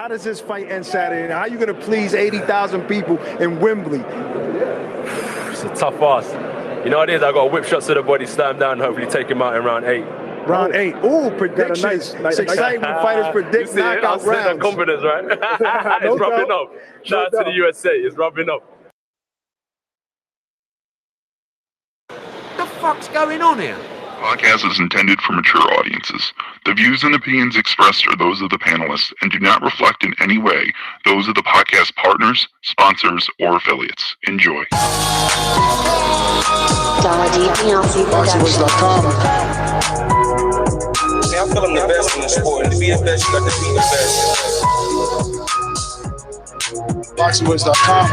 How does this fight end Saturday? And how are you going to please 80,000 people in Wembley? It's a tough ask. You know what it is? I got a whip shot to the body, slam him down, hopefully take him out in round 8. Round 8. Ooh, predictions. It's exciting when fighters predict knockout rounds. That confidence, right? It's rubbing off. Shout out to the USA. It's rubbing off. What the fuck's going on here? Podcast is intended for mature audiences. The views and opinions expressed are those of the panelists and do not reflect in any way those of the podcast partners, sponsors, or affiliates. Enjoy. ThaBoxingvoice.com. See, I feel I'm the best in the sport, and to be the best, you got to be the best. ThaBoxingvoice.com.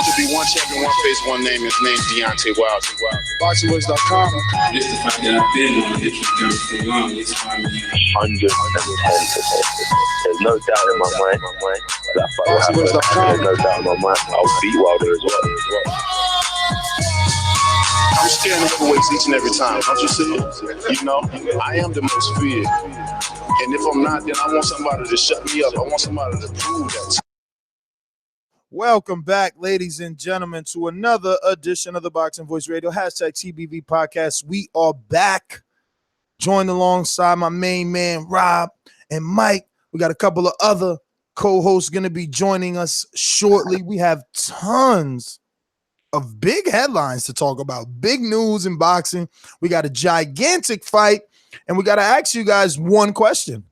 To be one champion, one face, one name. His name's Deontay Wilder. ThaBoxingvoice.com. Just the fact that I've been on hit you for the longest time. 110%. There's no doubt in my mind. That fight will happen. There's no doubt in my mind. I'll beat Wilder as well. I'm scaring heavyweights each and every time. I'm just saying, you know, I am the most feared. And if I'm not, then I want somebody to shut me up. I want somebody to prove that. Welcome back, ladies and gentlemen, to another edition of the Boxing Voice Radio, #TBV podcast. We are back, joined alongside my main man, Rob and Mike. We got a couple of other co-hosts going to be joining us shortly. We have tons of big headlines to talk about, big news in boxing. We got a gigantic fight, and we got to ask you guys one question.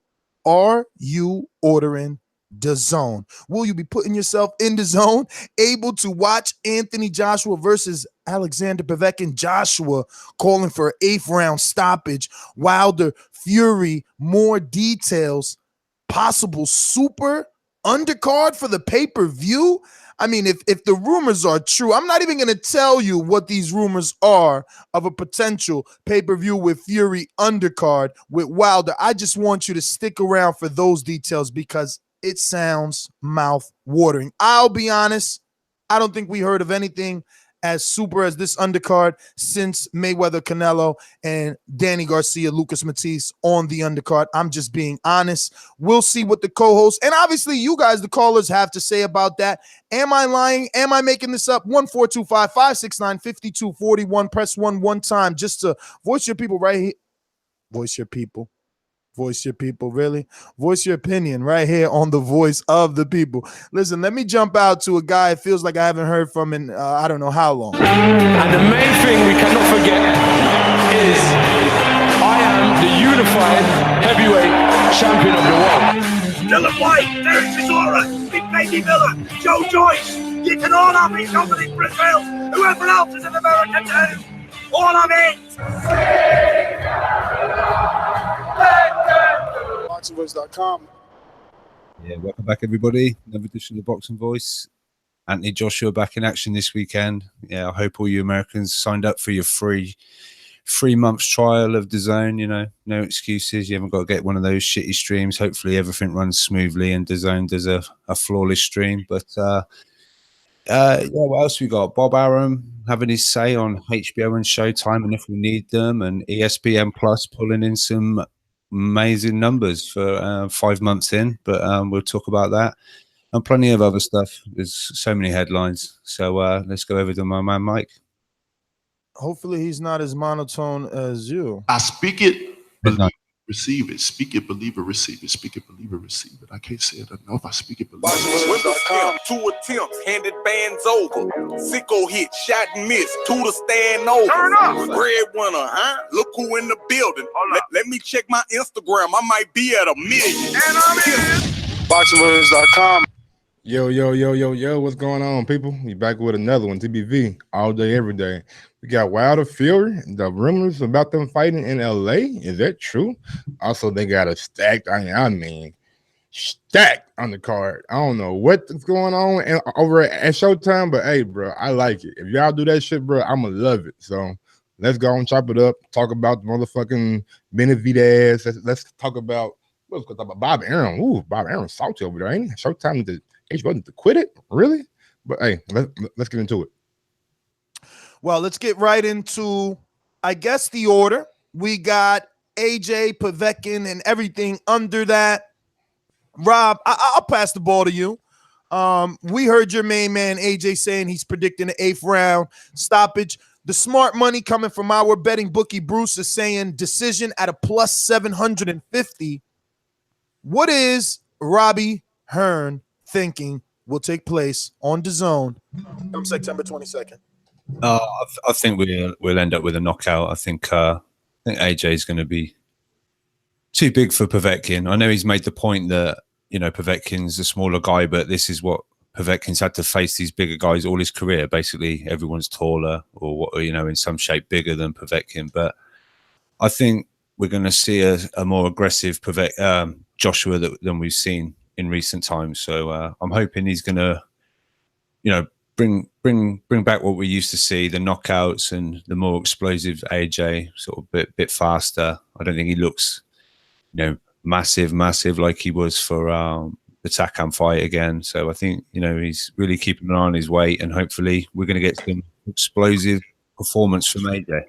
Are you ordering Dazn? Will you be putting yourself in the zone, able to watch Anthony Joshua versus Alexander Povetkin? Joshua calling for an 8th round stoppage. Wilder, Fury, more details. Possible super undercard for the pay-per-view. I mean, if the rumors are true, I'm not even going to tell you what these rumors are of a potential pay-per-view with Fury undercard with Wilder. I just want you to stick around for those details because it sounds mouth-watering. I'll be honest, I don't think we heard of anything as super as this undercard since Mayweather, Canelo, and Danny Garcia, Lucas Matisse on the undercard. I'm just being honest. We'll see what the co-hosts, and obviously you guys, the callers, have to say about that. Am I lying? Am I making this up? 1-425-569-5241. Press 1 time just to voice your people right here. Voice your people. Voice your people, really? Voice your opinion right here on the Voice of the People. Listen, let me jump out to a guy it feels like I haven't heard from in I don't know how long. And the main thing we cannot forget is I am the unified heavyweight champion of the world. Dillian Whyte, Derek Chisora, Big Baby Miller, Joe Joyce. You can all have me, Dominic Brazil, whoever else is in America too. All of it. ThaBoxingvoice.com. Yeah, welcome back, everybody. Another edition of the Boxing Voice. Anthony Joshua back in action this weekend. Yeah, I hope all you Americans signed up for your free 3 months trial of DAZN. You know, no excuses. You haven't got to get one of those shitty streams. Hopefully everything runs smoothly and DAZN does a flawless stream. But yeah, what else we got? Bob Arum having his say on HBO and Showtime and if we need them, and ESPN Plus pulling in some amazing numbers for 5 months in, but we'll talk about that and plenty of other stuff. There's so many headlines, so let's go over to my man Mike. Hopefully he's not as monotone as you. I speak it, believe it, receive it. Speak it, believe it, receive it. Speak it, believe it, receive it. I can't say it enough. I speak it, believe it. 2 attempts, handed bands over. Sicko hit, shot and miss. 2 to stand over. Turn up. Breadwinner, huh? Look who in the building. Let me check my Instagram. I might be at 1 million. And I'm in. ThaBoxingvoice.com. Yo, what's going on, people? We back with another one, TBV, all day, every day. We got Wilder, Fury, the rumors about them fighting in LA. Is that true? Also, they got a stacked, I mean, stacked on the card. I don't know what's going on over at Showtime, but hey, bro, I like it. If y'all do that shit, bro, I'ma love it. So let's go and chop it up. Talk about the motherfucking Benavidez. Let's talk about Bob Arum. Ooh, Bob Arum salty over there, ain't he? Showtime to HBO to quit it, really? But hey, let's get into it. Well, let's get right into, I guess, the order. We got AJ, Povetkin, and everything under that. Rob, I'll pass the ball to you. We heard your main man AJ saying he's predicting the 8th round stoppage. The smart money coming from our betting bookie Bruce is saying decision at a plus 750. What is Robbie Hearn thinking will take place on DAZN come September 22nd? I think we'll end up with a knockout. I think AJ is going to be too big for Povetkin. I know he's made the point that, you know, Povetkin's a smaller guy, but this is what Povetkin's had to face, these bigger guys all his career. Basically, everyone's taller or, you know, in some shape bigger than Povetkin. But I think we're going to see a more aggressive Joshua than we've seen in recent times. So I'm hoping he's going to, you know, bring back what we used to see, the knockouts and the more explosive AJ, sort of bit faster. I don't think he looks, you know, massive like he was for the Takam fight again. So I think, you know, he's really keeping an eye on his weight, and hopefully we're going to get some explosive performance from AJ.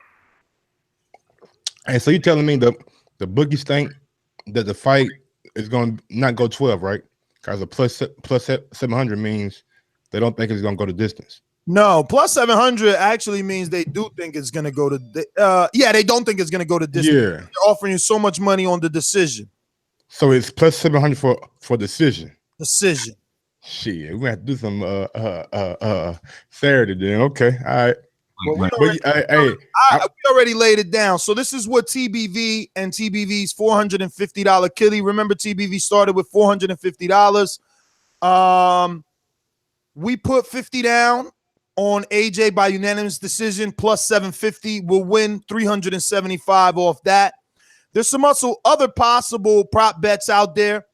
And so you're telling me the bookies think that the fight is going to not go 12, right? Because a plus 700 means they don't think it's going to go the distance. No, plus 700 actually means they do think it's going to go to they don't think it's going to go to distance. Yeah. They're offering you so much money on the decision. So it's plus 700 for decision. Decision. Shit, we have to do some Saturday then. Okay, all right. Well, we already laid it down. So this is what TBV and TBV's $450 kitty. Remember, TBV started with $450. We put 50 down on AJ by unanimous decision, plus 750. We'll win 375 off that. There's some also other possible prop bets out there.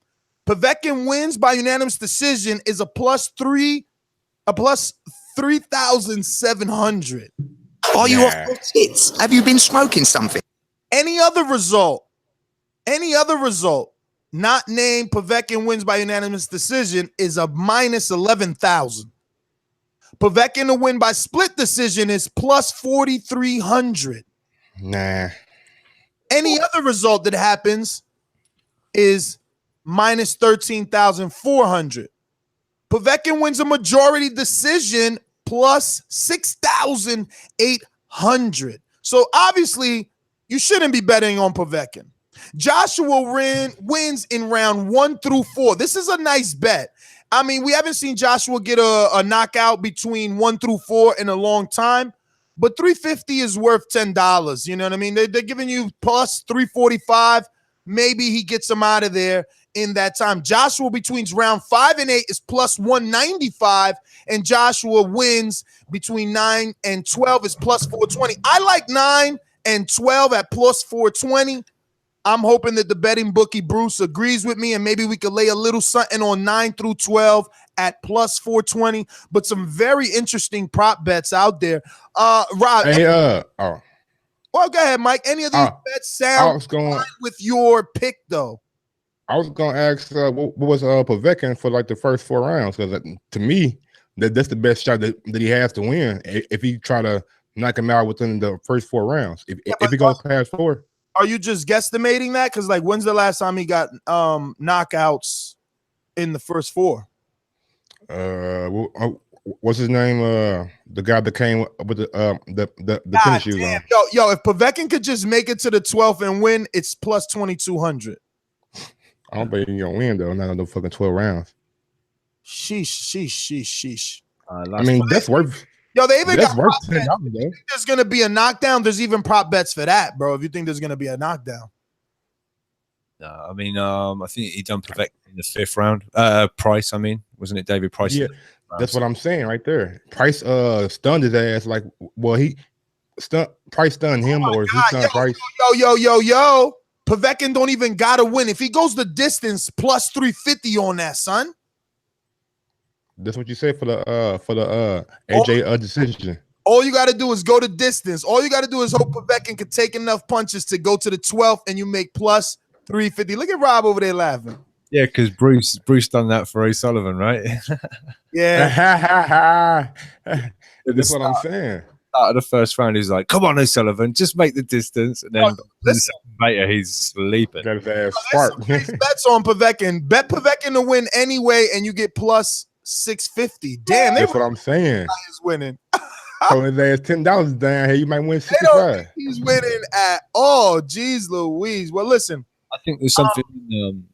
Povetkin wins by unanimous decision is a plus 3,700. Are you off your tits? Have you been smoking something? Any other result, not named Povetkin wins by unanimous decision is a minus 11,000. Povetkin to win by split decision is plus 4,300. Nah. Any other result that happens is minus 13,400. Povetkin wins a majority decision plus 6,800. So obviously, you shouldn't be betting on Povetkin. Joshua wins in round 1 through 4. This is a nice bet. I mean, we haven't seen Joshua get a knockout between 1 through 4 in a long time, but 350 is worth $10. You know what I mean? They're giving you plus 345. Maybe he gets him out of there in that time. Joshua between round 5 and 8 is plus 195, and Joshua wins between 9 and 12 is plus 420. I like 9 and 12 at plus 420. I'm hoping that the betting bookie Bruce agrees with me, and maybe we could lay a little something on 9 through 12 at plus 420. But some very interesting prop bets out there. Rob, well, go ahead, Mike. Any of these bets sound with your pick, though? I was going to ask, what was Povetkin for like the first 4 rounds? Because to me, that's the best shot that he has to win if he try to knock him out within the first 4 rounds. If he goes past 4. Are you just guesstimating that? Because, like, when's the last time he got knockouts in the first 4? What's his name? The guy that came with the tennis shoes on. Yo, if Povetkin could just make it to the 12th and win, it's plus 2,200. I don't think he's gonna win though. Not no fucking 12 rounds. Sheesh. I mean, that's worth. Yo, they even got worth $10. There's gonna be a knockdown. There's even prop bets for that, bro. If you think there's gonna be a knockdown. No, I mean, I think he done Povetkin in the 5th round. Price, I mean, wasn't it David Price? Yeah, that's what I'm saying right there. Price stunned his ass. Like, well, Price stunned him, or is he stunned Price? Yo. Povetkin don't even gotta win. If he goes the distance, plus 350 on that, son. That's what you said for the AJ decision. All you got to do is go to distance. All you got to do is hope Povetkin can take enough punches to go to the 12th, and you make plus 350. Look at Rob over there laughing. Yeah, because Bruce done that for O'Sullivan, right? Yeah. That's what I'm saying. Out of the first round, he's like, "Come on, O'Sullivan, just make the distance." And then later, he's sleeping. Got his ass spark. Bets on Povetkin. Bet Povetkin to win anyway, and you get plus 650. Damn, that's what I'm saying. He's winning. So his ass $10 down here, you might win 65. They don't think he's winning at all. Jeez Louise. Well, listen. I think there's something.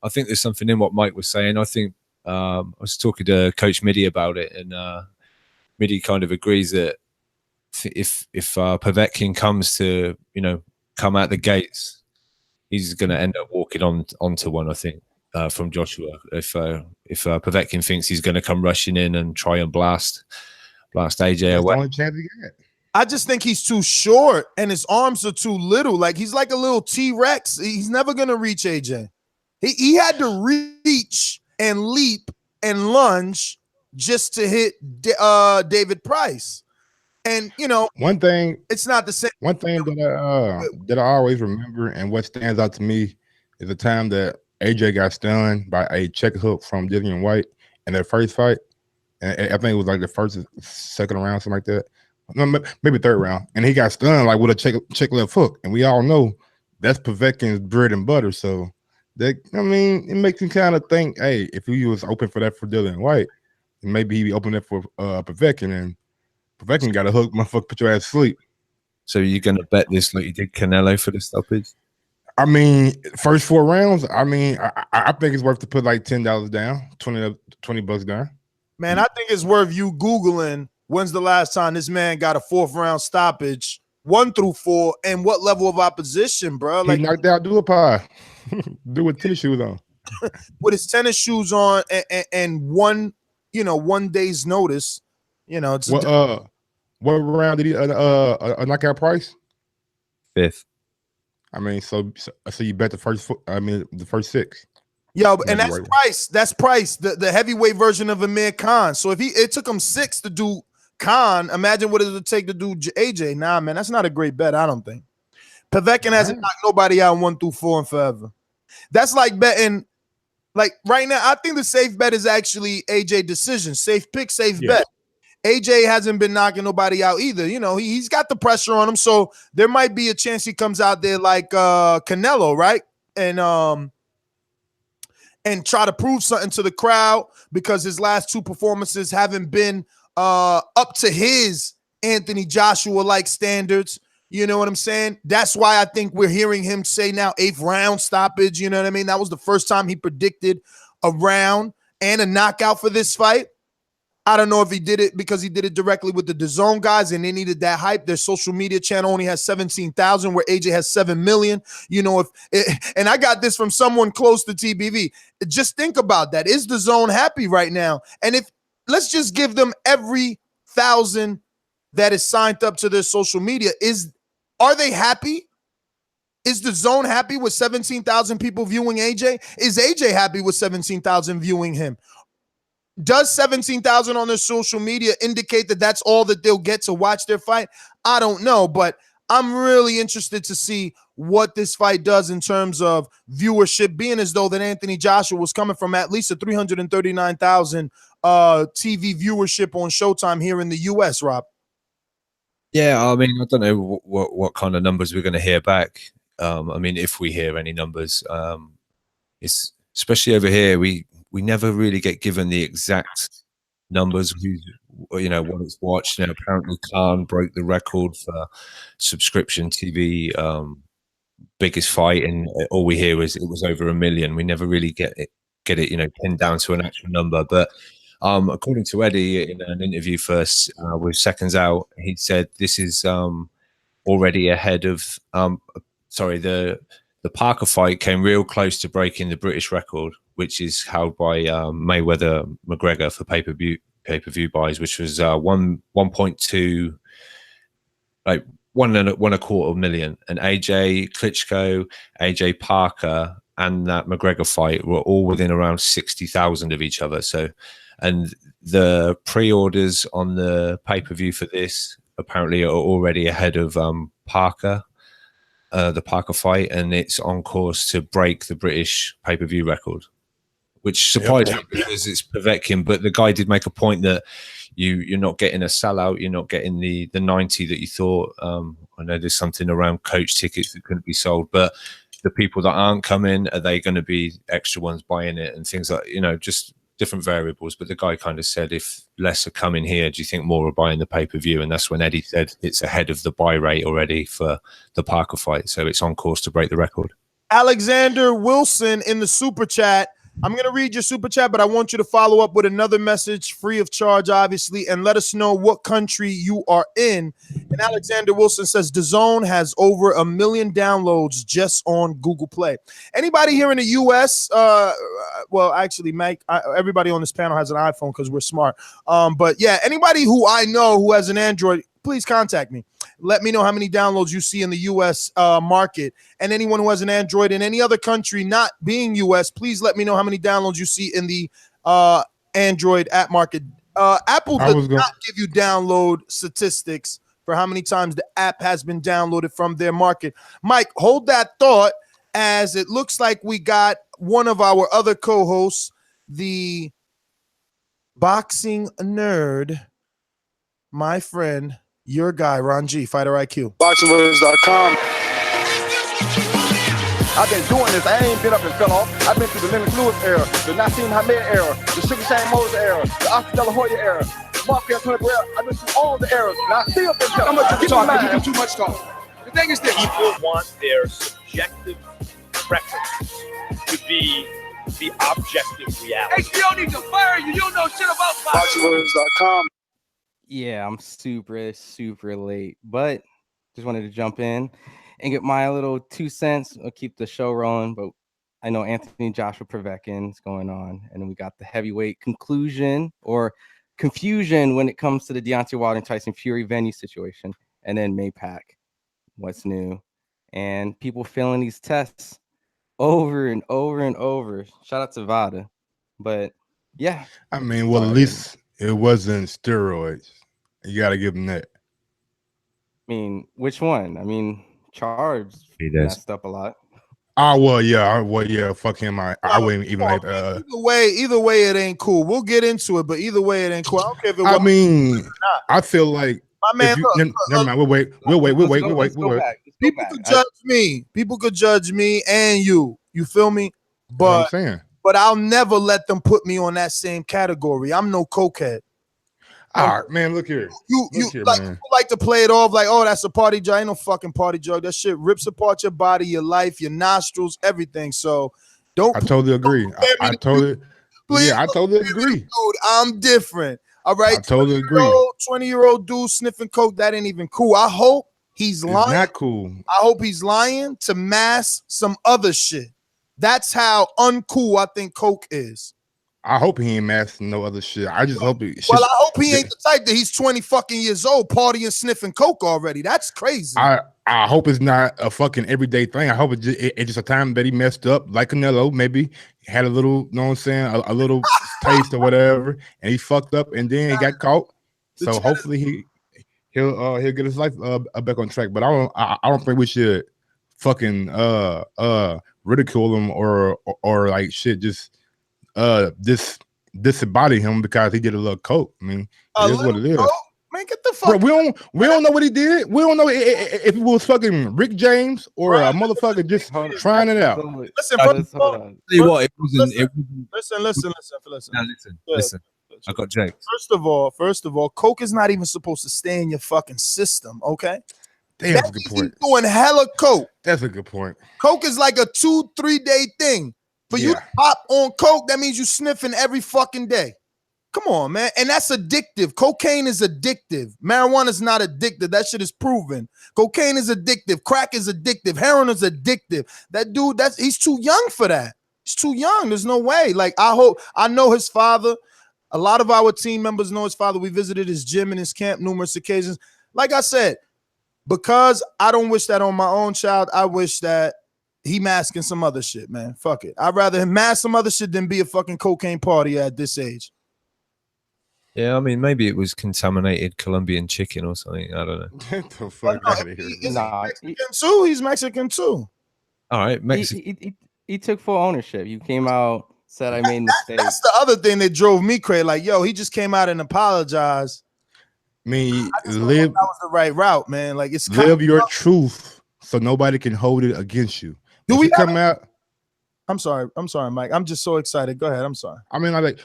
I think there's something in what Mike was saying. I think I was talking to Coach Midi about it, and Midi kind of agrees that if Povetkin comes to come out the gates, he's going to end up walking onto one. I think from Joshua. If Povetkin thinks he's going to come rushing in and try and blast AJ away. The only chance he got. I just think he's too short and his arms are too little. Like he's like a little T-Rex. He's never gonna reach AJ. He had to reach and leap and lunge just to hit David Price. And one thing, it's not the same. One thing that I always remember and what stands out to me is the time that AJ got stunned by a check hook from Dillian Whyte in their first fight. And I think it was like the first, second round, something like that. No, maybe third round. And he got stunned like with a check left hook. And we all know that's Povetkin's bread and butter. So it makes me kind of think, hey, if he was open for that for Dillian Whyte, maybe he'd be open that for Povetkin. And Povetkin got a hook, motherfucker, put your ass to sleep. So you're going to bet this like you did Canelo for the stoppage? I mean, first 4 rounds, I think it's worth to put like $10 down, $20 down. Man, I think it's worth you Googling when's the last time this man got a 4th round stoppage, 1 through 4, and what level of opposition, bro. Like, he knocked out Duapai. Do with tennis shoes on. With his tennis shoes on and one day's notice. It's what round did he knockout Price? 5th. I mean, so you bet the first 6. Yo, and that's Price. That's Price, the heavyweight version of Amir Khan. So if it took him 6 to do Khan, imagine what it would take to do AJ. Nah, man, that's not a great bet, I don't think. Povetkin hasn't knocked nobody out 1 through 4 in forever. That's like betting, like right now, I think the safe bet is actually AJ decision. Safe pick, safe bet. AJ hasn't been knocking nobody out either. He's got the pressure on him, so there might be a chance he comes out there like Canelo, right? And try to prove something to the crowd because his last 2 performances haven't been up to his Anthony Joshua-like standards. You know what I'm saying? That's why I think we're hearing him say now 8th round stoppage. You know what I mean? That was the first time he predicted a round and a knockout for this fight. I don't know if he did it because he did it directly with the DAZN guys and they needed that hype. Their social media channel only has 17,000 where AJ has 7 million. And I got this from someone close to TBV. Just think about that. Is DAZN happy right now? And let's just give them every 1,000 that is signed up to their social media. Are they happy? Is DAZN happy with 17,000 people viewing AJ? Is AJ happy with 17,000 viewing him? Does 17,000 on their social media indicate that that's all that they'll get to watch their fight? I don't know, but I'm really interested to see what this fight does in terms of viewership, being as though that Anthony Joshua was coming from at least a 339,000 TV viewership on Showtime here in the U.S., Rob. Yeah, I mean, I don't know what kind of numbers we're going to hear back. I mean, if we hear any numbers, it's especially over here, we never really get given the exact numbers, what it's watched. Apparently Khan broke the record for subscription TV, biggest fight, and all we hear is it was over 1 million. We never really get it, pinned down to an actual number. But according to Eddie in an interview first with Seconds Out, he said this is already ahead of the Parker fight came real close to breaking the British record, which is held by Mayweather McGregor for pay-per-view buys, which was 1.2, like 1.25 million. And AJ Klitschko, AJ Parker, and that McGregor fight were all within around 60,000 of each other. So, and the pre-orders on the pay-per-view for this apparently are already ahead of Parker. The Parker fight, and it's on course to break the British pay-per-view record, which surprised me because it's Povetkin. But the guy did make a point that, you're not getting a sellout. You're not getting the 90 that you thought. I know there's something around coach tickets that couldn't be sold, but the people that aren't coming, are they going to be extra ones buying it and things like, just different variables. But the guy kind of said, if less are coming here, do you think more are buying the pay-per-view? And that's when Eddie said it's ahead of the buy rate already for the Parker fight. So it's on course to break the record. Alexander Wilson in the super chat. I'm going to read your super chat, but I want you to follow up with another message free of charge, obviously, and let us know what country you are in. And Alexander Wilson says DAZN has over 1 million downloads just on Google Play. Anybody here in the U.S.? Well, actually, Mike, everybody on this panel has an iPhone because we're smart. But yeah, anybody who I know who has an Android, please contact me. Let me know how many downloads you see in the U.S. Market. And anyone who has an Android in any other country not being U.S., please let me know how many downloads you see in the Android app market. Apple does not give you download statistics for how many times the app has been downloaded from their market. Mike, hold that thought, as it looks like we got one of our other co-hosts, the boxing nerd, my friend, your guy, Ron G, Fighter IQ. ThaBoxingvoice.com. I've been doing this. I ain't been up and fell off. I've been through the Lennox Lewis era, the Nassim Hamed era, the Sugar Shane Moses era, the Oscar De La Hoya era, Mark Antonio Guerrero. I've been through all the eras, and I still been telling. How much you talk? You do too much talk. The thing is this: people want their subjective preference to be the objective reality. HBO needs to fire you. You don't know shit about ThaBoxingvoice.com. Yeah, I'm super late, but just wanted to jump in and get my little 2 cents. I'll keep the show rolling, but I know Anthony Joshua Povetkin is going on, and then we got the heavyweight conclusion or confusion when it comes to the Deontay Wilder and Tyson Fury venue situation, and then Maypac, what's new, and people failing these tests over and over and over. Shout out to Vada, but yeah, I mean, well, at least it wasn't steroids. You got to give them that. I mean, which one? I mean, Charr messed up a lot. Well, yeah. Fuck him. I wouldn't even like. Either way, it ain't cool. We'll get into it, but either way, it ain't cool. I don't care if it I mean, I feel like my man. Never mind. We'll wait. People could judge me. People could judge me and you. You feel me? But I'll never let them put me on that same category. I'm no cokehead. All right, man, look here. You like to play it off like, oh, that's a party drug. Ain't no fucking party drug. That shit rips apart your body, your life, your nostrils, everything. So don't. I totally agree. I totally agree. Dude, I'm different. All right. I totally agree. 20-year-old dude sniffing coke, that ain't even cool. I hope he's lying. It's not cool. I hope he's lying to mask some other shit. That's how uncool I think coke is. I hope he ain't masking no other shit. I just hope he. Well, I hope he ain't the type that he's 20 fucking years old partying, sniffing coke already. That's crazy. I hope it's not a fucking everyday thing. I hope it's just a time that he messed up, like Canelo. Maybe had a little, you know what I'm saying, a little taste or whatever, and he fucked up, and then he got caught. So hopefully he'll get his life back on track. But I don't think we should fucking ridicule him or like shit. Just disembody him because he did a little coke. I mean, it is what it is. Man, get the fuck. Bro, we don't know what he did. We don't know if it was fucking Rick James or a motherfucker just trying it out. Listen, Listen. I got jokes. First of all, coke is not even supposed to stay in your fucking system. Okay. Damn, that's a good point. Doing hella coke. That's a good point. Coke is like a 2-3 day thing. For you to pop on coke, that means you sniffing every fucking day. Come on, man. And that's addictive. Cocaine is addictive. Marijuana is not addictive. That shit is proven. Cocaine is addictive. Crack is addictive. Heroin is addictive. That dude, he's too young for that. He's too young. There's no way. Like, I know his father. A lot of our team members know his father. We visited his gym and his camp numerous occasions. Like I said, because I don't wish that on my own child, I wish that he masking some other shit, man. Fuck it. I'd rather him mask some other shit than be a fucking cocaine party at this age. Yeah, I mean, maybe it was contaminated Colombian chicken or something. I don't know. Get the fuck out of here. He's Mexican too. All right, Mexican. He took full ownership. He came out said I made mistakes. That's the other thing that drove me crazy. Like, yo, he just came out and apologized. I mean, that was the right route, man. Like, it's live your truth so nobody can hold it against you. Do we come out? I'm sorry, Mike. I'm just so excited. Go ahead. I'm sorry. I mean, like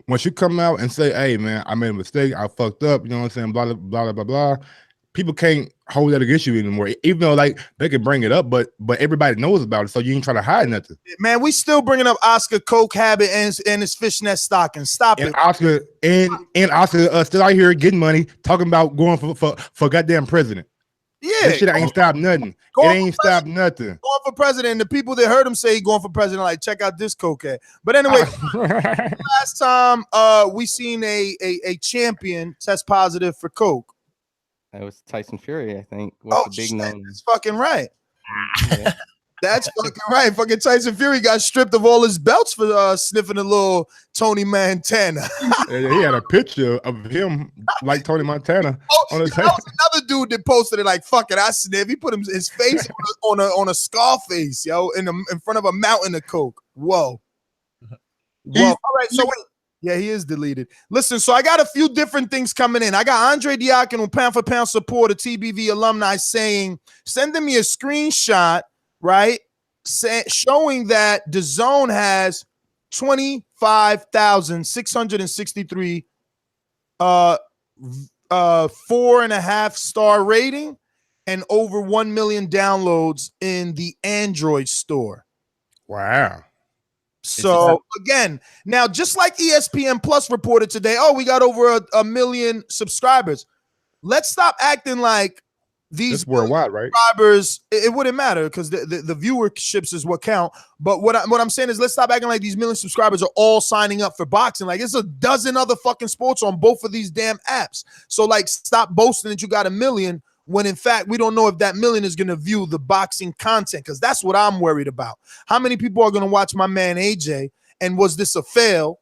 once you come out and say, "Hey, man, I made a mistake. I fucked up." You know what I'm saying? Blah blah blah blah blah. People can't hold that against you anymore. Even though like they can bring it up, but everybody knows about it, so you ain't trying to hide nothing. Man, we still bringing up Oscar Coke habit and his fishnet stocking. Stop it. Oscar still out here getting money, talking about going for goddamn president. Yeah, that shit ain't stopped nothing. It ain't stopped nothing. Going for president. The people that heard him say he going for president, like, check out this cokehead. But anyway, last time we seen a champion test positive for coke. That was Tyson Fury, I think. What's the big known? That's fucking right. Yeah. That's fucking right. Fucking Tyson Fury got stripped of all his belts for sniffing a little Tony Montana. Yeah, he had a picture of him like Tony Montana on his head. Another dude that posted it like, fuck it, I sniff. He put his face on a Scarface, yo, in front of a mountain of coke. Whoa. All right, so wait. Yeah, he is deleted. Listen, so I got a few different things coming in. I got Andre Diakono, pound for pound supporter, TBV alumni, sending me a screenshot, right, showing that Dazn has 25,663 4.5 star rating and over 1 million downloads in the Android store. Wow. So again, now just like ESPN Plus reported today, oh, we got over a million subscribers. Let's stop acting like these worldwide, right? Subscribers, it wouldn't matter because the viewerships is what count. But what I'm saying is, let's stop acting like these million subscribers are all signing up for boxing. Like, it's a dozen other fucking sports on both of these damn apps. So like, stop boasting that you got a million when in fact we don't know if that million is going to view the boxing content, because that's what I'm worried about. How many people are going to watch my man AJ, and was this a fail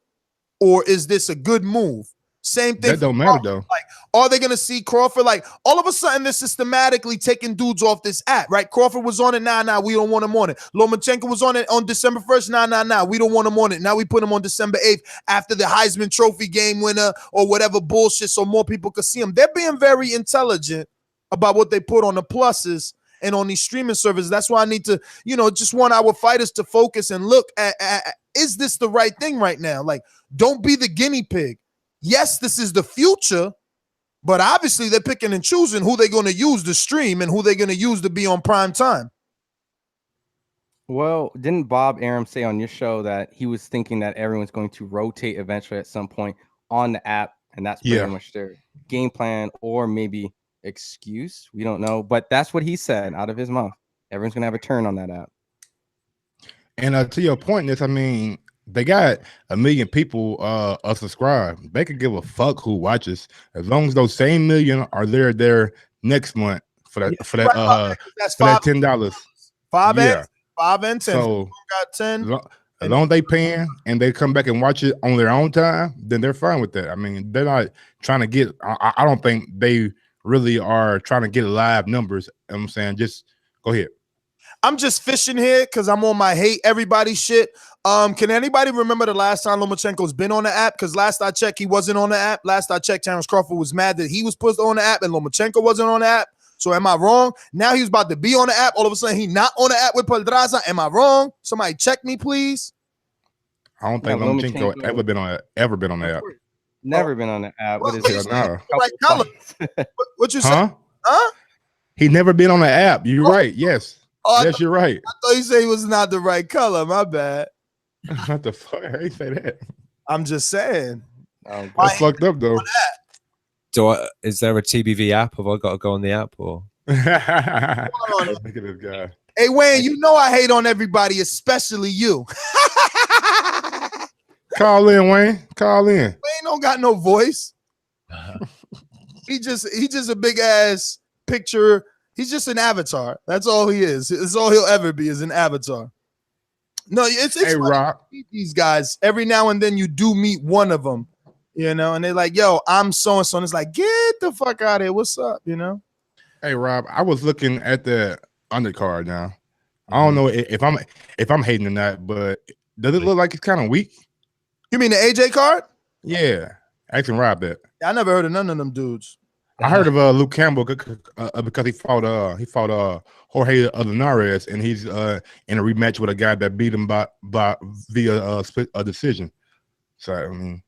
or is this a good move? Same thing. That don't matter though. Like, are they gonna see Crawford? Like, all of a sudden, they're systematically taking dudes off this app, right? Crawford was on it, nah, we don't want him on it. Lomachenko was on it on December 1st, nah, we don't want him on it. Now we put him on December 8th after the Heisman Trophy game winner or whatever bullshit, so more people could see him. They're being very intelligent about what they put on the pluses and on these streaming services. That's why I need to, just want our fighters to focus and look at is this the right thing right now? Like, don't be the guinea pig. Yes, this is the future, but obviously they're picking and choosing who they're going to use to stream and who they're going to use to be on prime time. Well, didn't Bob Arum say on your show that he was thinking that everyone's going to rotate eventually at some point on the app, and that's pretty much their game plan or maybe excuse? We don't know, but that's what he said out of his mouth. Everyone's going to have a turn on that app. And to your point, I mean, they got 1 million people subscribed. They could give a fuck who watches as long as those same million are there next month for that $10. Five and 10. So got 10. As long as they paying and they come back and watch it on their own time, then they're fine with that. I mean, they're not trying to get. I don't think they really are trying to get live numbers. You know what I'm saying, just go ahead. I'm just fishing here because I'm on my hate everybody shit. Can anybody remember the last time Lomachenko's been on the app? Because last I checked, he wasn't on the app. Last I checked, Terrence Crawford was mad that he was put on the app and Lomachenko wasn't on the app. So am I wrong? Now he's about to be on the app. All of a sudden, he not on the app with Pedraza. Am I wrong? Somebody check me, please. I don't think Lomachenko ever been on the app. Never been on the app. What is it? Right color. What you say? Huh? He never been on the app. You're right. Yes. Yes, you're right. I thought you said he was not the right color. My bad. What the fuck? How you say that? I'm just saying. That's fucked up though. Is there a TBV app? Have I got to go on the app or? Look at this guy. Hey Wayne, you know I hate on everybody, especially you. Call in, Wayne. Call in. Wayne don't got no voice. He just a big ass picture. He's just an avatar. That's all he is. It's all he'll ever be is an avatar. No, it's hey, Rock. These guys, every now and then you do meet one of them, and they're like, yo, I'm so-and-so. And it's like, get the fuck out of here. What's up, Hey, Rob, I was looking at the undercard now. I don't know if I'm hating or not, but Does it look like it's kind of weak? You mean the AJ card? Yeah, asking Rob that. I never heard of none of them dudes. I heard of Luke Campbell because he fought Jorge Linares, and he's in a rematch with a guy that beat him via split decision. So I mean,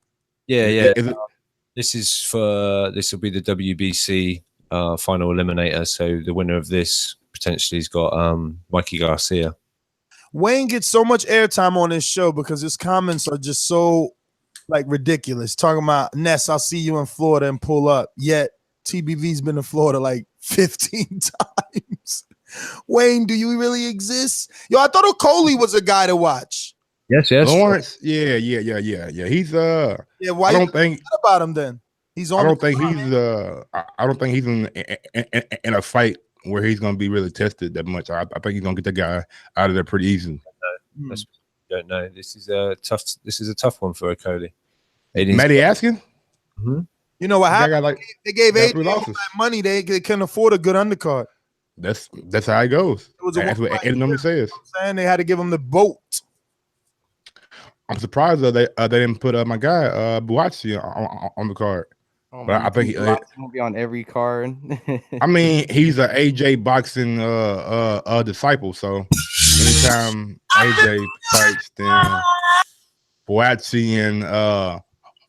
yeah. This will be the WBC final eliminator. So the winner of this potentially has got Mikey Garcia. Wayne gets so much airtime on this show because his comments are just so like ridiculous. Talking about Ness, I'll see you in Florida and pull up. Yet TBV's been to Florida like 15 times. Wayne, do you really exist? Yo, I thought Okoli was a guy to watch. Yes. Lawrence, yeah. He's why I don't you think about him then? He's on. I don't think he's in a fight where he's gonna be really tested that much. I think he's gonna get the guy out of there pretty easily. Don't know. This is a tough one for Okoli. Matty asking. Mm-hmm. You know what happened? They gave AJ all that money. They couldn't afford a good undercard. That's how it goes. That's what Eddie normally says. And they had to give him the boat. I'm surprised that they didn't put my guy Buatsi on the card. Oh, but I think he will be on every card. I mean, he's an AJ boxing disciple. So anytime AJ fights, then Buatsi and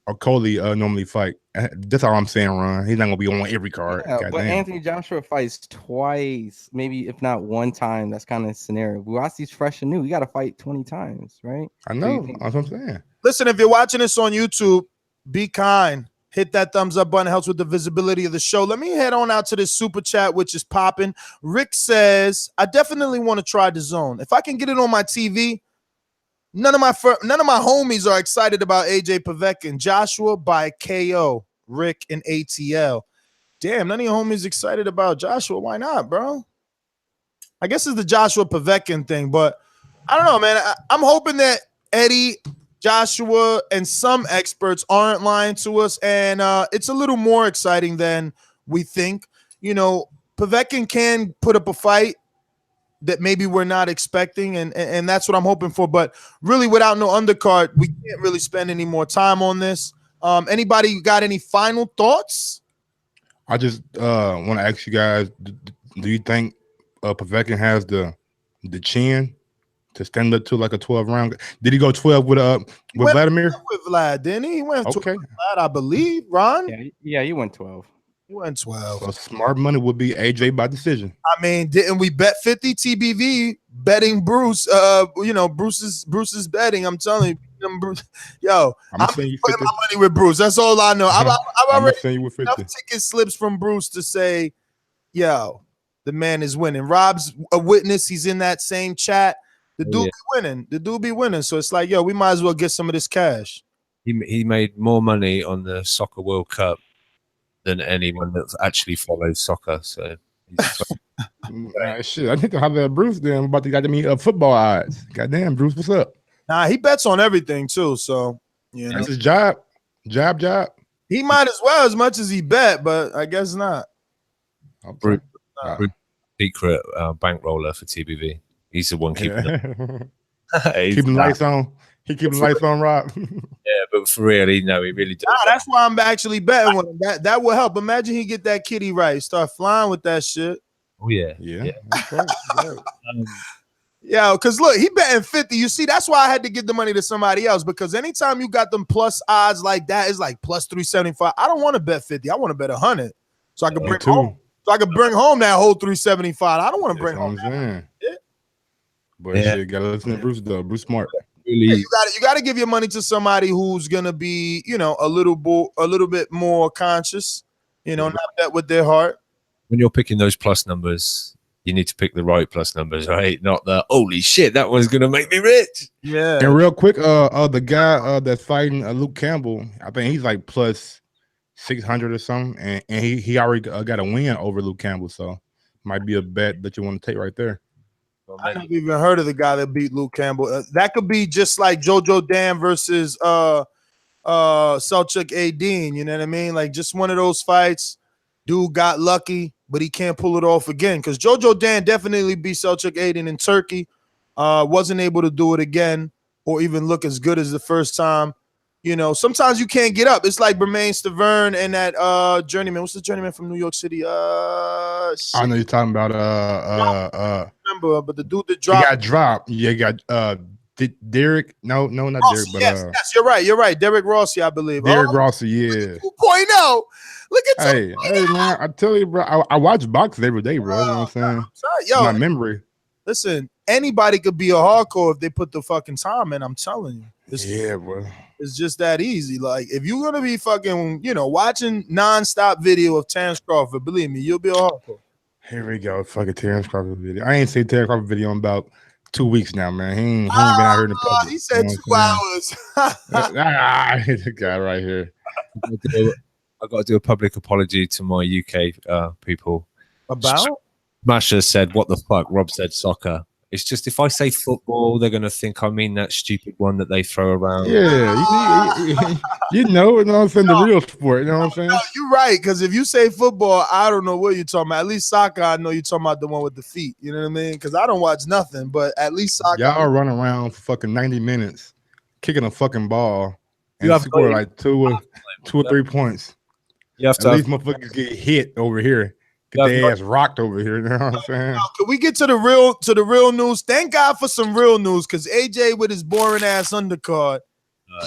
Okoli normally fight. That's all I'm saying, Ron. He's not gonna be on every card. Yeah, but Anthony Joshua fights twice, maybe if not one time. That's kind of scenario. Buatsi's fresh and new. You got to fight 20 times, right? I know. That's what I'm saying. Listen, if you're watching this on YouTube, be kind. Hit that thumbs up button. Helps with the visibility of the show. Let me head on out to this super chat, which is popping. Rick says, I definitely want to try DAZN. If I can get it on my TV, none of my homies are excited about AJ Povetkin. Joshua by KO. Rick and ATL. Damn, none of your homies excited about Joshua. Why not, bro? I guess it's the Joshua Povetkin thing, but I don't know, man. I'm hoping that Eddie, Joshua, and some experts aren't lying to us, and it's a little more exciting than we think. You know, Povetkin can put up a fight that maybe we're not expecting, and that's what I'm hoping for. But really, without no undercard, we can't really spend any more time on this. Anybody got any final thoughts? I just want to ask you guys: do you think Povetkin has the chin to stand up to like a 12 round? Did he go 12 with Vladimir? With Vlad, didn't he? He went 12 okay. with Vlad, I believe. Ron? Yeah, he went 12. He went 12. So smart money would be AJ by decision. I mean, didn't we bet 50 TBV betting Bruce? Bruce's betting. I'm telling you, Bruce. Yo, I'm putting my money with Bruce. That's all I know. I've already seen you with 50. enough ticket slips from Bruce to say, yo, the man is winning. Rob's a witness. He's in that same chat. The dude be winning. The dude be winning. So it's like, yo, we might as well get some of this cash. He made more money on the Soccer World Cup than anyone that actually follows soccer. So shit, I need to have that Bruce then. I'm about to get me football odds. Goddamn, Bruce, what's up? Nah, he bets on everything too. So that's his job. Job. He might as well as much as he bet, but I guess not. Bruce, secret bankroller for TBV. He's the one keeping keeping lights on. He keeping lights on, Rob. Yeah, but for real, he really does. Nah, that's why I'm actually betting with him. That will help. Imagine he get that kitty right, start flying with that shit. Oh yeah. That's right. Yeah, because look, he betting 50. You see, that's why I had to give the money to somebody else, because anytime you got them plus odds like that, it's like plus 375. I don't want to bet 50. I want to bet 100, so I can bring home. So I can bring home that whole 375. I don't want to bring home. But shit, gotta listen to Bruce though. Bruce smart. Yeah, you got to give your money to somebody who's gonna be, a little bit more conscious. Not bet with their heart. When you're picking those plus numbers, you need to pick the right plus numbers, right? Not the holy shit, that one's gonna make me rich. Yeah. And real quick, the guy that's fighting Luke Campbell, I think he's like plus 600 or something, and he already got a win over Luke Campbell, so might be a bet that you want to take right there. I never even heard of the guy that beat Luke Campbell. That could be just like Jojo Dan versus Selchuk Adin. You know what I mean? Like just one of those fights. Dude got lucky, but he can't pull it off again. Because Jojo Dan definitely beat Selchuk Adin in Turkey. Wasn't able to do it again. or even look as good as the first time. You know, sometimes you can't get up. It's like Bermain Stavern and that journeyman. What's the journeyman from New York City? I know you're talking about remember, but the dude that he dropped. got dropped. Yeah, you got Derek. No, not Rossi, Derek, but yes, you're right. Derek Rossi, I believe. Derek Rossi, yeah. 2.0. Look at Hey, man, I tell you, bro, I watch boxing every day, bro. You know what I'm saying? Yo, my memory. Listen, anybody could be a hardcore if they put the fucking time in. I'm telling you. Yeah, bro. It's just that easy. Like, if you're gonna be fucking, watching nonstop video of Terrence Crawford, believe me, you'll be a hardcore. Here we go, fucking Terrence Crawford video. I ain't seen Terrence Crawford video in about 2 weeks now, man. He ain't been out here in the public. He said 2 hours. The guy right here. I've got to do a public apology to my UK people. About? Masha said, "What the fuck?" Rob said, "Soccer." It's just if I say football, they're gonna think I mean that stupid one that they throw around. Yeah, you know what I'm saying? The real sport, you know what I'm saying? No, you're right, because if you say football, I don't know what you're talking about. At least soccer, I know you're talking about the one with the feet. You know what I mean? Because I don't watch nothing, but at least soccer. Y'all are running around for fucking 90 minutes, kicking a fucking ball, and You score like two or 3 points. You have to At least motherfuckers get hit over here. Get their ass rocked over here. You know what I'm saying? Can we get to the real news? Thank God for some real news, because AJ with his boring ass undercard.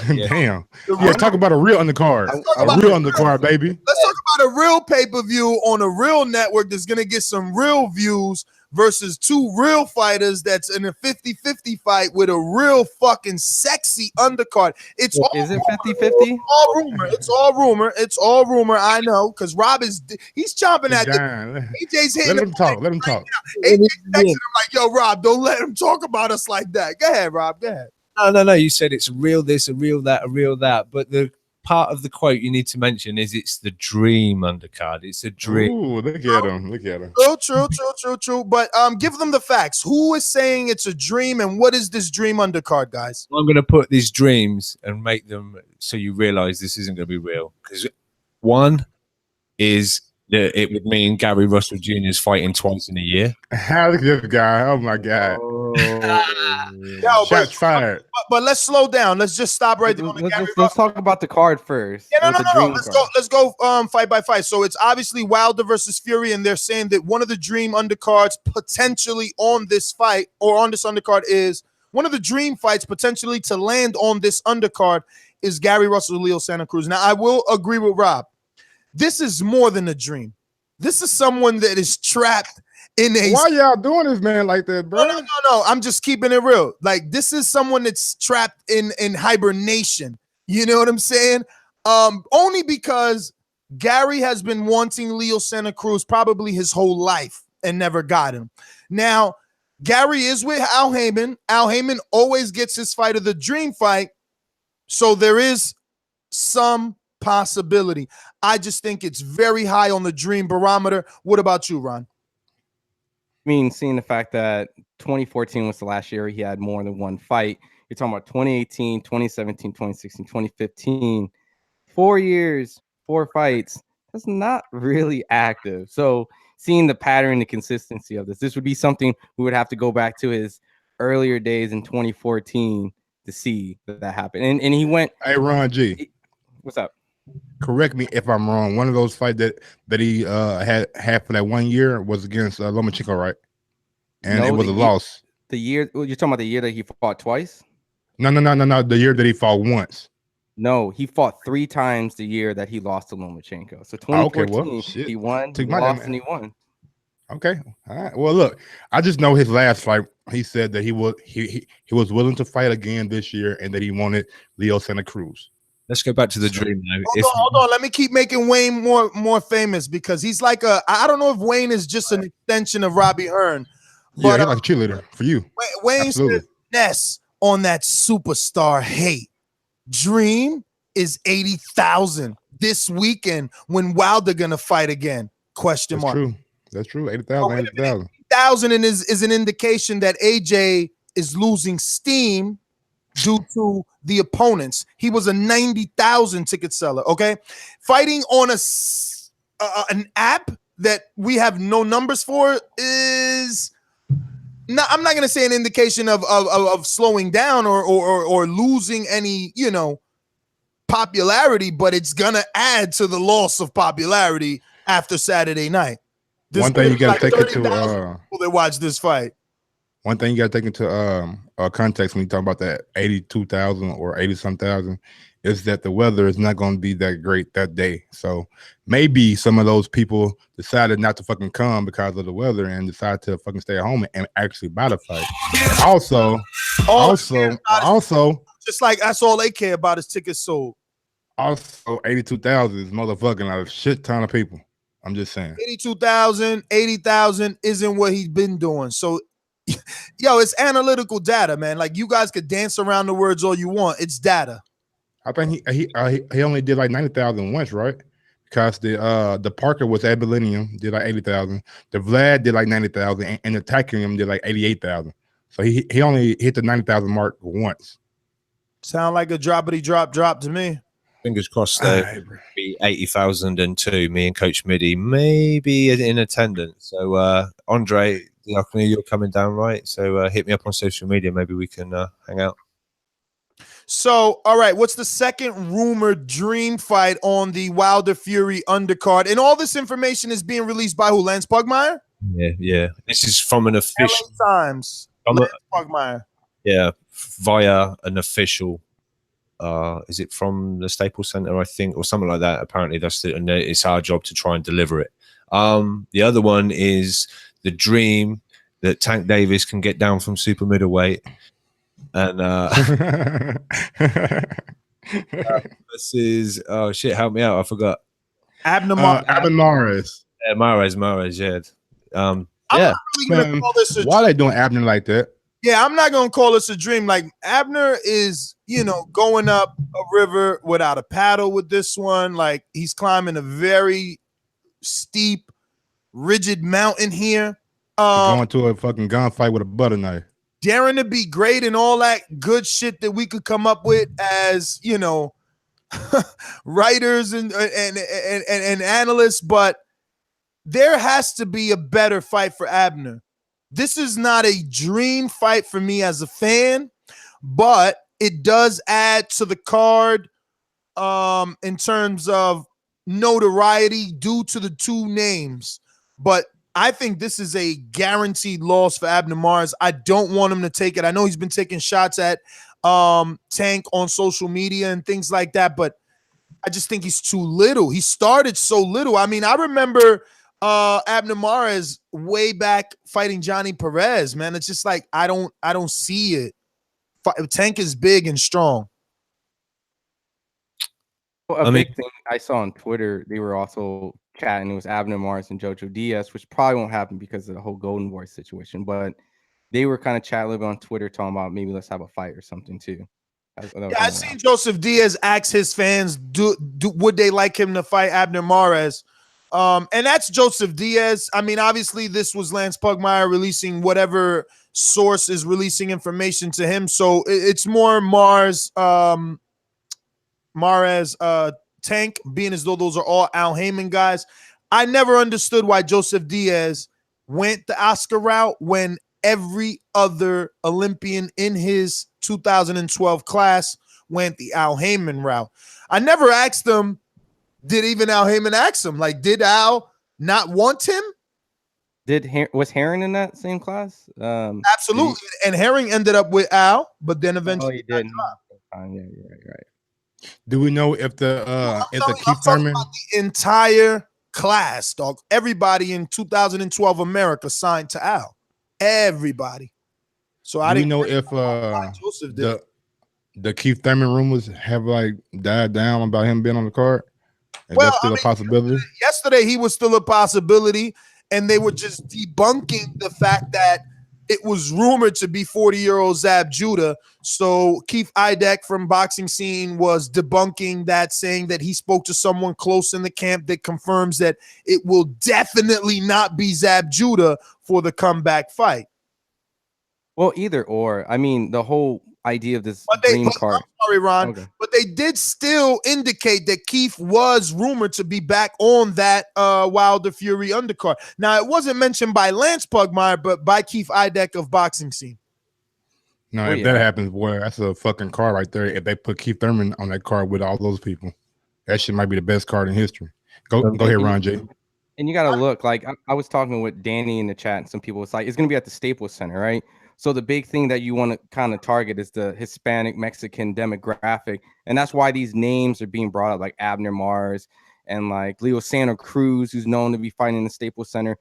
Damn. Yeah, talk about a real undercard. A real undercard, baby. Let's talk about a real pay-per-view on a real network that's gonna get some real views versus two real fighters that's in a 50-50 fight with a real fucking sexy undercard. Is it 50-50? It's all rumor. I know, because Rob he's chomping at AJ's hitting. Let him talk. Let him talk. AJ's texting him like, "Yo, Rob, don't let him talk about us like that." Go ahead, Rob. Go ahead. No. You said it's a real this, a real that, a real that. But the part of the quote you need to mention is it's the dream undercard. It's a dream. Ooh, look at him. Look at him. True. But give them the facts. Who is saying it's a dream, and what is this dream undercard, guys? I'm going to put these dreams and make them so you realize this isn't going to be real. Because one is that it would mean Gary Russell Jr. is fighting twice in a year. Look at this guy. Oh, my God. Shots fired. But let's slow down. Let's just stop right there. Let's talk about the card first. Yeah, no. Let's go fight by fight. So it's obviously Wilder versus Fury, and they're saying that one of the dream undercards potentially on this fight or on this undercard is one of the dream fights potentially to land on this undercard is Gary Russell, Leo Santa Cruz. Now, I will agree with Rob. This is more than a dream. This is someone that is trapped in a. Why y'all doing this, man, like that, bro? No. I'm just keeping it real. Like, this is someone that's trapped in hibernation. You know what I'm saying? Only because Gary has been wanting Leo Santa Cruz probably his whole life and never got him. Now, Gary is with Al Heyman. Al Heyman always gets his fight of the dream fight. So there is some possibility. I just think it's very high on the dream barometer. What about you, Ron? I mean, seeing the fact that 2014 was the last year he had more than one fight. You're talking about 2018, 2017, 2016, 2015. 4 years, 4 fights. That's not really active. So seeing the pattern, the consistency of this would be something we would have to go back to his earlier days in 2014 to see that happened. And he went. Hey, Ron G. What's up? Correct me if I'm wrong. One of those fights that he had for that 1 year was against Lomachenko, right? And it was a loss. The year you're talking about the year that he fought twice? No. The year that he fought once. No, he fought 3 times the year that he lost to Lomachenko. So 2014, he won, he lost, and he won. Okay, all right. Well, look, I just know his last fight. He said that he was willing to fight again this year, and that he wanted Leo Santa Cruz. Let's go back to the dream now. Hold on. Let me keep making Wayne more famous, because he's like I don't know if Wayne is just an extension of Robbie Hearn. But, yeah, he's like a cheerleader for you. Wayne says Ness on that superstar hate. Dream is 80,000 this weekend when Wilder gonna fight again? Question mark. True. That's true. 80,000. 80,000 is an indication that AJ is losing steam due to the opponents. He was a 90,000 ticket seller. Okay, fighting on an app that we have no numbers for is I'm not gonna say an indication of slowing down or losing any, you know, popularity, but it's gonna add to the loss of popularity after Saturday night. One thing you got to take into people that watch this fight. One thing you got to take into context when you talk about that 82,000 or 80-some thousand is that the weather is not going to be that great that day. So maybe some of those people decided not to fucking come because of the weather and decided to fucking stay at home and actually buy the fight. Also, just like that's all they care about is tickets sold. Also, 82,000 is motherfucking a shit ton of people. I'm just saying. 82,000, 80,000 isn't what he's been doing. So, yo, it's analytical data, man. Like, you guys could dance around the words all you want. It's data. I think he only did like 90,000 once, right? Because the Parker was at Millennium, did like 80,000. The Vlad did like 90,000, and the Tachyum did like 88,000. So he only hit the 90,000 mark once. Sound like a droppity drop to me. Fingers crossed there be 80,002. Me and Coach Midi maybe in attendance. So Andre, I can hear you're coming down, right? So hit me up on social media. Maybe we can hang out. So, all right, what's the second rumored dream fight on the Wilder Fury undercard? And all this information is being released by who? Lance Pugmire? Yeah. This is from an official LA Times. Lance Pugmire. Yeah, via an official. Is it from the Staples Center, I think, or something like that? Apparently, that's it, and it's our job to try and deliver it. The other one is the dream that Tank Davis can get down from super middleweight, and this is help me out, I forgot. Abner Mares. Yeah, Mares, yeah. Man, why are they doing Abner like that? Yeah, I'm not gonna call this a dream. Like, Abner is, you know, going up a river without a paddle with this one. Like, he's climbing a very steep, rigid mountain here. Going to a fucking gunfight with a butter knife. Daring to be great and all that good shit that we could come up with as, you know, writers and analysts, but there has to be a better fight for Abner. This is not a dream fight for me as a fan, but it does add to the card in terms of notoriety due to the two names. But I think this is a guaranteed loss for Abner Mares. I don't want him to take it. I know he's been taking shots at Tank on social media and things like that, but I just think he's too little. He started so little. I mean, I remember Abner Mares way back fighting Johnny Perez, man. It's just like I don't see it. Tank is big and strong. Well, a big thing I saw on Twitter, they were also chatting. It was Abner Mares and Jojo Diaz, which probably won't happen because of the whole Golden Voice situation. But they were kind of chatting on Twitter, talking about maybe let's have a fight or something too. I've seen Joseph Diaz ask his fans, would they like him to fight Abner Mares? And that's Joseph Diaz. I mean, obviously, this was Lance Pugmire releasing whatever source is releasing information to him. So it's more Mares, Tank, being as though those are all Al Heyman guys. I never understood why Joseph Diaz went the Oscar route when every other Olympian in his 2012 class went the Al Heyman route. I never asked him, did even Al Heyman ask him? Like, did Al not want him? Was Hearn in that same class? Absolutely. And Herring ended up with Al, but then eventually he did. Yeah, right. Do we know if the Keith Thurman the entire class, dog? Everybody in 2012 America signed to Al. Everybody. So I didn't know if the Keith Thurman rumors have like died down about him being on the card. Is that still a possibility? Yesterday he was still a possibility, and they were just debunking the fact that it was rumored to be 40-year-old Zab Judah. So Keith Idek from Boxing Scene was debunking that, saying that he spoke to someone close in the camp that confirms that it will definitely not be Zab Judah for the comeback fight. Well, either or. I mean, idea of this dream card. I'm sorry, Ron, but they did still indicate that Keith was rumored to be back on that Wilder Fury undercard. Now, it wasn't mentioned by Lance Pugmire, but by Keith Idek of Boxing Scene. No, if that happens, boy, that's a fucking card right there. If they put Keith Thurman on that card with all those people, that shit might be the best card in history. Go ahead, Ron J. And you got to look, like I was talking with Danny in the chat, and some people was like, it's going to be at the Staples Center, right? So the big thing that you want to kind of target is the Hispanic Mexican demographic. And that's why these names are being brought up, like Abner Mars and like Leo Santa Cruz, who's known to be fighting in the Staples Center.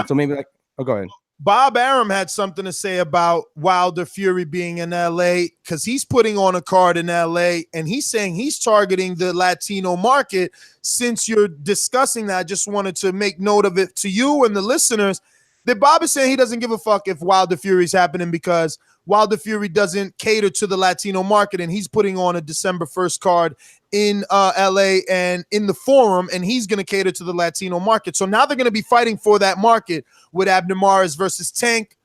So maybe like, go ahead. Bob Arum had something to say about Wilder Fury being in LA because he's putting on a card in LA and he's saying he's targeting the Latino market. Since you're discussing that, I just wanted to make note of it to you and the listeners that Bob is saying he doesn't give a fuck if Wilder Fury is happening because Wilder Fury doesn't cater to the Latino market, and he's putting on a December 1st card in LA and in the Forum, and he's going to cater to the Latino market. So now they're going to be fighting for that market with Abner Mares versus Tank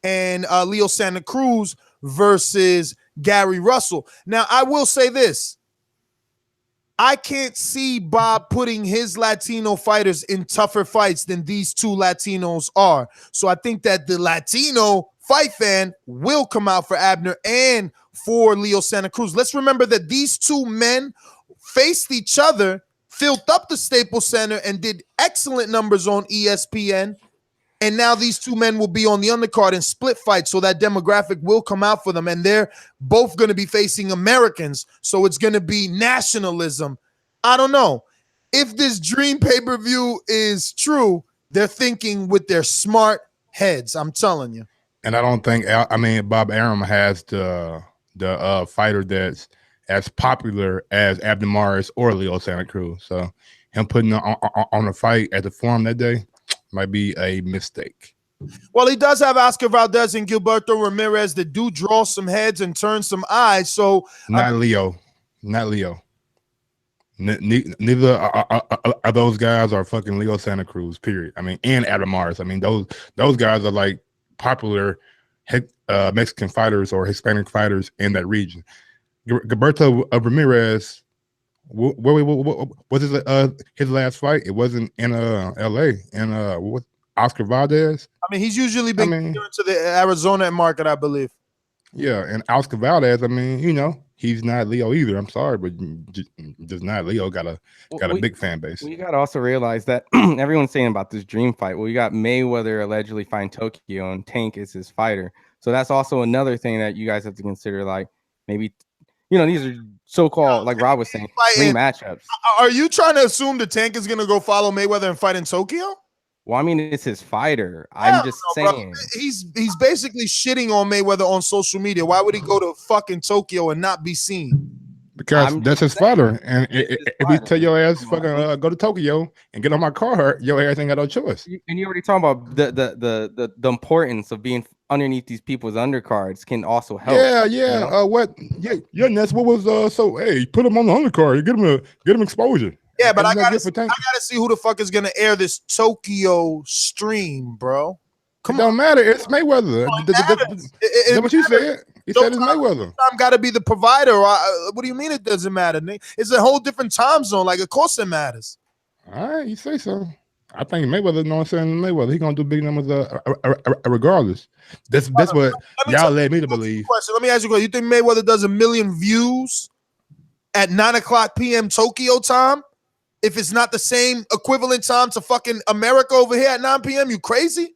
and Leo Santa Cruz versus Gary Russell. Now, I will say this. I can't see Bob putting his Latino fighters in tougher fights than these two Latinos are. So I think that the Latino fight fan will come out for Abner and for Leo Santa Cruz. Let's remember that these two men faced each other, filled up the Staples Center, and did excellent numbers on ESPN. And now these two men will be on the undercard in split fights, so that demographic will come out for them. And they're both going to be facing Americans, so it's going to be nationalism. I don't know. If this dream pay-per-view is true, they're thinking with their smart heads. I'm telling you. And I don't think, Bob Arum has the fighter that's as popular as Abner Mares or Leo Santa Cruz. So him putting on a fight at the Forum that day might be a mistake. Well, he does have Oscar Valdez and Gilberto Ramirez that do draw some heads and turn some eyes. So not Leo. Neither are those guys are fucking Leo Santa Cruz, period. And Adam Mars. Those guys are like popular Mexican fighters or Hispanic fighters in that region. Gilberto Ramirez, what was his last fight? It wasn't in LA. And what Oscar Valdez? He's usually been to the Arizona market, I believe. Yeah, and Oscar Valdez, he's not Leo either. I'm sorry, but just not Leo. Got a big fan base. We got to also realize that everyone's saying about this dream fight. Well, you got Mayweather allegedly fighting Tokyo, and Tank is his fighter. So that's also another thing that you guys have to consider. Like maybe, these are so-called, like Rob was saying, dream matchups. Are you trying to assume the Tank is going to go follow Mayweather and fight in Tokyo? Well, it's his fighter. I'm just saying. Bro. He's basically shitting on Mayweather on social media. Why would he go to fucking Tokyo and not be seen? Because that's his fighter. And if you tell your ass fucking go to Tokyo and get on my car, your ass ain't got no choice. And you already talking about the importance of being underneath these people's undercards can also help. Yeah. Ness, what was put him on the undercard, get him exposure. Yeah, but I gotta see who the fuck is gonna air this Tokyo stream, bro. It don't matter. It's Mayweather. That's what you said. He said it's Mayweather. I'm gotta be the provider. What do you mean it doesn't matter, Nick? It's a whole different time zone. Like, of course it matters. All right, you say so. I think Mayweather, Mayweather, he gonna do big numbers regardless. That's what y'all led me to believe. Let me ask you a question. You think Mayweather does 1 million views at 9:00 p.m. Tokyo time? If it's not the same equivalent time to fucking America over here at 9 p.m., you crazy?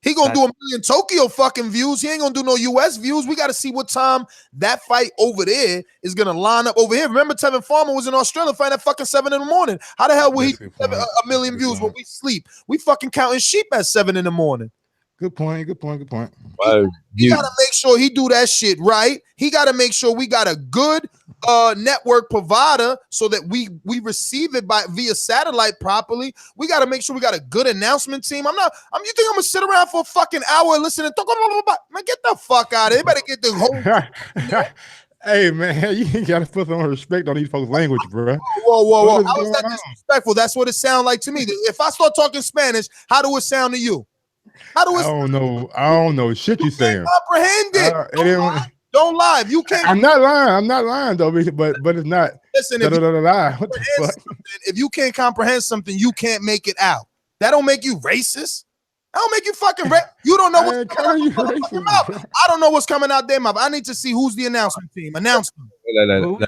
He gonna do 1 million Tokyo fucking views. He ain't gonna do no US views. We gotta see what time that fight over there is gonna line up over here. Remember, Tevin Farmer was in Australia fighting at fucking 7 in the morning. How the hell will he do 1 million views when we sleep? We fucking counting sheep at 7 in the morning. Good point. He gotta make sure he do that shit right. He gotta make sure we got a good network provider so that we receive it via satellite properly. We gotta make sure we got a good announcement team. You think I'm gonna sit around for a fucking hour and listen to man, get the fuck out of here. Better get the whole Hey man, you gotta put some respect on these folks' language, bro. Whoa. How is that disrespectful? That's what it sounds like to me. If I start talking Spanish, how do it sound to you? I don't know shit you saying. Comprehend it. Don't lie. If you can't, I'm not lying though, but it's not. Listen, What the fuck? if you can't comprehend something, you can't make it out. That don't make you racist. That don't make you fucking You don't know what's coming out their mouth. I don't know what's coming out their mouth. I need to see who's the announcement team. Announce them. No.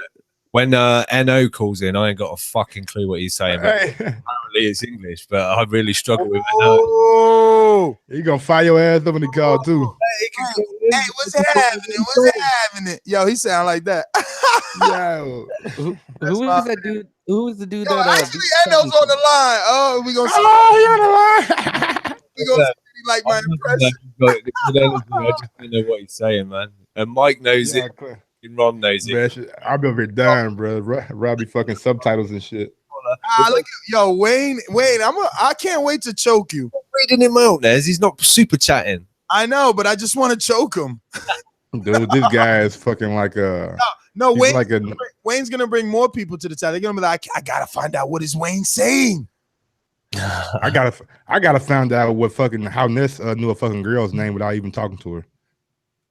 When NO calls in, I ain't got a fucking clue what he's saying. Apparently it's English, but I really struggle with NO. Oh, you gonna fire your ass up in the call too. Hey, what's happening? What's happening? Yo, he sound like that. Yo, who is that dude? Who is the dude that? Actually, NO's on the line. Oh, we gonna. He on the line. We gonna see like my impression. I just don't know what he's saying, man. And Mike knows it. And Ron knows it. I'll be over here dying, bro. Robbie fucking subtitles and shit. Look, yo, Wayne, I can't wait to choke you. Reading him out, Nez. He's not super chatting. I know, but I just want to choke him. Dude, this guy is fucking like a. No, Wayne's gonna bring more people to the chat. They're gonna be like, I gotta find out what is Wayne saying. I gotta find out what fucking how Ness knew a fucking girl's name without even talking to her.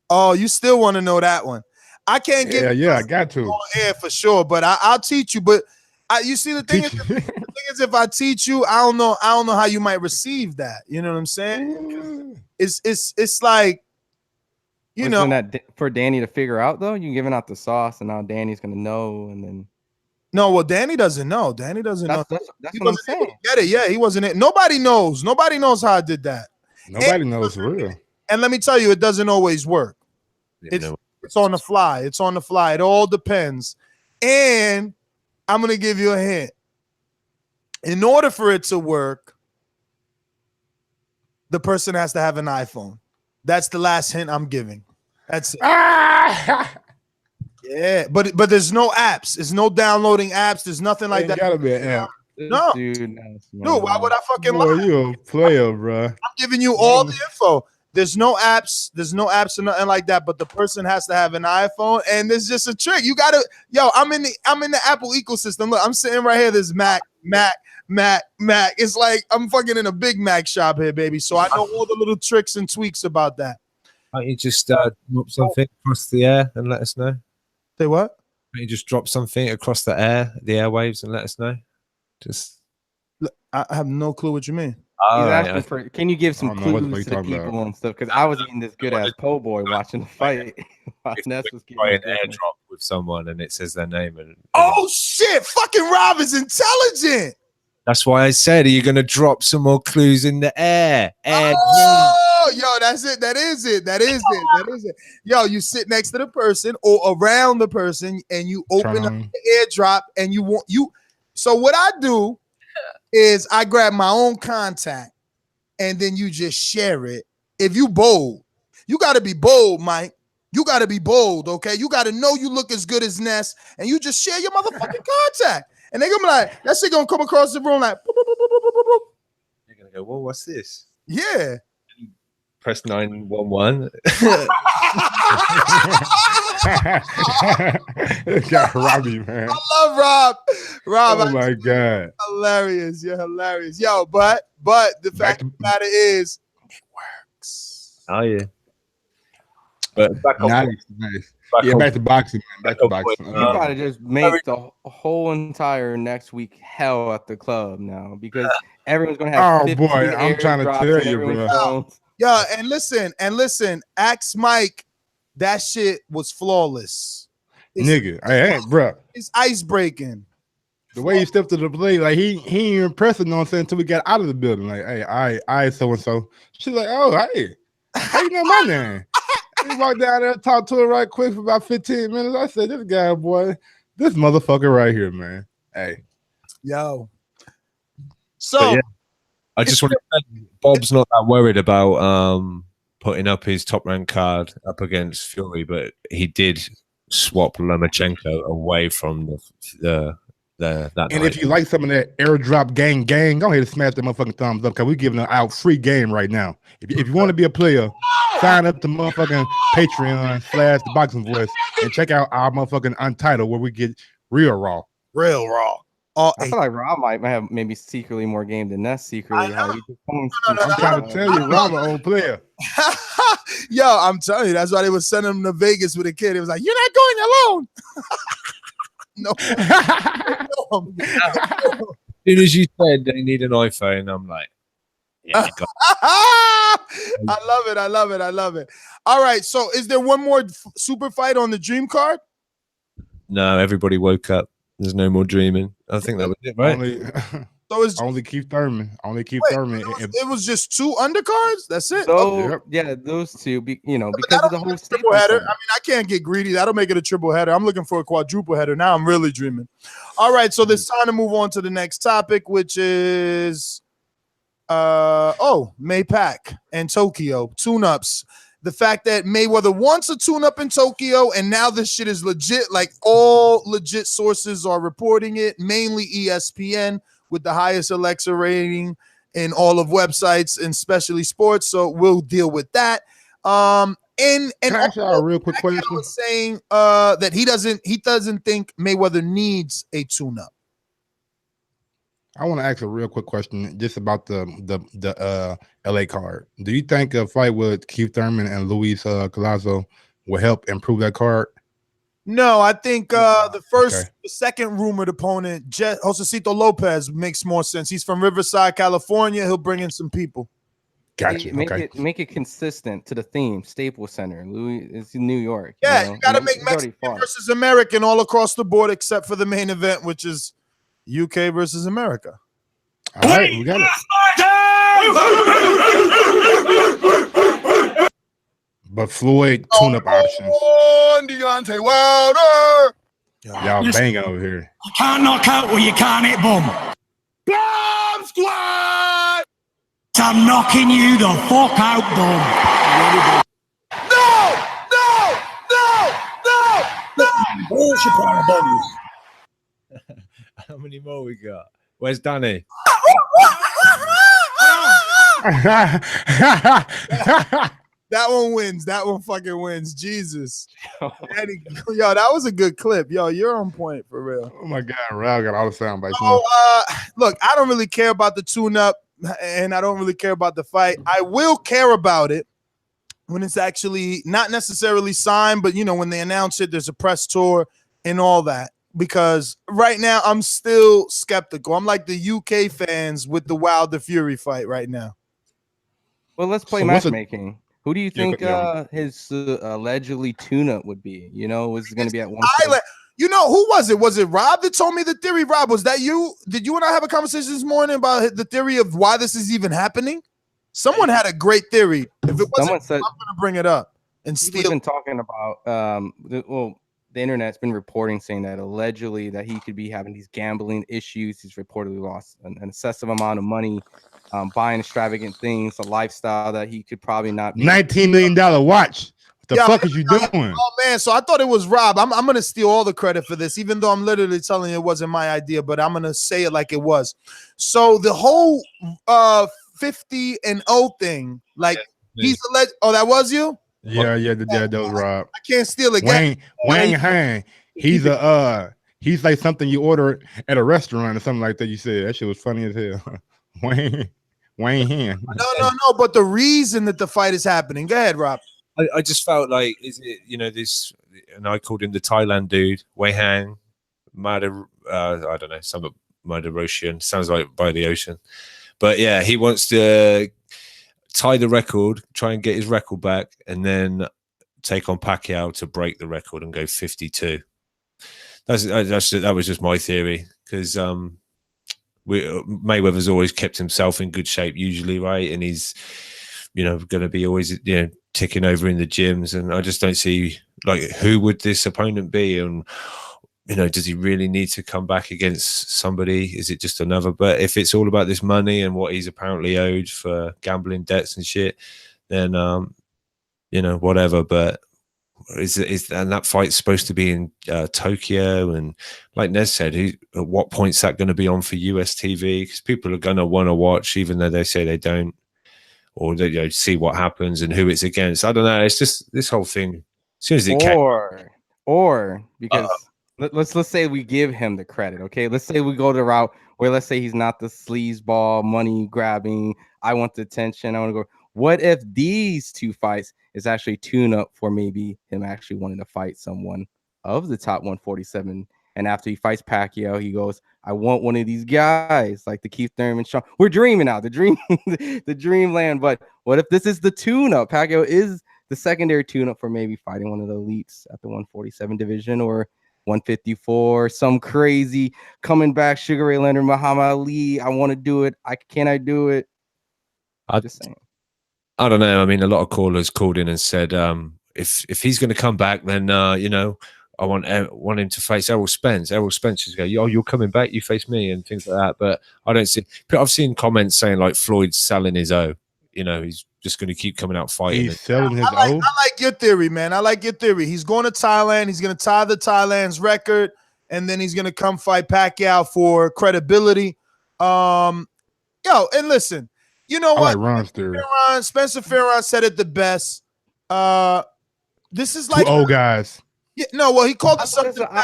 Oh, you still want to know that one? I can't get I got to on air for sure, but I'll teach you. But you see, the thing is, if I teach you, I don't know how you might receive that. You know what I'm saying? It's like, you know, that for Danny to figure out though. You giving out the sauce, and now Danny's gonna know, and then. No, well, Danny doesn't know. Danny doesn't know. That's what I'm saying. Get it? Yeah, he wasn't it. Nobody knows. Nobody knows how I did that. Nobody knows for real. And let me tell you, it doesn't always work. It's on the fly. It's on the fly. It all depends. And I'm gonna give you a hint. In order for it to work, the person has to have an iPhone. That's the last hint I'm giving. That's it. Yeah, but there's no apps. There's no downloading apps. There's nothing like that. Gotta be an app. No, dude, why would I fucking lie? You a player, bro. I'm giving you all the info. There's no apps. There's no apps or nothing like that. But the person has to have an iPhone, and there's just a trick. You gotta, I'm in the Apple ecosystem. Look, I'm sitting right here. There's Mac. It's like I'm fucking in a Big Mac shop here, baby. So I know all the little tricks and tweaks about that. Why don't you just drop something across the air and let us know? Say what? Why don't you just drop something across the airwaves, and let us know? Look, I have no clue what you mean. He's asking for. Can you give some clues to the people and stuff? Because I was eating this good ass po' boy watching the fight. Ness was try an airdrop with someone, and it says their name. And oh shit! Fucking Rob is intelligent. That's why I said, are you going to drop some more clues in the air? Oh, yo, that's it. That is it. Yo, you sit next to the person or around the person, and you open up the airdrop, and you. So what I do is I grab my own contact, and then you just share it. If you bold, you got to be bold, Mike. You got to be bold, okay? You got to know you look as good as Ness, and you just share your motherfucking contact. And they're going to be like, that shit going to come across the room like, boop, boop, boop, boop, boop, boop. You're going to go, well, what's this? Yeah. Press 911. It's got Robbie, man. I love Rob. Oh my God. Hilarious. You're hilarious. Yo, but the fact of the matter is, it works. Oh, yeah. But back nice. Back to boxing, man. Back to boxing. You gotta just make the whole entire next week hell at the club now, because everyone's gonna have. Oh boy, I'm trying to tell you, bro. Yeah, and listen. Ask Mike. That shit was flawless. Hey, bro. It's ice breaking. The way he stepped to the plate, like he ain't impressing, you know what I'm saying, until we got out of the building. Like, hey, all right, so and so. She's like, oh, hey, how you know my name? We walked down there, talked to her right quick for about 15 minutes. I said, this guy, boy, this motherfucker right here, man. Hey. Yo. So yeah, I just want to say, Bob's not that worried about putting up his top rank card up against Fury, but he did swap Lomachenko away from that. And night. if you like some of that airdrop gang, go ahead and smash that motherfucking thumbs up, because we're giving out free game right now. If you want to be a player, sign up to motherfucking Patreon / ThaBoxingVoice and check out our motherfucking Untitled, where we get real raw. I feel like Rob might have maybe secretly more game than Ness secretly. How he just I'm trying to tell you, Rob, an old player. Yo, I'm telling you, that's why they would send him to Vegas with a kid. It was like, you're not going alone. No. As soon as you said they need an iPhone, I'm like, yeah, you got I love it. All right, so is there one more super fight on the dream card? No, everybody woke up. There's no more dreaming. I think that was it, right? Only Keith Thurman. It was just 2 undercards. That's it. So yeah, those two. Because of the whole triple header. I mean, I can't get greedy. That'll make it a triple header. I'm looking for a quadruple header. Now I'm really dreaming. All right, so it's time to move on to the next topic, which is Maypac and Tokyo tune-ups. The fact that Mayweather wants a tune-up in Tokyo, and now this shit is legit. Like, all legit sources are reporting it, mainly ESPN, with the highest Alexa rating in all of websites, and especially sports. So we'll deal with that. And Can I ask y'all a real quick question? Was saying that he doesn't think Mayweather needs a tune-up. I want to ask a real quick question just about the LA card. Do you think a fight with Keith Thurman and Luis Collazo will help improve that card? No, I think the second rumored opponent, Josecito Lopez, makes more sense. He's from Riverside, California. He'll bring in some people. Gotcha. Make it consistent to the theme. Staples Center, Louis, it's in New York. Yeah, you got to make Mexican versus American all across the board, except for the main event, which is UK versus America. All right, we got it. But Floyd tune-up options. Deontay Wilder. Y'all banging over here. You can't knock out what you can't hit, bum. Bomb squad. I'm knocking you the fuck out, bum. No. Bullshit on a bum. How many more we got? Where's Danny? That one wins. That one fucking wins. Jesus. Yo, that was a good clip. Yo, you're on point for real. Oh my God, Ralph got all the sound bites. Look, I don't really care about the tune-up, and I don't really care about the fight. I will care about it when it's actually not necessarily signed, but when they announce it, there's a press tour and all that. Because right now I'm still skeptical. I'm like the UK fans with the Wilder Fury fight right now. Well, let's play matchmaking. Who do you think his allegedly tune-up would be? Was it going to be at one point? Who was it? Was it Rob that told me the theory? Rob, was that you? Did you and I have a conversation this morning about the theory of why this is even happening? Someone had a great theory. If it wasn't, I'm going to bring it up and steal. We've been talking about the internet's been reporting saying that allegedly that he could be having these gambling issues. He's reportedly lost an excessive amount of money, buying extravagant things, a lifestyle that he could probably not be. $19 million watch. What the fuck is you doing? Oh man, so I thought it was Rob. I'm gonna steal all the credit for this, even though I'm literally telling you it wasn't my idea, but I'm gonna say it like it was. So the whole 50-0 thing, like he's alleged. Oh, that was you? Yeah, that was Rob. I can't steal it. Wayne Hearn. He's like something you order at a restaurant or something like that. You said that shit was funny as hell. Wayne Hearn. No. But the reason that the fight is happening. Go ahead, Rob. I just felt like, is it this? And I called him the Thailand dude, Wei Hang, I don't know, some Roshan. Sounds like by the ocean, but yeah, he wants to tie the record, try and get his record back, and then take on Pacquiao to break the record and go 52. That was just my theory, because Mayweather's always kept himself in good shape usually, right? And he's going to be always ticking over in the gyms, and I just don't see who would this opponent be, and does he really need to come back against somebody? Is it just another? But if it's all about this money and what he's apparently owed for gambling debts and shit, then whatever. But and that fight's supposed to be in Tokyo, and like Nez said, at what point's that going to be on for US TV? Because people are going to want to watch, even though they say they don't, or they see what happens and who it's against. I don't know. It's just this whole thing. As soon as it or because let's say we give him the credit, okay? Let's say we go the route where let's say he's not the sleazeball, money grabbing. I want the attention. I want to go. What if these two fights is actually tune up for maybe him actually wanting to fight someone of the top 147? And after he fights Pacquiao, he goes, I want one of these guys like the Keith Thurman. Sean. We're dreaming now, the dreamland. But what if this is the tune-up? Pacquiao is the secondary tune-up for maybe fighting one of the elites at the 147 division or 154, some crazy coming back Sugar Ray Leonard, Muhammad Ali. I want to do it. Can I do it? I'm just saying. I don't know. I mean, a lot of callers called in and said, if he's going to come back, then you know, I want him to face Errol Spence. Errol Spence is going, you're coming back, you face me, and things like that. But I don't see. I've seen comments saying like Floyd's selling his O. You know, he's just going to keep coming out fighting. He's selling his O. I like your theory, man. I like your theory. He's going to Thailand. He's going to tie the Thailand's record, and then he's going to come fight Pacquiao for credibility. And listen, you know what? Like Ron's theory. Spencer Farron said it the best. This is like two old guys. Yeah, no, well, he called it something better.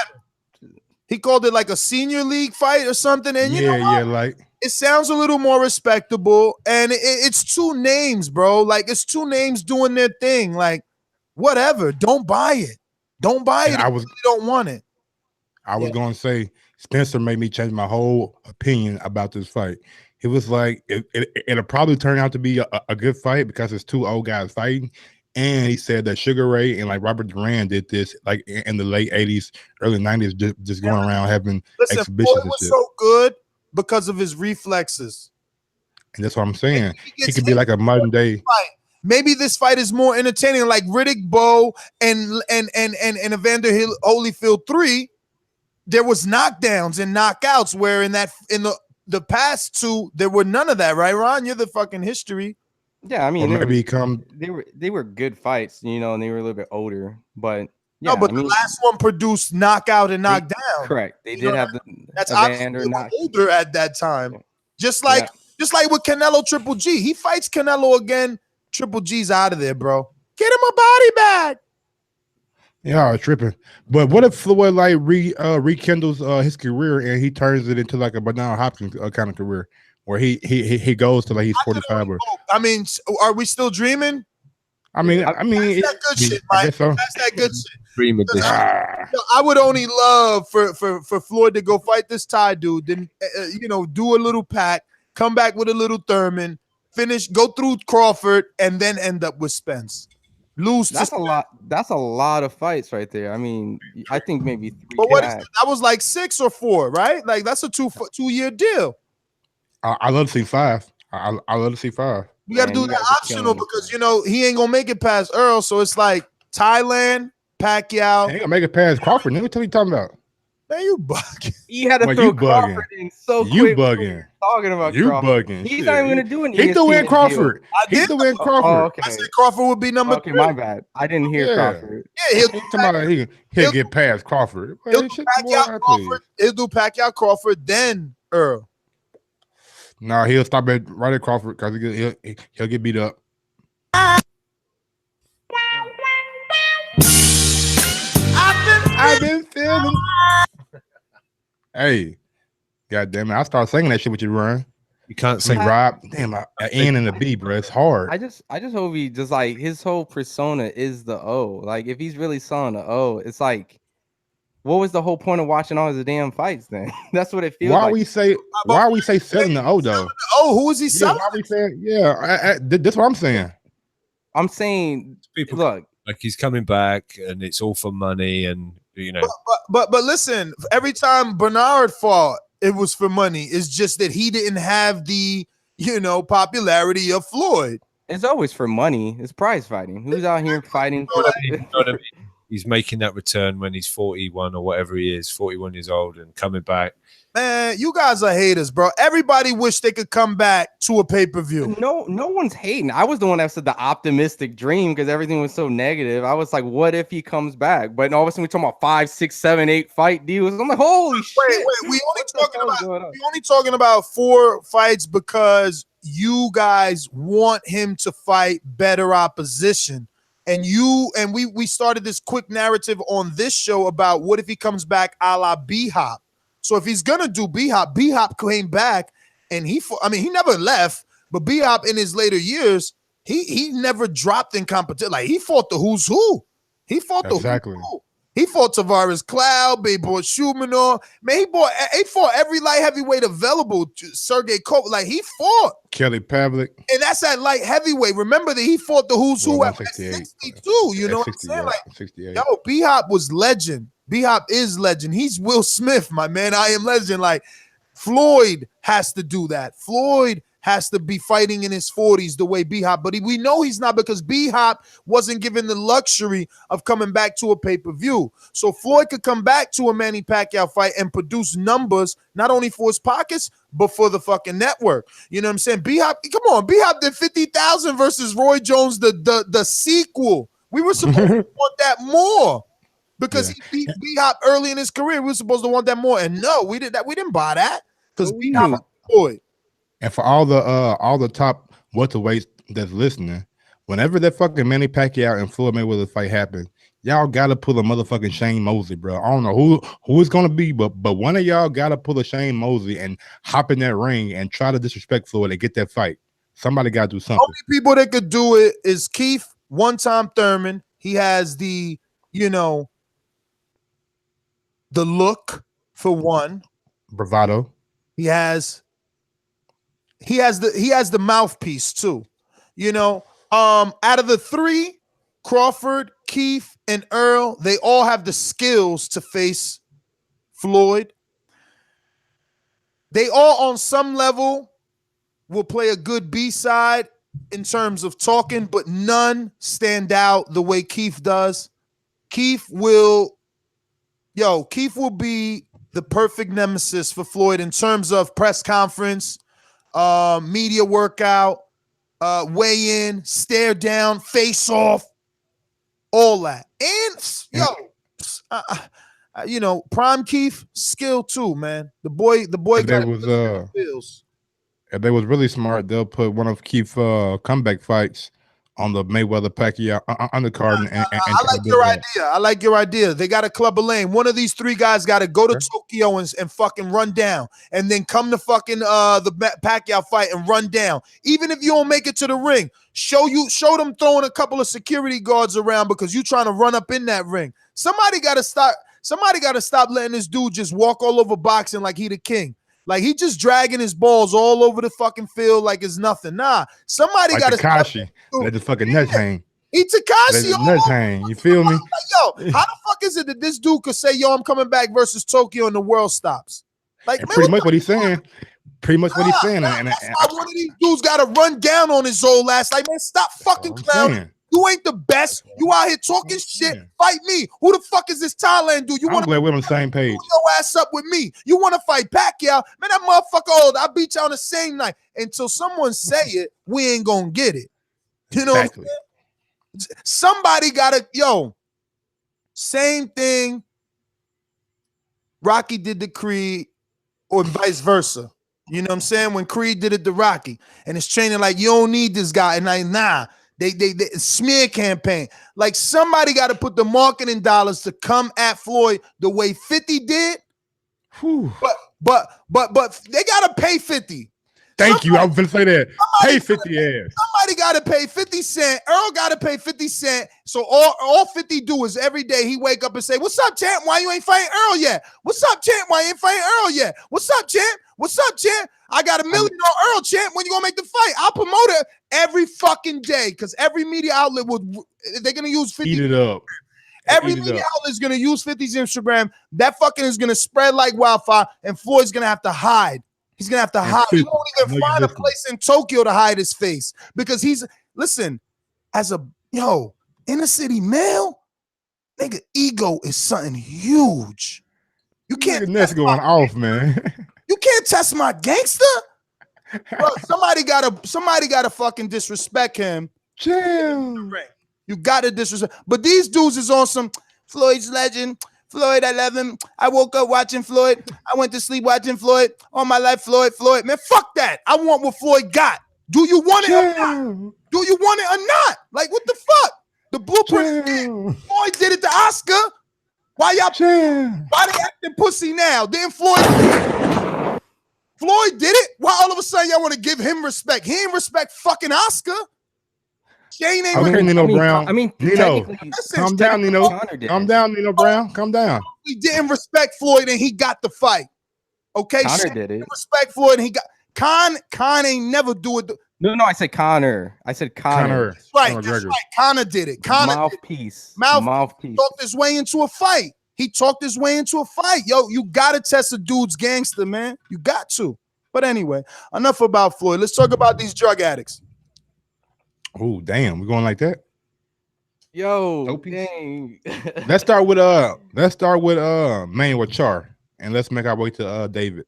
He called it like a senior league fight or something. And you know what? Like it sounds a little more respectable. And it's two names, bro. Like it's two names doing their thing. Like whatever. Don't buy it. Don't buy it. You don't want it. I was going to say Spencer made me change my whole opinion about this fight. It was like it'll probably turn out to be a good fight because it's two old guys fighting. And he said that Sugar Ray and like Robert Duran did this like in the late 80s, early 90s, just going around having exhibitions Floyd and was shit. so good because of his reflexes. And that's what I'm saying. He could be like a modern day. Maybe this fight is more entertaining, like Riddick Bowe and Evander Holyfield 3. There was knockdowns and knockouts where in the past two there were none of that, right, Ron? You're the fucking history. Yeah, I mean, they were good fights, you know, and they were a little bit older, but yeah, no, but the last one produced knockout and knockdown. Correct. They did have that's obviously older at that time. Just like with Canelo Triple G. He fights Canelo again. Triple G's out of there, bro. Get him a body bag. Yeah, tripping. But what if Floyd like rekindles his career and he turns it into like a Bernard Hopkins kind of career? Where he goes to like he's 45. I mean, are we still dreaming? I mean, that's that good shit, Mike. So. That's that good shit. Dream edition. I would only love for Floyd to go fight this Thai dude, then do a little pack, come back with a little Thurman, finish, go through Crawford, and then end up with Spence. Lose. That's a lot. That's a lot of fights right there. I mean, I think maybe 3. But what is that? That was like 6 or 4, right? Like that's a 2-year deal. I love to see 5. I love to see 5. We got to do that optional because he ain't gonna make it past Earl. So it's like Thailand, Pacquiao. He ain't gonna make it past Crawford. Let me tell you, talking about. Man, you bugging. He had to throw Crawford in so quick. You bugging. Talking about you Crawford. bugging. He's not even gonna do anything. He threw in Crawford. He threw in Crawford. Oh, okay. I said Crawford would be number 3. My bad. I didn't hear Crawford. Yeah, he'll get past Crawford. He'll do Pacquiao Crawford, then Earl. No, he'll stop right at Crawford because he'll get beat up. I've been feeling. Hey, God damn it! I start singing that shit with you, Ryan. You can't sing Rob. Damn, an N and a B, bro. It's hard. I just hope he just like his whole persona is the O. Like if he's really selling the O, it's like, what was the whole point of watching all his damn fights then? That's what it feels like. Why we say selling the O though? Oh, who is he selling? Why we saying? Yeah, that's what I'm saying. I'm saying, people look, like he's coming back, and it's all for money, and But listen, every time Bernard fought, it was for money. It's just that he didn't have the popularity of Floyd. It's always for money. It's prize fighting. Who's out here fighting for? He's making that return when he's 41 or whatever he is, 41 years old, and coming back. Man, you guys are haters, bro. Everybody wish they could come back to a pay-per-view. No one's hating. I was the one that said the optimistic dream because everything was so negative. I was like, what if he comes back? But all of a sudden we're talking about 5, 6, 7, 8 fight deals. I'm like, holy shit. Wait, we only talking about 4 fights because you guys want him to fight better opposition. And we started this quick narrative on this show about what if he comes back a la B-Hop. So if he's gonna do B-Hop came back and he never left, but B-Hop in his later years, he never dropped in competition. Like he fought the who's who. He fought the who's who. He fought Tavares Cloud, he bought Shumanor. Man, he fought every light heavyweight available. Sergey Kovalev, like he fought. Kelly Pavlik. And that's at light heavyweight. Remember that he fought the who's who at 62. You know what I'm saying? Like, 68. Yo, B-Hop was legend. B-Hop is legend. He's Will Smith, my man. I am legend. Like Floyd has to do that. Floyd has to be fighting in his 40s the way B-Hop, but we know he's not because B-Hop wasn't given the luxury of coming back to a pay-per-view. So Floyd could come back to a Manny Pacquiao fight and produce numbers not only for his pockets, but for the fucking network. You know what I'm saying? B-Hop, come on, B-Hop did 50,000 versus Roy Jones, the sequel. We were supposed to want that more because he beat B-Hop early in his career. We were supposed to want that more, and no, we didn't buy that because B-Hop Floyd. And for all the top welterweights that's listening, whenever that fucking Manny Pacquiao and Floyd Mayweather fight happens, y'all gotta pull a motherfucking Shane Mosley, bro. I don't know who it's gonna be, but one of y'all gotta pull a Shane Mosley and hop in that ring and try to disrespect Floyd and get that fight. Somebody gotta do something. Only people that could do it is Keith, one-time Thurman. He has the look for one. Bravado. He has the mouthpiece too. Out of the three, Crawford, Keith, and Earl, they all have the skills to face Floyd. They all on some level will play a good B-side in terms of talking, but none stand out the way Keith does. Keith will be the perfect nemesis for Floyd in terms of press conference, media workout, weigh in, stare down, face off, all that. And prime Keith, skill too, man. The boy got skills. If they was really smart, they'll put one of Keith's comeback fights on the Mayweather Pacquiao undercard. I like your idea. I like your idea. They got to club a lane. One of these three guys got to go to Tokyo and fucking run down, and then come to fucking the Pacquiao fight and run down. Even if you don't make it to the ring, show them throwing a couple of security guards around because you trying to run up in that ring. Somebody got to stop. Somebody got to stop letting this dude just walk all over boxing like he the king. Like he just dragging his balls all over the fucking field like it's nothing. Nah, somebody got to Takashi. Let the fucking nuts hang. He Takashi. Nuts hang. You feel me? Yo, how the fuck is it that this dude could say, "Yo, I'm coming back" versus Tokyo and the world stops? Like man, pretty much what he's saying. Pretty much what he's saying. And one of these dudes got to run down on his old ass. Like man, stop fucking clowning. You ain't the best. You out here talking shit. Fight me. Who the fuck is this Thailand dude? I'm glad we're on the same page. Pull your ass up with me. You want to fight Pacquiao? Man, that motherfucker old. I beat you on the same night. Until someone say it, we ain't gonna get it. You know what I'm saying? Somebody gotta, same thing Rocky did to Creed or vice versa. You know what I'm saying? When Creed did it to Rocky and it's training like, you don't need this guy. And like, nah. They smear campaign. Like somebody got to put the marketing dollars to come at Floyd the way 50 did. Whew. But they got to pay 50. Thank you. I was going to say that. Pay 50 ass. Somebody got to pay 50 cents. Earl got to pay 50 cents. So all 50 do is every day he wake up and say, "What's up, champ? Why you ain't fighting Earl yet? What's up, champ? Why you ain't fighting Earl yet? What's up, champ? What's up, champ? I got $1 million on Earl, champ. When you gonna make the fight? I'll promote it every fucking day because every media outlet they're gonna use 50. Eat it up. Every media outlet is gonna use 50's Instagram. That fucking is gonna spread like wildfire, and Floyd's gonna have to hide. He's gonna have to hide. He won't even find a place in Tokyo to hide his face because as a inner city male, nigga, ego is something huge. You can't. That's going off, man. You can't test my gangster. Bro, somebody gotta fucking disrespect him. Chill. You gotta disrespect. But these dudes is on some Floyd's legend. Floyd, I love him. I woke up watching Floyd. I went to sleep watching Floyd. All my life, Floyd. Man, fuck that. I want what Floyd got. Do you want it or not? Do you want it or not? Like, what the fuck? The blueprint. Floyd did it to Oscar. Why y'all? Why they acting pussy now? Didn't Floyd did it? Why all of a sudden y'all want to give him respect? He ain't respect fucking Oscar. Shane ain't. Okay, Nino Brown. I mean, Nino, technically- calm down, Nino. Connor did Calm it. down, Nino Brown. Calm down. He didn't respect Floyd and he got the fight. Okay, Connor Shane did it. didn't respect Floyd and he got. Con ain't never do it. No, I said Connor. I said Connor. Right, that's right. Connor did it. Connor Mouthpiece. Mouthpiece talked his way into a fight. He talked his way into a fight. Yo, you gotta test a dude's gangster, man. You got to. But anyway, enough about Floyd. Let's talk about these drug addicts. Oh, damn. We're going like that. Yo, dang. Let's start with Mayweather Charr, and let's make our way to David.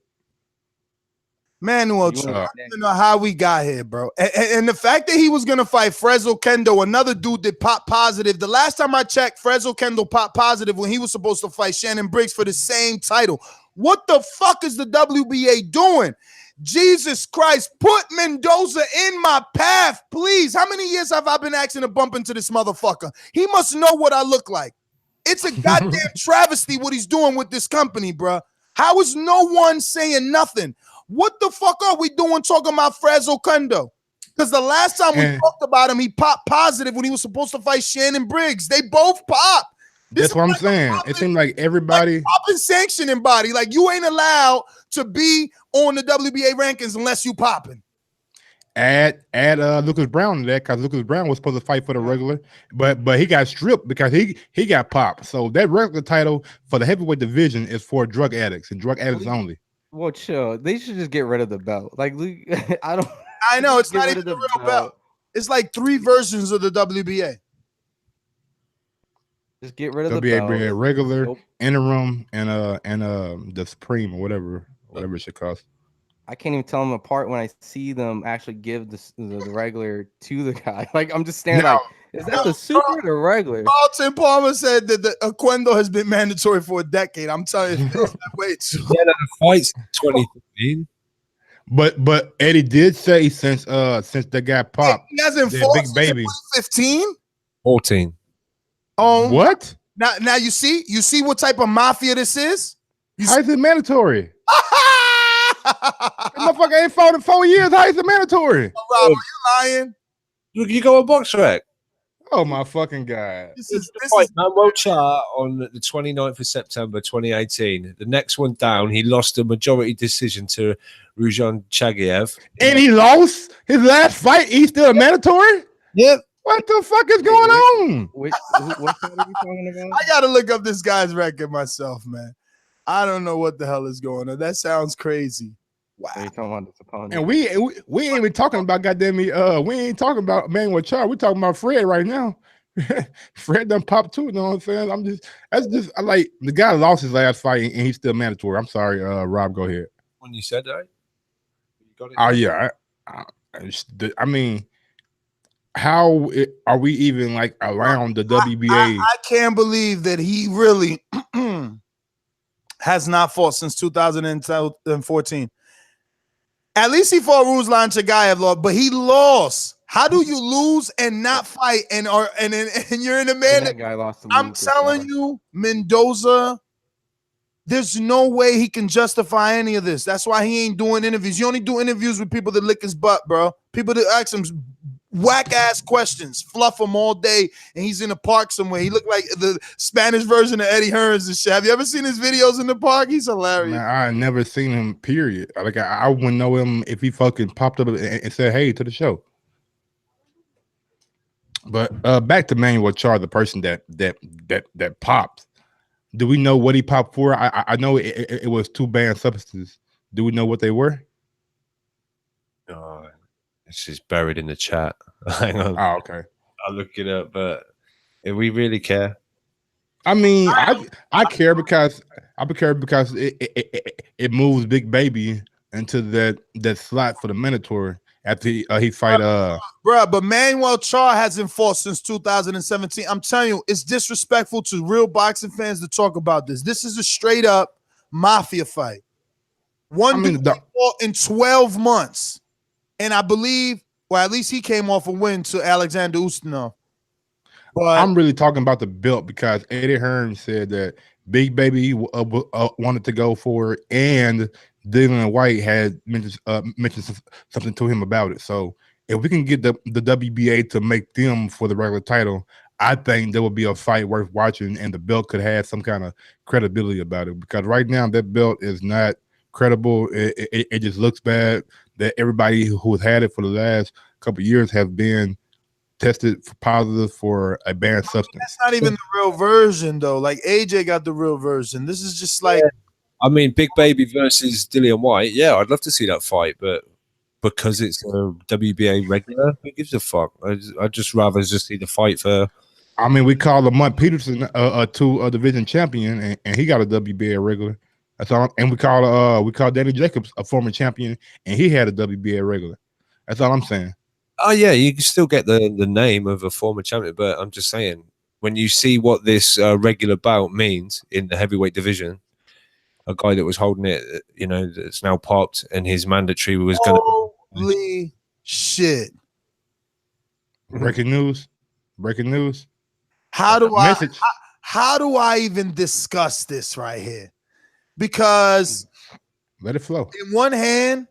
Manuel Charr, I don't even know how we got here, bro. And the fact that he was gonna fight Frezzo Kendo, another dude that popped positive. The last time I checked, Frezzo Kendo popped positive when he was supposed to fight Shannon Briggs for the same title. What the fuck is the WBA doing? Jesus Christ, put Mendoza in my path, please. How many years have I been asking to bump into this motherfucker? He must know what I look like. It's a goddamn travesty what he's doing with this company, bro. How is no one saying nothing? What the fuck are we doing talking about Frezzo Kendo? Because the last time we talked about him, he popped positive when he was supposed to fight Shannon Briggs. They both popped. That's what I'm saying. It seemed like everybody like popping sanctioning body. Like you ain't allowed to be on the WBA rankings unless you popping. Add Lucas Brown to that, because Lucas Brown was supposed to fight for the regular, but he got stripped because he got popped. So that regular title for the heavyweight division is for drug addicts and drug addicts only. Well, chill. They should just get rid of the belt. Like, I know it's not even the real belt. It's like 3 versions of the WBA. Just get rid of the WBA belt. regular, interim, and the Supreme or whatever it should cost. I can't even tell them apart when I see them actually give the regular to the guy. Like, I'm just staring like, is that the super or the regular? Carlton Palmer said that the Acuendo has been mandatory for a decade. I'm telling you, that way too. Yeah, the fight's 2015. But Eddie did say since the guy popped, he hasn't that fought big since baby 15. 14. What? Now you see what type of mafia this is. How is it mandatory? Motherfucker ain't fought in 4 years. How is it mandatory? Oh, Rob, are you lying? You go on Box Rec. Oh my fucking God. This is Mayweather Charr on the 29th of September 2018. The next one down, he lost a majority decision to Rujan Chagiev. And he lost his last fight. He's still mandatory? Yep. What the fuck is going on? What fight are we talking about? I gotta look up this guy's record myself, man. I don't know what the hell is going on. That sounds crazy. Wow. Are you talking about this opponent? And we ain't even talking about goddamn me. We ain't talking about Mayweather Charr. We talking about Fred right now. Fred done popped too. You know what I'm saying? I like the guy lost his last fight and he's still mandatory. I'm sorry, Rob. Go ahead. When you said that, you got it. Oh yeah. I mean, how are we even like around the WBA? I can't believe that he really has not fought since 2014. At least he fought Ruslan Chagayev, but he lost. How do you lose and not fight and you're in a man? That guy lost. I'm telling you, Mendoza. There's no way he can justify any of this. That's why he ain't doing interviews. You only do interviews with people that lick his butt, bro. People that ask him whack ass questions, fluff him all day, and he's in the park somewhere. He looked like the Spanish version of Eddie Hearns and shit. Have you ever seen his videos in the park? He's hilarious. Man, I never seen him. Period. Like I wouldn't know him if he fucking popped up and said hey to the show. But back to Mayweather Charr, the person that popped. Do we know what he popped for? I know it was 2 banned substances. Do we know what they were? No, it's just buried in the chat. Hang on. Oh, okay. I'll look it up, but if we really care. I mean, I care because it moves Big Baby into that slot for the mandatory after he fight Bro, but Mayweather Charr hasn't fought since 2017. I'm telling you, it's disrespectful to real boxing fans to talk about this. This is a straight up mafia fight. Dude fought in 12 months. And I believe, well, at least he came off a win to Alexander Ustinov. I'm really talking about the belt because Eddie Hearn said that Big Baby wanted to go for it, and Dillian Whyte had mentioned something to him about it. So if we can get the WBA to make them for the regular title, I think there will be a fight worth watching, and the belt could have some kind of credibility about it. Because right now that belt is not credible. It just looks bad. That everybody who has had it for the last couple of years have been tested for positive for a banned substance. That's not even the real version, though. Like AJ got the real version. This is just like. I mean, Big Baby versus Dillian Whyte. Yeah, I'd love to see that fight, but because it's a WBA regular, who gives a fuck? I'd just rather just see the fight for. I mean, we call Lamont Peterson a division champion, and he got a WBA regular. That's all. And we call Danny Jacobs a former champion, and he had a WBA regular. That's all I'm saying. Oh yeah, you can still get the name of a former champion, but I'm just saying when you see what this regular bout means in the heavyweight division, a guy that was holding it, that's now popped, and his mandatory was going to. Holy shit! Breaking news! Breaking news! How do I even discuss this right here? Because let it flow. In one hand,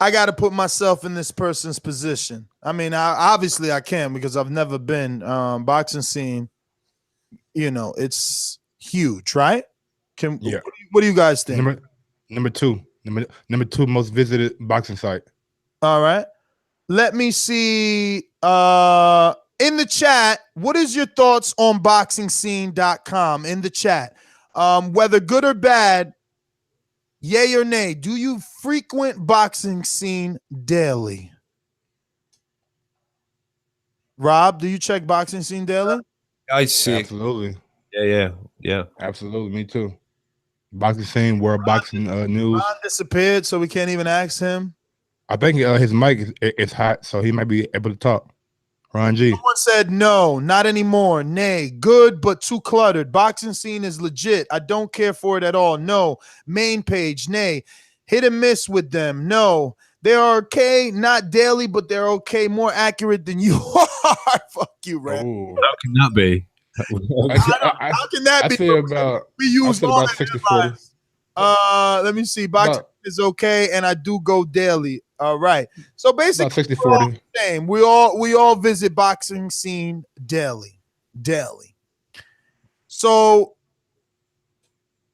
I got to put myself in this person's position. I mean, obviously I can because I've never been boxing scene. It's huge, right? What do you guys think? Number two most visited boxing site. All right. Let me see. In the chat, what is your thoughts on boxingscene.com? In the chat, whether good or bad, yay or nay, do you frequent boxing scene daily? Rob, do you check boxing scene daily? I see. Absolutely. Yeah. Absolutely. Me too. Boxing scene, world boxing news. Ron disappeared, so we can't even ask him. I think his mic is hot, so he might be able to talk. Ron G. Someone said no, not anymore. Nay, good but too cluttered. Boxing scene is legit. I don't care for it at all. No. Main page. Nay. Hit and miss with them. No. They're okay, not daily, but they're okay. More accurate than you are. Fuck you, Red. How can that be? How can that be? We use about 60-40. Let me see. Boxing is okay, and I do go daily. All right. So basically, 60-40. Same. We all visit boxing scene daily. So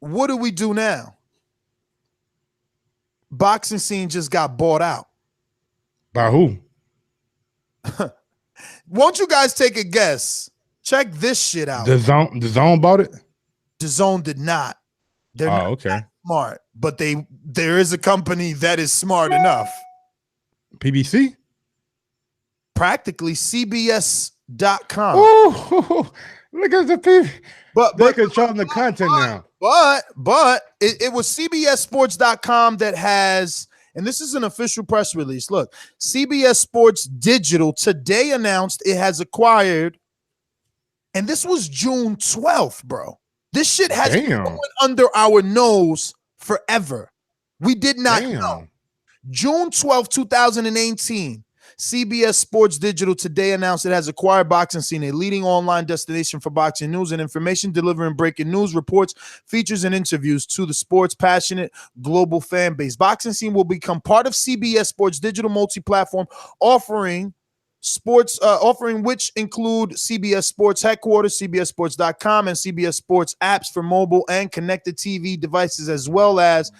what do we do now? Boxing scene just got bought out. By who? Won't you guys take a guess? Check this shit out. The Zone bought it? The Zone did not. They're not okay. Smart, but there is a company that is smart enough. PBC? Practically CBS.com. Ooh, look at the people. But they're controlling the content now. But it was CBSSports.com that has, and this is an official press release. Look, CBS Sports Digital today announced it has acquired, and this was June 12th, bro. This shit has been going under our nose forever. We did not know. June 12th, 2018, CBS Sports Digital today announced it has acquired Boxing Scene, a leading online destination for boxing news and information, delivering breaking news, reports, features, and interviews to the sports passionate global fan base. Boxing Scene will become part of CBS Sports Digital multi-platform offering which include CBS Sports headquarters, CBSSports.com, and CBS Sports apps for mobile and connected TV devices, as well as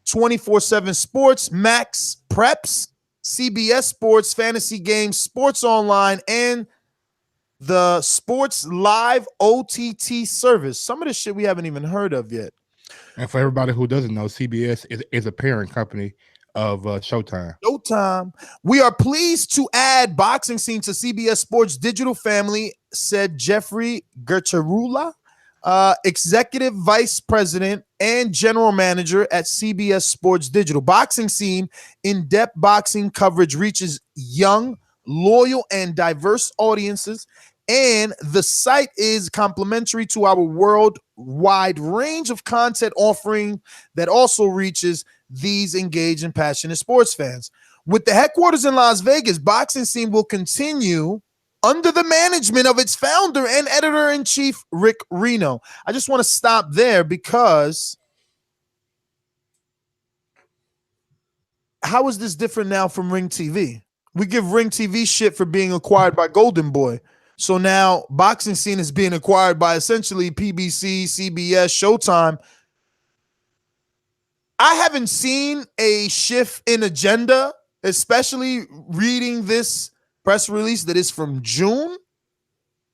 24/7 Sports, Max Preps, CBS Sports, Fantasy Games, Sports Online, and the Sports Live OTT service. Some of this shit we haven't even heard of yet. And for everybody who doesn't know, CBS is a parent company of Showtime. We are pleased to add Boxing Scene to CBS Sports Digital family, said Jeffrey Gertarula, Executive Vice President and General Manager at CBS Sports Digital. Boxing Scene in-depth boxing coverage reaches young, loyal, and diverse audiences, and the site is complementary to our worldwide range of content offering that also reaches these engaged and passionate sports fans. With the headquarters in Las Vegas, Boxing Scene will continue under the management of its founder and editor-in-chief, Rick Reno. I just want to stop there because how is this different now from Ring TV? We give Ring TV shit for being acquired by Golden Boy. So now boxing scene is being acquired by essentially PBC, CBS, Showtime. I haven't seen a shift in agenda, especially reading this press release that is from June.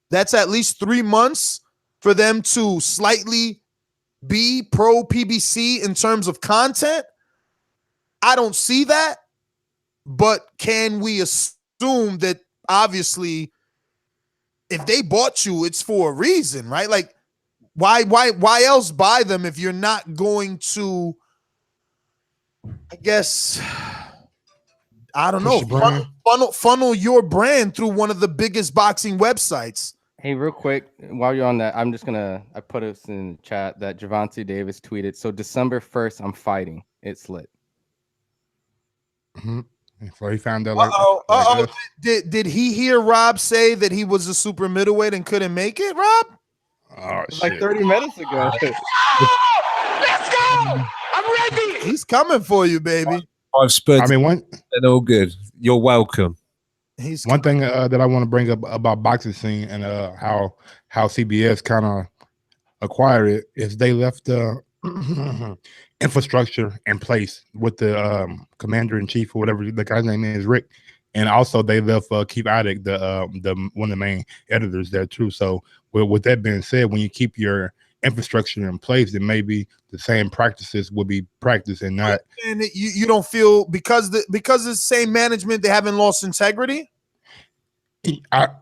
That's at least 3 months for them to slightly be pro PBC in terms of content. I don't see that, but can we assume that obviously if they bought you, it's for a reason, right? Like why else buy them if you're not going to, I guess, I don't know, funnel your brand through one of the biggest boxing websites. Hey, real quick, while you're on that, I put this in the chat that Javante Davis tweeted. So December 1st, I'm fighting. It's lit. Mm-hmm. So he found out. Did he hear Rob say that he was a super middleweight and couldn't make it, Rob? Oh, like 30 minutes ago. Let's go! I'm ready! He's coming for you, baby. I've spurred. I mean, they're all good. You're welcome. One thing that I want to bring up about boxing scene and how CBS kind of acquired it is they left the infrastructure in place with the commander in chief or whatever the guy's name is, Rick, and also they left Keith Idec, the one of the main editors there too. So with that being said, when you keep your infrastructure in place, then maybe the same practices will be practiced and not. And you don't feel because it's the same management, they haven't lost integrity.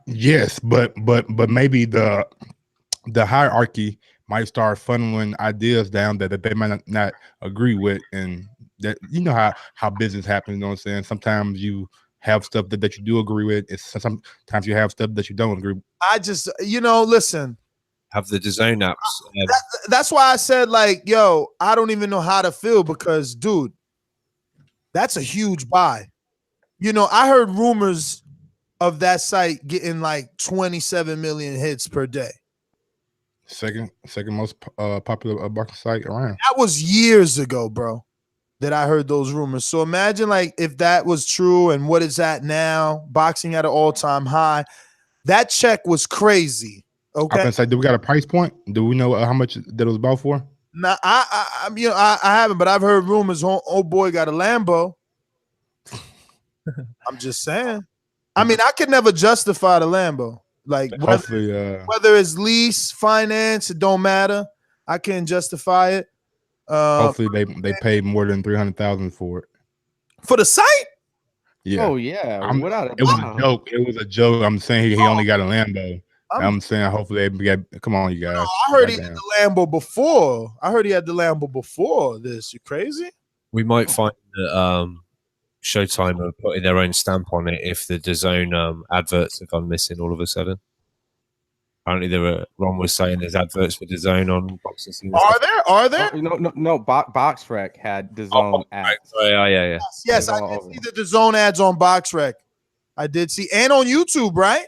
Yes, but maybe the hierarchy might start funneling ideas down that they might not agree with, and that how business happens. You know what I'm saying? Sometimes you have stuff that you do agree with. Sometimes you have stuff that you don't agree with. I just listen. Have the Dazn apps. That's why I said, like, yo, I don't even know how to feel because, dude, that's a huge buy. I heard rumors of that site getting like 27 million hits per day. Second most popular boxing site around. That was years ago, bro, that I heard those rumors. So imagine like if that was true and what it's at now, boxing at an all-time high. That check was crazy. Okay. I can say, do we got a price point? Do we know how much that was bought for? Nah, I haven't, but I've heard rumors. Old boy got a Lambo. I'm just saying. I mean, I could never justify the Lambo. Like whether it's lease, finance, it don't matter. I can't justify it. Hopefully they paid more than $300,000 for it. For the site? Yeah. Oh yeah. It was a joke. It was a joke. I'm saying he only got a Lambo. I'm saying hopefully they get. Come on, you guys. No, I heard he had the Lambo before. This. You crazy? We might find that Showtime are putting their own stamp on it if the Dazn adverts have gone missing all of a sudden. Apparently, Ron was saying there's adverts for Dazn on boxing scene. Are there? No. BoxRec had Dazn ads. Yeah. Yes, I did see the Dazn ads on BoxRec. I did see, and on YouTube, right?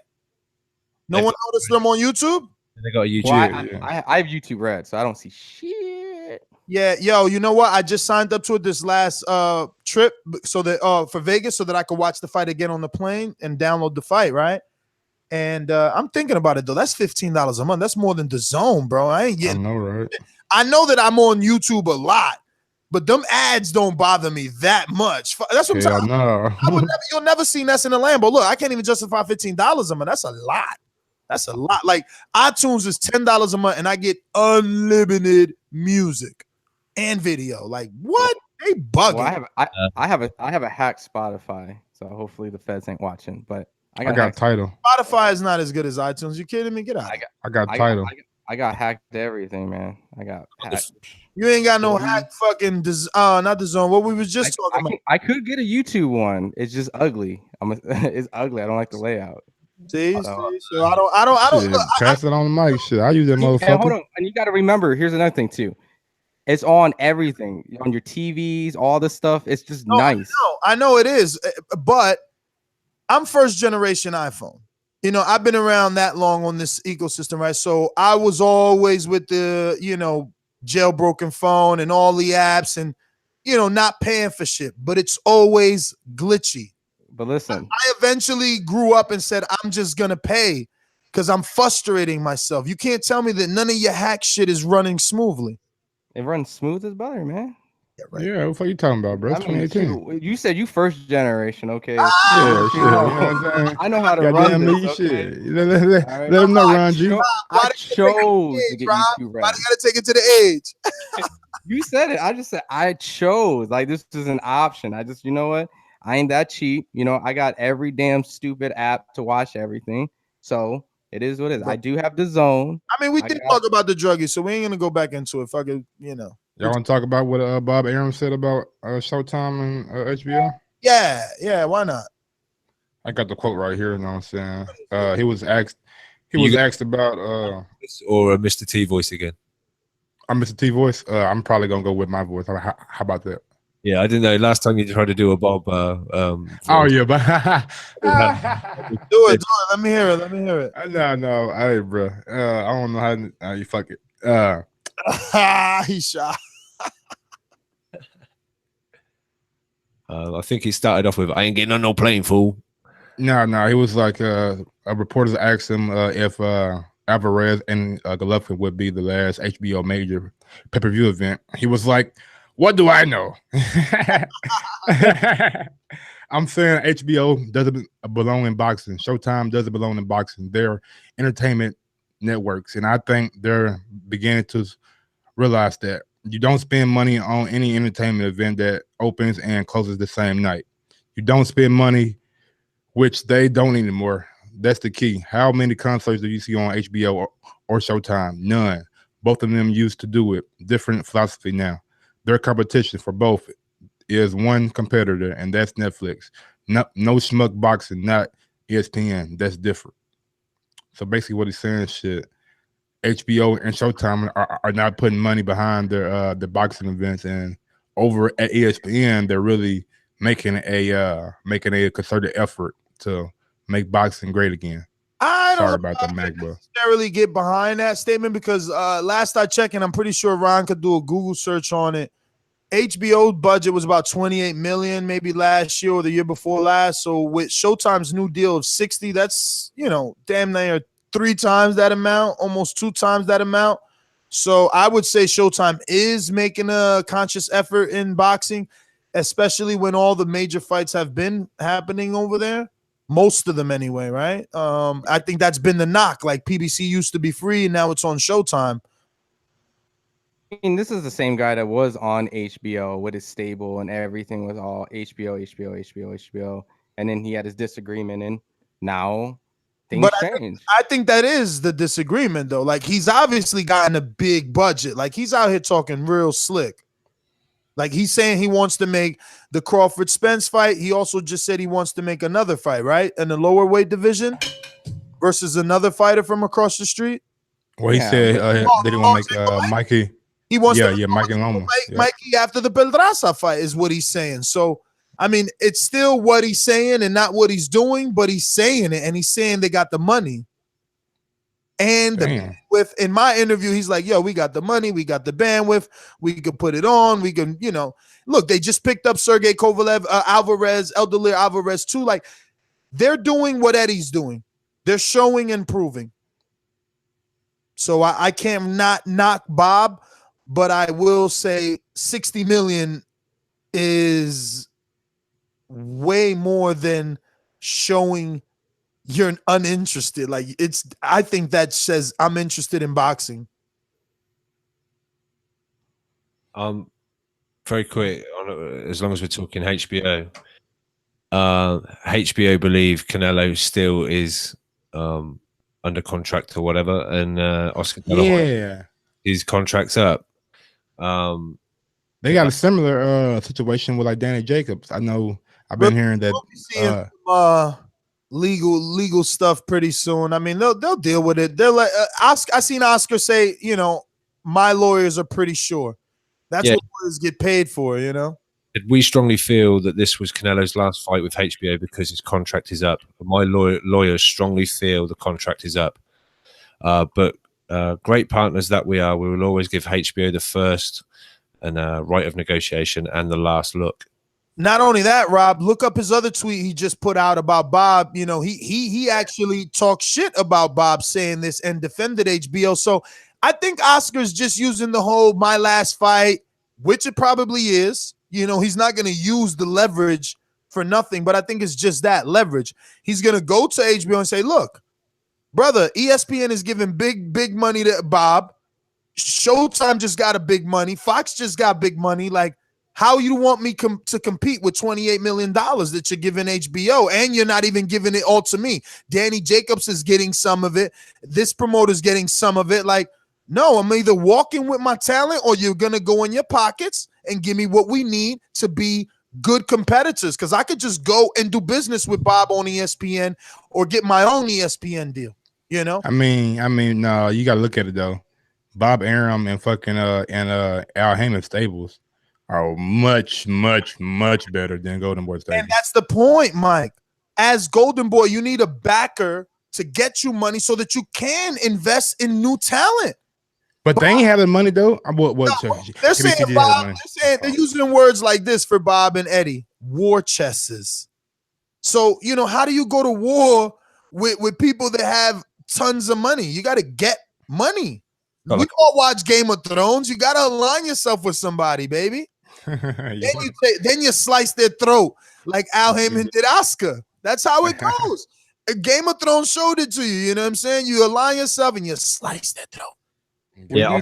No one noticed them on YouTube? They got a YouTube. Well, I have YouTube Red, so I don't see shit. Yeah, yo, you know what? I just signed up to it this last trip so that for Vegas so that I could watch the fight again on the plane and download the fight, right? And I'm thinking about it though. That's $15 a month. That's more than DAZN, bro. I ain't getting. I know, right? I know that I'm on YouTube a lot, but them ads don't bother me that much. That's what I'm saying. You'll never see Ness in a Lambo. Look, I can't even justify $15 a month. That's a lot. That's a lot. Like iTunes is $10 a month, and I get unlimited music and video. Like what? They bugging. Well, I have a hacked Spotify, so hopefully the feds ain't watching. But I got Tidal. Spotify is not as good as iTunes. You kidding me? Get out. I got Tidal. I got hacked everything, man. I got hacked. You ain't got no hack fucking not DAZN. What we was just talking about. I could get a YouTube one. It's just ugly. It's ugly. I don't like the layout. See, so I don't. Pass it on the mic. Shit, I use that motherfucker. And hold on, and you got to remember. Here's another thing too. It's on everything, on your TVs, all this stuff. It's just nice. I know it is, but I'm first generation iPhone. you know, I've been around that long on this ecosystem, right? So I was always with the, you know, jailbroken phone and all the apps and, you know, not paying for shit, but it's always glitchy. But listen, I eventually grew up and said, I'm just going to pay because I'm frustrating myself. You can't tell me that none of your hack shit is running smoothly. it runs smooth as butter, man. Yeah, what the fuck you talking about, bro? It's I mean, 2018. shoot, you said you first generation, okay? Yeah, You shit. know, You know what I'm saying? I know how to Goddamn run me, this, okay? shit. Let All right. them know, Ron G. I chose to get YouTube Why Red. do you got to take it to the age? You said it. I just said I chose. Like, this is an option. I just, you know what? I ain't that cheap. You know, I got every damn stupid app to watch everything. So it is what it is. I do have the Zone. I mean, we did talk about the druggies, so we ain't gonna go back into it. Fuck it, you know. Y'all want to talk about what Bob Arum said about Showtime and HBO? Yeah, why not? I got the quote right here. You know what I'm saying? He was asked about or Mr. T voice again. I'm Mr. T voice. I'm probably gonna go with my voice. How about that? Yeah, I didn't know. Last time you tried to do a Bob. Oh yeah, but do it. Let me hear it. No, hey, bro. I don't know how you fuck it. He's shy. I think he started off with, "I ain't getting on no plane, fool." No, he was like a reporter asked him if Alvarez and Golovkin would be the last HBO major pay-per-view event. He was like, "What do I know?" I'm saying HBO doesn't belong in boxing. Showtime doesn't belong in boxing. They're entertainment networks, and I think they're beginning to realize that you don't spend money on any entertainment event that opens and closes the same night. You don't spend money, which they don't anymore. That's the key. How many concerts do you see on HBO or Showtime? None. Both of them used to do it. Different philosophy now. Their competition for both is one competitor, and that's Netflix. No schmuck boxing, not ESPN. That's different. So basically what he's saying is shit. HBO and Showtime are not putting money behind their the boxing events, and over at ESPN they're really making a concerted effort to make boxing great again. Sorry about that, MacBook. Necessarily get behind that statement because last I checked, and I'm pretty sure Ron could do a Google search on it. HBO budget was about 28 million, maybe last year or the year before last. So with Showtime's new deal of 60, that's, you know, damn near 3 times that amount, almost 2 times that amount. So I would say Showtime is making a conscious effort in boxing, especially when all the major fights have been happening over there. Most of them anyway, right? I think that's been the knock. Like PBC used to be free and now it's on Showtime. I mean, this is the same guy that was on HBO with his stable and everything was all HBO. And then he had his disagreement and now things change. I think that is the disagreement though. Like he's obviously gotten a big budget. Like he's out here talking real slick. Like he's saying he wants to make the Crawford Spence fight. He also just said he wants to make another fight, right? In the lower weight division versus another fighter from across the street. Well, he said they didn't want to make Mikey. He wants to Mikey Loma. Mikey after the Pedraza fight is what he's saying. So, I mean, it's still what he's saying and not what he's doing, but he's saying it, and he's saying they got the money. And the bandwidth. In my interview, he's like, yo, we got the money, we got the bandwidth, we can put it on, we can, you know, look, they just picked up Sergey Kovalev, Alvarez, Eldelier Alvarez too. Like, they're doing what Eddie's doing. They're showing and proving. So I can't not knock Bob, but I will say 60 million is way more than showing you're uninterested. Like I think that says I'm interested in boxing. Very quick, as long as we're talking HBO. HBO believe Canelo still is under contract or whatever, and Oscar De La Hoya, his contract's up. They got a similar situation with like Danny Jacobs. I know I've been hearing that legal stuff pretty soon. I mean, they'll deal with it. They're like I seen Oscar say, you know, my lawyers are pretty sure. That's what lawyers get paid for, you know. We strongly feel that this was Canelo's last fight with HBO because his contract is up. My lawyers strongly feel the contract is up. But great partners that we are, we will always give HBO the first and right of negotiation and the last look. Not only that, Rob, look up his other tweet he just put out about Bob. You know, he actually talked shit about Bob saying this and defended HBO. So I think Oscar's just using the whole my last fight, which it probably is. You know, he's not going to use the leverage for nothing, but I think it's just that leverage. He's going to go to HBO and say, look, brother, ESPN is giving big money to Bob. Showtime just got a big money. Fox just got big money. Like, how you want me to compete with $28 million that you're giving HBO, and you're not even giving it all to me? Danny Jacobs is getting some of it. This promoter's getting some of it. Like, no, I'm either walking with my talent or you're going to go in your pockets and give me what we need to be good competitors, because I could just go and do business with Bob on ESPN or get my own ESPN deal, you know? I mean, no, you got to look at it, though. Bob Arum and fucking Al Heyman stables are much better than Golden Boy stables. And that's the point, Mike. As Golden Boy, you need a backer to get you money so that you can invest in new talent. But they ain't having money though. They're saying Bob. They're using words like this for Bob and Eddie: war chesses. So you know, how do you go to war with people that have tons of money? You got to get money. We all watch Game of Thrones. You got to align yourself with somebody, baby. Then you slice their throat like Al Heyman did Oscar. That's how it goes. A Game of Thrones showed it to you. You know what I'm saying? You align yourself and you slice their throat. Yeah.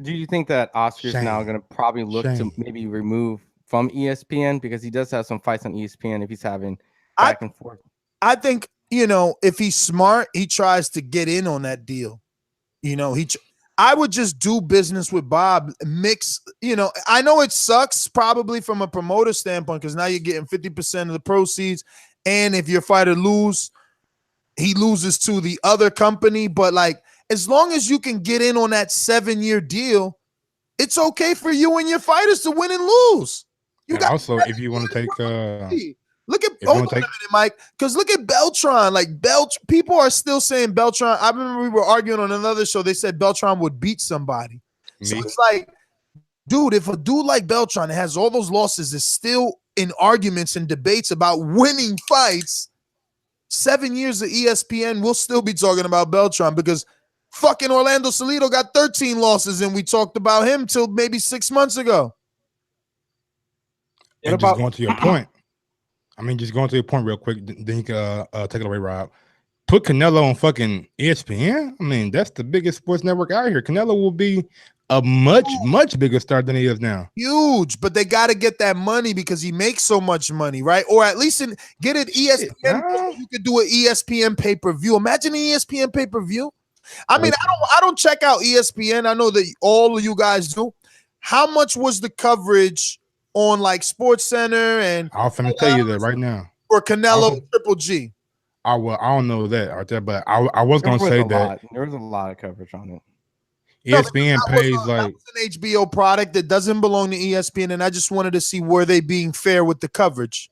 Do you think that Oscar's now going to probably look to maybe remove from ESPN, because he does have some fights on ESPN if he's having back and forth? I think, you know, if he's smart, he tries to get in on that deal. You know, I would just do business with Bob. Mix, you know, I know it sucks probably from a promoter standpoint, because now you're getting 50% of the proceeds, and if your fighter he loses to the other company. But like, as long as you can get in on that 7-year deal, it's okay for you and your fighters to win and lose. You got also, if you want to take look at hold on a minute, Mike, because look at Beltron. Like people are still saying Beltron. I remember we were arguing on another show. They said Beltron would beat somebody. So it's like, dude, if a dude like Beltron that has all those losses is still in arguments and debates about winning fights, 7 years of ESPN, we'll still be talking about Beltron, because fucking Orlando Salido got 13 losses, and we talked about him till maybe 6 months ago. And just going to your point. I mean, just going to your point real quick, then you can take it away, Rob. Put Canelo on fucking ESPN. I mean, that's the biggest sports network out here. Canelo will be a much bigger star than he is now. Huge, but they got to get that money because he makes so much money, right? Or at least get it ESPN. You could do an ESPN pay-per-view. Imagine an ESPN pay-per-view. I mean, I don't check out ESPN. I know that all of you guys do. How much was the coverage on like Sports Center and I'm finna tell you that right now. For Canelo Triple G? I don't know that right there, but I was gonna say that there was a lot of coverage on it. ESPN pays like an HBO product that doesn't belong to ESPN, and I just wanted to see were they being fair with the coverage,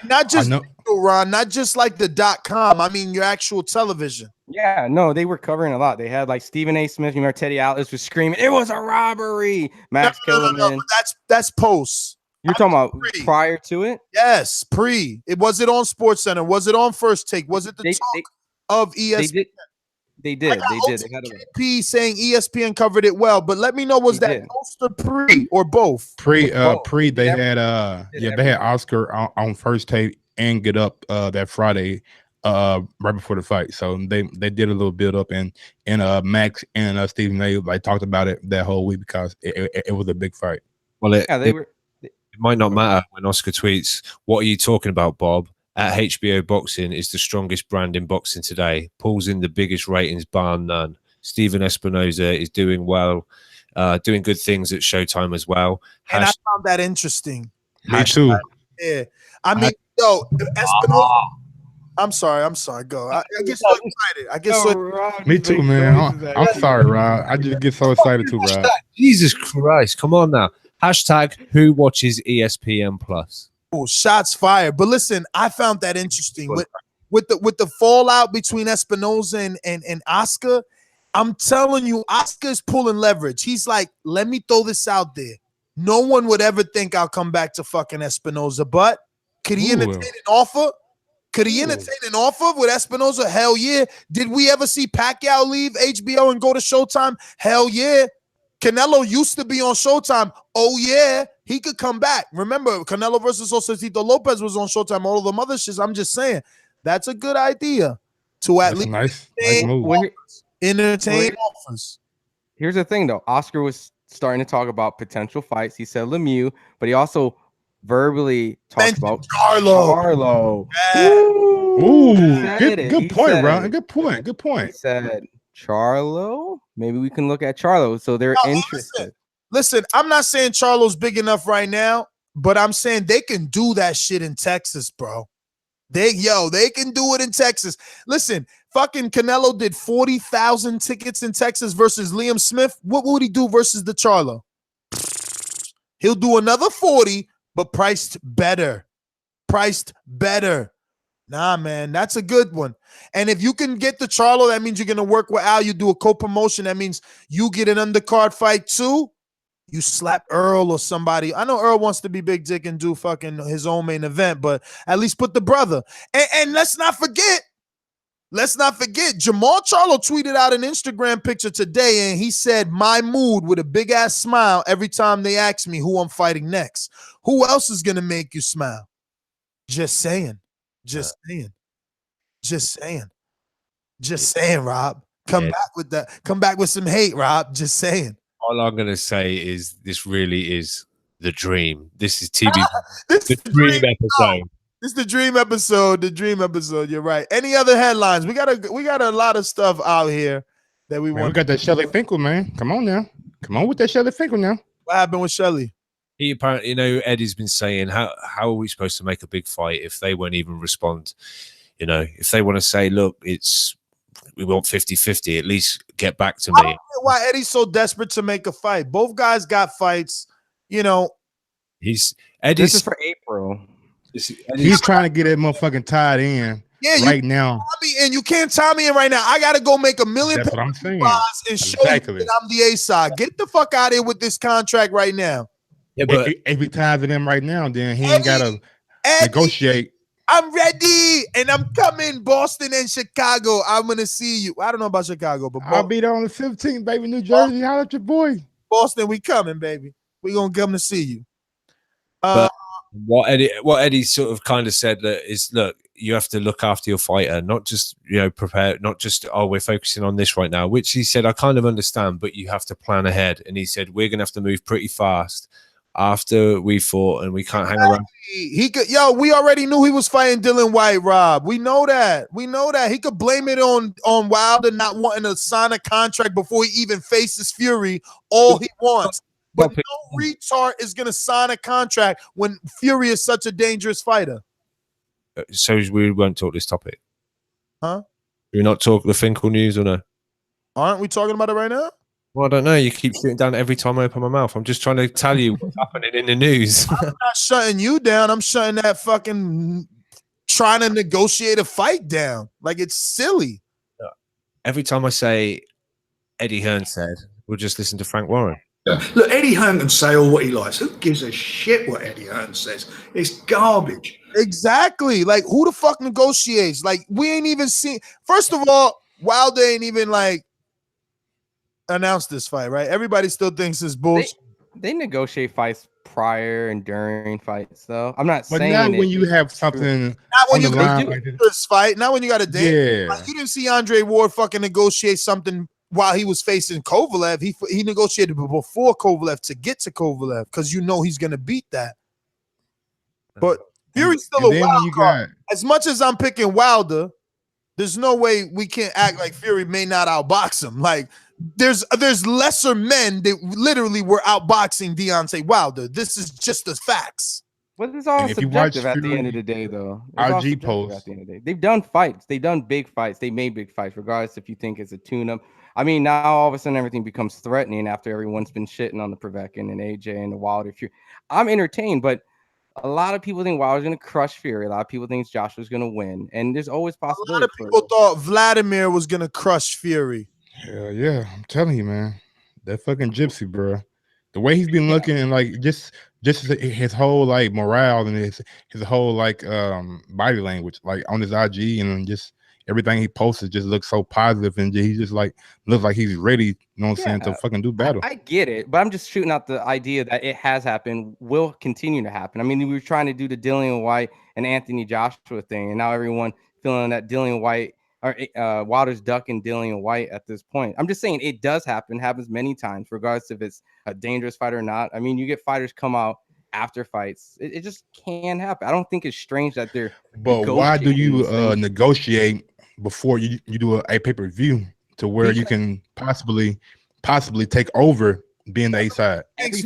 not just Ron, not just like the .com. I mean your actual television. Yeah, no, they were covering a lot. They had like Stephen A. Smith, you remember Teddy Atlas was screaming, "It was a robbery!" Max Kellerman. No, that's post. You're talking about prior to it? Yes, pre. Was it on Sports Center? Was it on First Take? Was it the talk of ESPN? They did. They had KP saying ESPN covered it well, but let me know, was that post or pre or both? Pre. They had they had Oscar on First Take and Get Up that Friday right before the fight. So they did a little build up, and Max and Stephen A. like talked about it that whole week because it was a big fight. Well, it might not matter when Oscar tweets, "What are you talking about, Bob? At HBO Boxing is the strongest brand in boxing today. Pulls in the biggest ratings, bar none. Stephen Espinoza is doing well, doing good things at Showtime as well." And I found that interesting. Me too. Yeah, I mean, Espinoza. I'm sorry. Go. I get so excited. Me too, man. I'm sorry, Rob. I just get so excited too, Rob. Jesus Christ! Come on now. Hashtag who watches ESPN Plus? Oh, shots fired. But listen, I found that interesting with the fallout between Espinoza and Oscar. I'm telling you, Oscar is pulling leverage. He's like, let me throw this out there. No one would ever think I'll come back to fucking Espinoza, but could he entertain an offer? Could he entertain an offer with Espinoza? Hell yeah. Did we ever see Pacquiao leave HBO and go to Showtime? Hell yeah. Canelo used to be on Showtime. Oh yeah, he could come back. Remember, Canelo versus Josecito Lopez was on Showtime. All of the other shits. I'm just saying, that's a good idea to at least nice move. Entertain offers. Here's the thing, though. Oscar was starting to talk about potential fights. He said Lemieux, but he also verbally talked about Charlo. Ooh, good point, bro. Good point. He said Charlo. Maybe we can look at Charlo. So they're interested. Listen, I'm not saying Charlo's big enough right now, but I'm saying they can do that shit in Texas, bro. They can do it in Texas. Listen, fucking Canelo did 40,000 tickets in Texas versus Liam Smith. What would he do versus the Charlo? He'll do another 40, but priced better. Nah, man, that's a good one. And if you can get the Charlo, that means you're going to work with Al. You do a co-promotion. That means you get an undercard fight too. You slap Earl or somebody. I know Earl wants to be big dick and do fucking his own main event, but at least put the brother. And let's not forget, Jamal Charlo tweeted out an Instagram picture today, and he said, my mood with a big-ass smile every time they ask me who I'm fighting next. Who else is going to make you smile? Just saying, Rob. Come back with some hate, Rob. Just saying. All I'm going to say is this really is the dream. This is TV. the dream episode. This is the dream episode. The dream episode. You're right. Any other headlines? We got a lot of stuff out here that we want. We got that Shelly Finkel, man. Come on now. Come on with that Shelly Finkel now. What happened with Shelly? He apparently, Eddie's been saying, how are we supposed to make a big fight if they won't even respond? If they want to say, look, we want 50-50, at least get back to me. I don't know why Eddie's so desperate to make a fight. Both guys got fights. This is for April. He's trying to get that motherfucking tied in right now. And you can't tie me in right now. I got to go make $1 million. That's what I'm saying. And show you that I'm the A side. Get the fuck out of here with this contract right now. Yeah, but if he ties it in right now, then he ain't got to negotiate. I'm ready, and I'm coming. Boston and Chicago. I'm gonna see you. I don't know about Chicago, but I'll be there on the 15th, baby. New Jersey, holla at your boy. Boston, we coming, baby. We gonna come to see you. But what Eddie sort of kind of said is, look, you have to look after your fighter, not just prepare, not just we're focusing on this right now. Which he said I kind of understand, but you have to plan ahead. And he said we're gonna have to move pretty fast after we fought, and we can't hang around. We already knew he was fighting Dillian Whyte, Rob. We know that. He could blame it on Wilder not wanting to sign a contract before he even faces Fury all he wants. But no retard is going to sign a contract when Fury is such a dangerous fighter. So we won't talk this topic. Huh? We're not talking the Finkel news or no? Aren't we talking about it right now? Well, I don't know. You keep shooting down every time I open my mouth. I'm just trying to tell you what's happening in the news. I'm not shutting you down. I'm shutting that fucking trying to negotiate a fight down. Like, it's silly. Every time I say Eddie Hearn said, we'll just listen to Frank Warren. Yeah. Look, Eddie Hearn can say all what he likes. Who gives a shit what Eddie Hearn says? It's garbage. Exactly. Like, who the fuck negotiates? Like, we ain't even seen. First of all, Wilder ain't even announced this fight, right? Everybody still thinks it's bullshit. They negotiate fights prior and during fights, though. I'm not but saying not when you have something. Not when you line do this fight. Not when you got a date. Yeah. Like, you didn't see Andre Ward fucking negotiate something while he was facing Kovalev. He negotiated before Kovalev to get to Kovalev because he's gonna beat that. But Fury's still a wild card. As much as I'm picking Wilder, there's no way we can't act like Fury may not outbox him. Like, there's lesser men that literally were outboxing Deontay Wilder. This is just the facts. But it's all And if you watch subjective at the end of the day, though. It's all IG subjective posts, at the end of the day. They've done fights. They've done big fights. They made big fights, regardless if you think it's a tune-up. I mean, now all of a sudden everything becomes threatening after everyone's been shitting on the Povetkin and AJ and the Wilder Fury. I'm entertained, but a lot of people think Wilder's going to crush Fury. A lot of people think Joshua's going to win, and there's always possibility. A lot of people thought Vladimir was going to crush Fury. Hell yeah, I'm telling you, man, that fucking gypsy, bro. The way he's been looking, and like just his whole like morale and his whole like body language, like on his IG and just everything he posted just looks so positive, and he just like looks like he's ready, you know what I'm saying, to fucking do battle. I get it, but I'm just shooting out the idea that it has happened, will continue to happen. I mean, we were trying to do the Dillian Whyte and Anthony Joshua thing, and now everyone feeling that Dillian Whyte or Wilder's ducking Dillian Whyte at this point. I'm just saying it does happen, happens many times, regardless if it's a dangerous fight or not. I mean, you get fighters come out after fights. It just can happen. I don't think it's strange that they're. But why do you negotiate before you do a pay-per-view to where you can possibly take over being the A side? Makes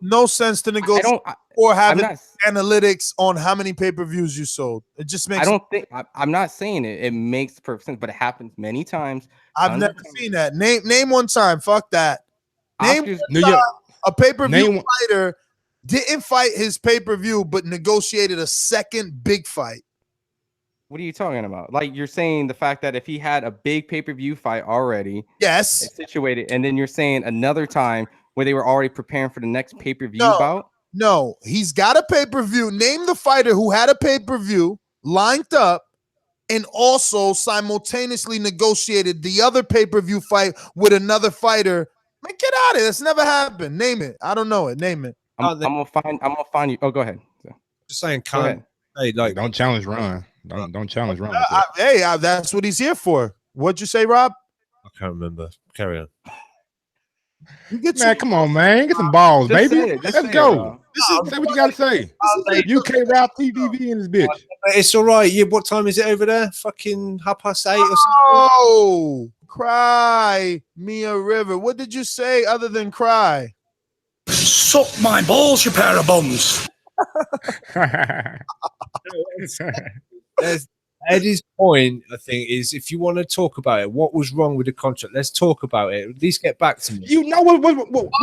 no sense to negotiate or having analytics on how many pay-per-views you sold. It just makes. I'm not saying it. It makes perfect sense, but it happens many times. I've never seen that. Name one time. Fuck that. Name one time a pay-per-view fighter didn't fight his pay-per-view, but negotiated a second big fight. What are you talking about? Like, you're saying the fact that if he had a big pay-per-view fight already, yes, situated, and then you're saying another time where they were already preparing for the next pay-per-view bout? No, he's got a pay-per-view. Name the fighter who had a pay-per-view lined up and also simultaneously negotiated the other pay-per-view fight with another fighter. Man, get out of it. That's never happened. Name it. I don't know it. Name it. I'm gonna find you. Oh, go ahead. Just saying, like don't challenge Ron. Don't challenge Ron. That's what he's here for. What'd you say, Rob? I can't remember. Carry on. Man, come on, man. Get some balls, baby. Let's go. Say what you got to say. UK Rap TVV in this bitch. It's all right. Yeah, what time is it over there? Fucking 8:30 or something? Oh, cry me a river. What did you say other than cry? Suck my balls, you pair of bums. Eddie's point, I think, is if you want to talk about it, what was wrong with the contract? Let's talk about it. At least get back to me. You know what's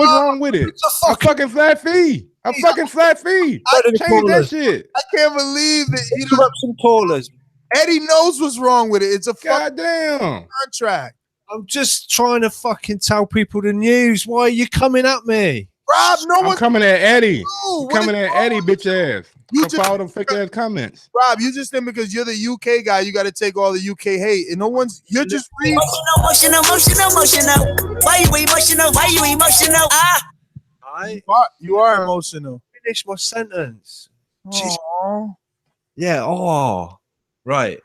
wrong with it? A fucking flat fee. A fucking flat fee. Change that shit. I can't believe that he threw up some callers. Eddie knows what's wrong with it. It's a goddamn contract. I'm just trying to fucking tell people the news. Why are you coming at me? Rob, I'm coming at Eddie. Coming at Eddie, bitch ass. You just follow them fake ass comments. Rob, you just think because you're the UK guy, you got to take all the UK hate, and no one's. You're just reading. Emotional. Why you emotional? Why you emotional? You are emotional. Finish my sentence. Aww. Yeah. Oh, right.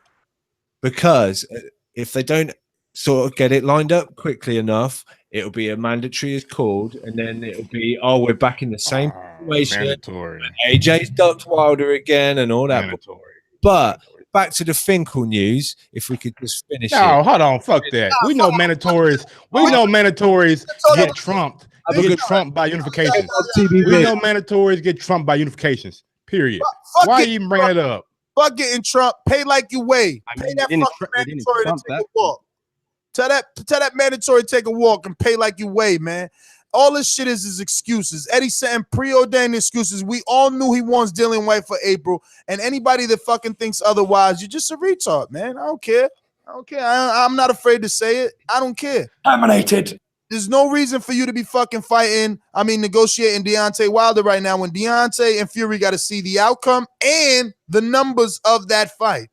Because if they don't sort of get it lined up quickly enough, it'll be a mandatory is called, and then it'll be, oh, we're back in the same situation. Mandatory. AJ's ducked Wilder again and all that. Mandatory. But back to the Finkel news, if we could just finish it. No, hold on. Fuck that. We know mandatories. We know mandatories get trumped. Get trumped by unifications. We know mandatories get trumped by unifications. Period. Why you even bring it up? Fuck getting trumped. Pay like you weigh. Pay that fucking mandatory to take a walk. Tell that mandatory to take a walk and pay like you weigh, man. All this shit is excuses. Eddie saying preordained excuses. We all knew he wants Dillian Whyte for April. And anybody that fucking thinks otherwise, you're just a retard, man. I don't care. I'm not afraid to say it. I don't care. Terminated. There's no reason for you to be fucking negotiating Deontay Wilder right now when Deontay and Fury got to see the outcome and the numbers of that fight.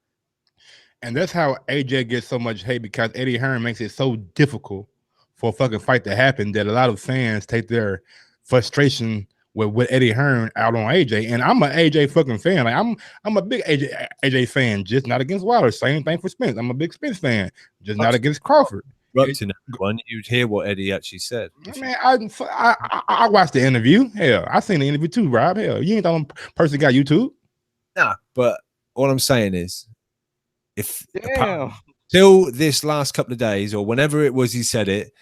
And that's how AJ gets so much hate, because Eddie Hearn makes it so difficult for a fucking fight to happen that a lot of fans take their frustration with Eddie Hearn out on AJ. And I'm an AJ fucking fan. Like I'm a big AJ fan, just not against Wilder. Same thing for Spence. I'm a big Spence fan, just not against Crawford. One, you'd hear what Eddie actually said. Man, I watched the interview. Hell, I seen the interview too, Rob. Hell, you ain't the only person got YouTube. Nah, but all I'm saying is, if till this last couple of days or whenever it was he said it,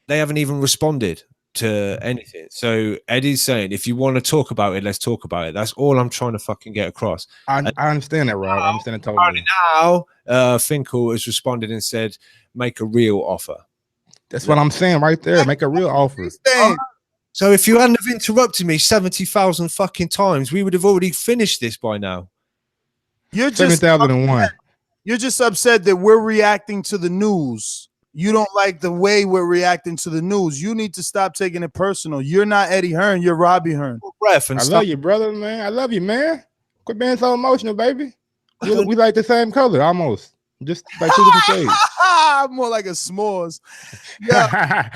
they haven't even responded. to anything. So Eddie's saying, if you want to talk about it, let's talk about it. That's all I'm trying to fucking get across. I understand that, Rob. I understand it totally. Now, Finkel has responded and said, make a real offer. That's what I'm saying right there. Make a real offer. So if you hadn't have interrupted me 70,000 fucking times, we would have already finished this by now. You're just 7,001. You're just upset that we're reacting to the news. You don't like the way we're reacting to the news. You need to stop taking it personal. You're not Eddie Hearn. You're Robbie Hearn. I love you, brother, man. I love you, man. Quit being so emotional, baby. We like the same color, almost. Just like 2 different shades. More like a s'mores. Yeah.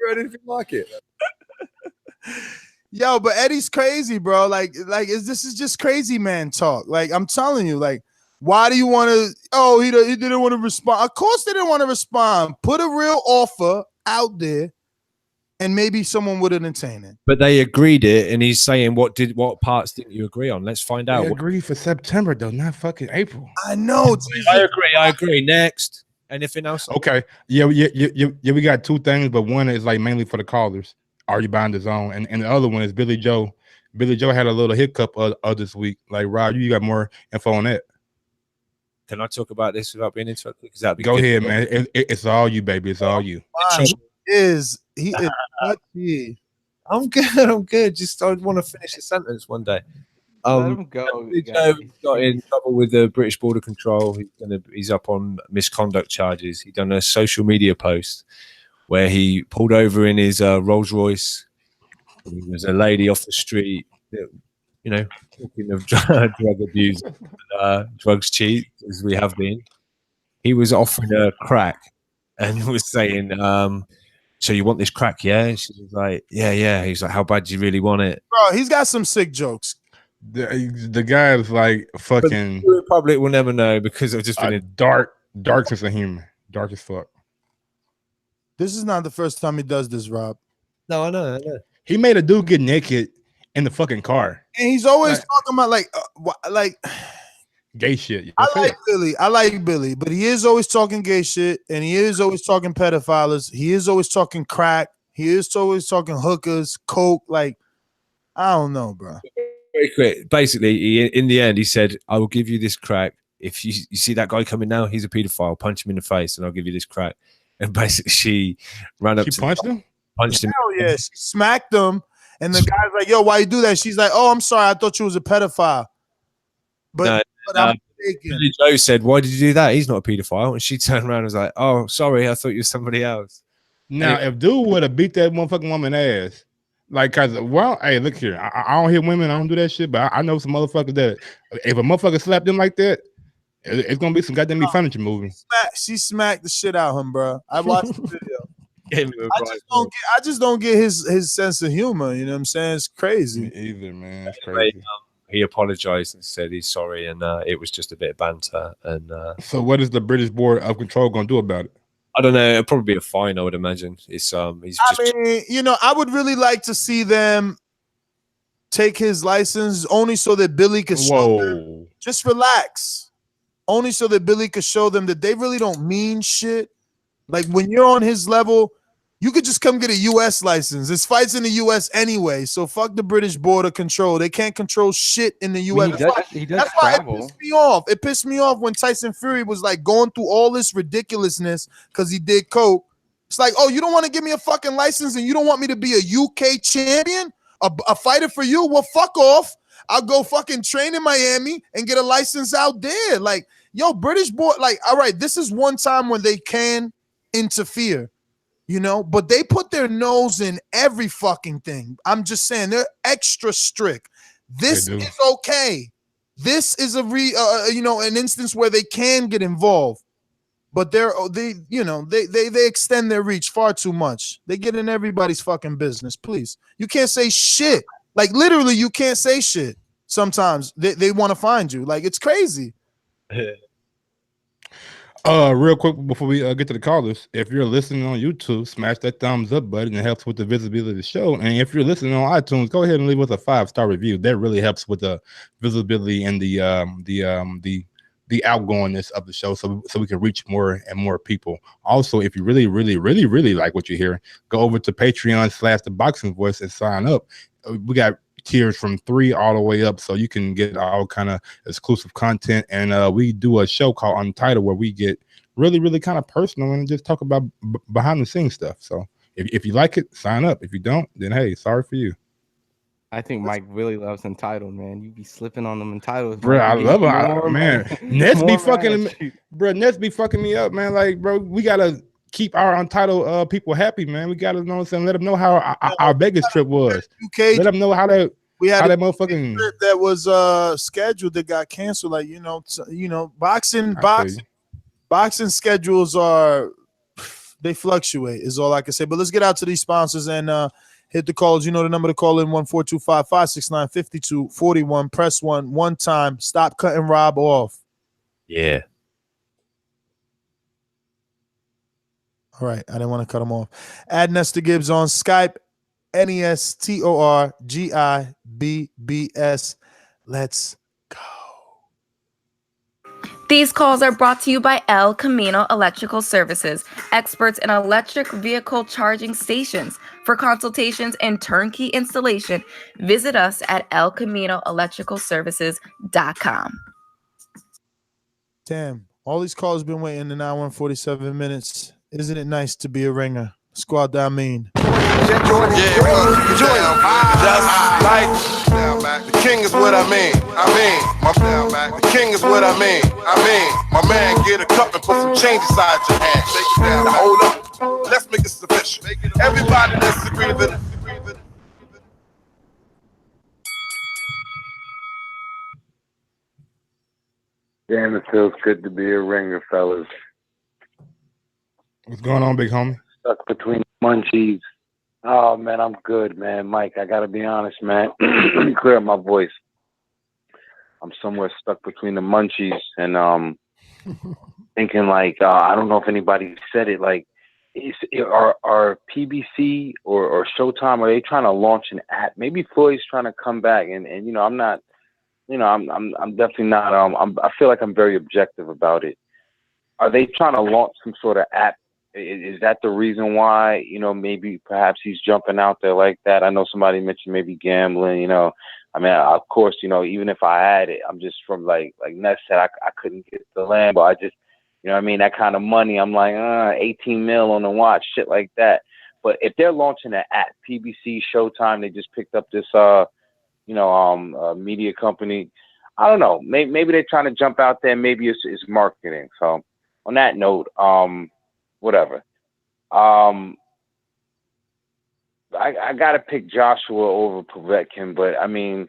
Ready if you like it. Yo, but Eddie's crazy, bro. Like this is just crazy man talk. Like, I'm telling you, like, why do you want to? Oh, he didn't want to respond. Of course, they didn't want to respond. Put a real offer out there, and maybe someone would entertain it. But they agreed it, and he's saying, what parts didn't you agree on? Let's find out. They agreed for September, though, not fucking April. I know. I agree. Next, anything else? Okay. Yeah. We got 2 things, but one is like mainly for the callers. Are you buying the zone? And the other one is Billy Joe. Billy Joe had a little hiccup of this week. Like, Rob, you got more info on that. Can I talk about this without being interrupted? Go ahead, man. It's all you, baby. It's all you. He is touchy. I'm good. Just I want to finish a sentence one day. Let him go. Joe got in trouble with the British Border Control. He's up on misconduct charges. He done a social media post where he pulled over in his Rolls Royce. There was a lady off the street that, you know, talking of drug abuse, drugs cheat, as we have been. He was offering her crack and was saying, so you want this crack, yeah? And she was like, yeah. He's like, how bad do you really want it? Bro, he's got some sick jokes. The guy is like fucking. The public will never know because I've just been a dark sense of humor. Dark as fuck. This is not the first time he does this, Rob. No, I know. He made a dude get naked in the fucking car. And he's always talking about like gay shit. I like Billy, but he is always talking gay shit, and he is always talking pedophiles. He is always talking crack. He is always talking hookers, coke. Like, I don't know, bro. Very quick. Basically, in the end, he said, I will give you this crack. If you see that guy coming now, he's a pedophile. Punch him in the face, and I'll give you this crack. And basically, she ran up. She punched him. Hell yeah, she smacked him, and the guy's like, "Yo, why you do that?" She's like, "Oh, I'm sorry, I thought you was a pedophile." But I'm mistaken. Billy Joe said, "Why did you do that? He's not a pedophile." And she turned around and was like, "Oh, sorry, I thought you were somebody else." Now, if dude would have beat that motherfucking woman ass, like, cause hey, look here, I don't hit women, I don't do that shit, but I know some motherfuckers that if a motherfucker slapped them like that, it's gonna be some goddamn furniture moving. She smacked the shit out of him, bro. I watched the video. I just don't get his sense of humor. You know what I'm saying? It's crazy. Me either, man. It's anyway, crazy. He apologized and said he's sorry, and it was just a bit of banter. And so, what is the British Board of Control gonna do about it? I don't know. It'll probably be a fine, I would imagine. It's I mean, you know, I would really like to see them take his license only so that Billy could show them. Just relax. Only so that Billy could show them that they really don't mean shit. Like, when you're on his level, you could just come get a U.S. license. It's fights in the U.S. anyway, so fuck the British Border Control. They can't control shit in the U.S. That's why it pissed me off. It pissed me off when Tyson Fury was like going through all this ridiculousness because he did coke. It's like, oh, you don't want to give me a fucking license and you don't want me to be a UK champion? A fighter for you? Well, fuck off. I'll go fucking train in Miami and get a license out there. Like, yo, British Board, like, all right, this is one time when they can interfere, you know, but they put their nose in every fucking thing. I'm just saying they're extra strict. This is okay. This is an instance where they can get involved, but they extend their reach far too much. They get in everybody's fucking business. Please, you can't say shit. Like, literally, you can't say shit. Sometimes they want to find you. Like, it's crazy. Real quick before we get to the callers, if you're listening on YouTube, smash that thumbs up button. It helps with the visibility of the show. And if you're listening on iTunes, go ahead and leave us a 5-star review. That really helps with the visibility and the the outgoingness of the show, so we can reach more and more people. Also, if you really like what you hear, go over to Patreon/ThaBoxingVoice and sign up. We got tiers from $3 all the way up, so you can get all kind of exclusive content. And we do a show called Untitled where we get really kind of personal and just talk about behind the scenes stuff. So if you like it, sign up. If you don't, then hey, sorry for you. I think Mike really loves Entitled, man. You be slipping on them Entitles, Bro. I love it, man. Nets be more fucking, bro. Nets be fucking me up, man. Like, bro, we gotta keep our Untitled people happy, man. We gotta know what I'm saying. Let them know how our Vegas trip was. UK, let them know how that we had that motherfucking trip that was scheduled that got canceled. Like boxing schedules they fluctuate. Is all I can say. But let's get out to these sponsors and hit the calls. You know the number to call in 1-425-569-5241. Press 1 time. Stop cutting Rob off. Yeah. All right. I didn't want to cut him off. Add Nestor Gibbs on Skype. NESTORGIBBS. Let's go. These calls are brought to you by El Camino Electrical Services, experts in electric vehicle charging stations. For consultations and turnkey installation, visit us at elcaminoelectricalservices.com. Damn, all these calls been waiting an hour and 47 minutes. Isn't it nice to be a ringer? Squad that mean. That's like the king is what I mean. The king is what I mean. My man, get a cup and put some change inside your hand. Shake it down. Now hold up. Let's make it sufficient. Everybody let's agree with it. Damn, it feels good to be a ringer, fellas. What's going on, big homie? Stuck between munchies. Oh, man, I'm good, man. Mike, I got to be honest, man. Clear up my voice. I'm somewhere stuck between the munchies and thinking like, I don't know if anybody said it, like, are PBC or Showtime, are they trying to launch an app? Maybe Floyd's trying to come back and I'm not, I'm definitely not, I feel like I'm very objective about it. Are they trying to launch some sort of app? Is that the reason why, maybe perhaps he's jumping out there like that? I know somebody mentioned maybe gambling, I mean, of course, even if I had it, I'm just from like Ness said, I couldn't get the land, but I just, that kind of money, I'm like, 18 mil on the watch, shit like that. But if they're launching an app, PBC, Showtime, they just picked up this, media company. I don't know. Maybe they're trying to jump out there. Maybe it's marketing. So on that note, whatever. I gotta pick Joshua over Povetkin, but I mean,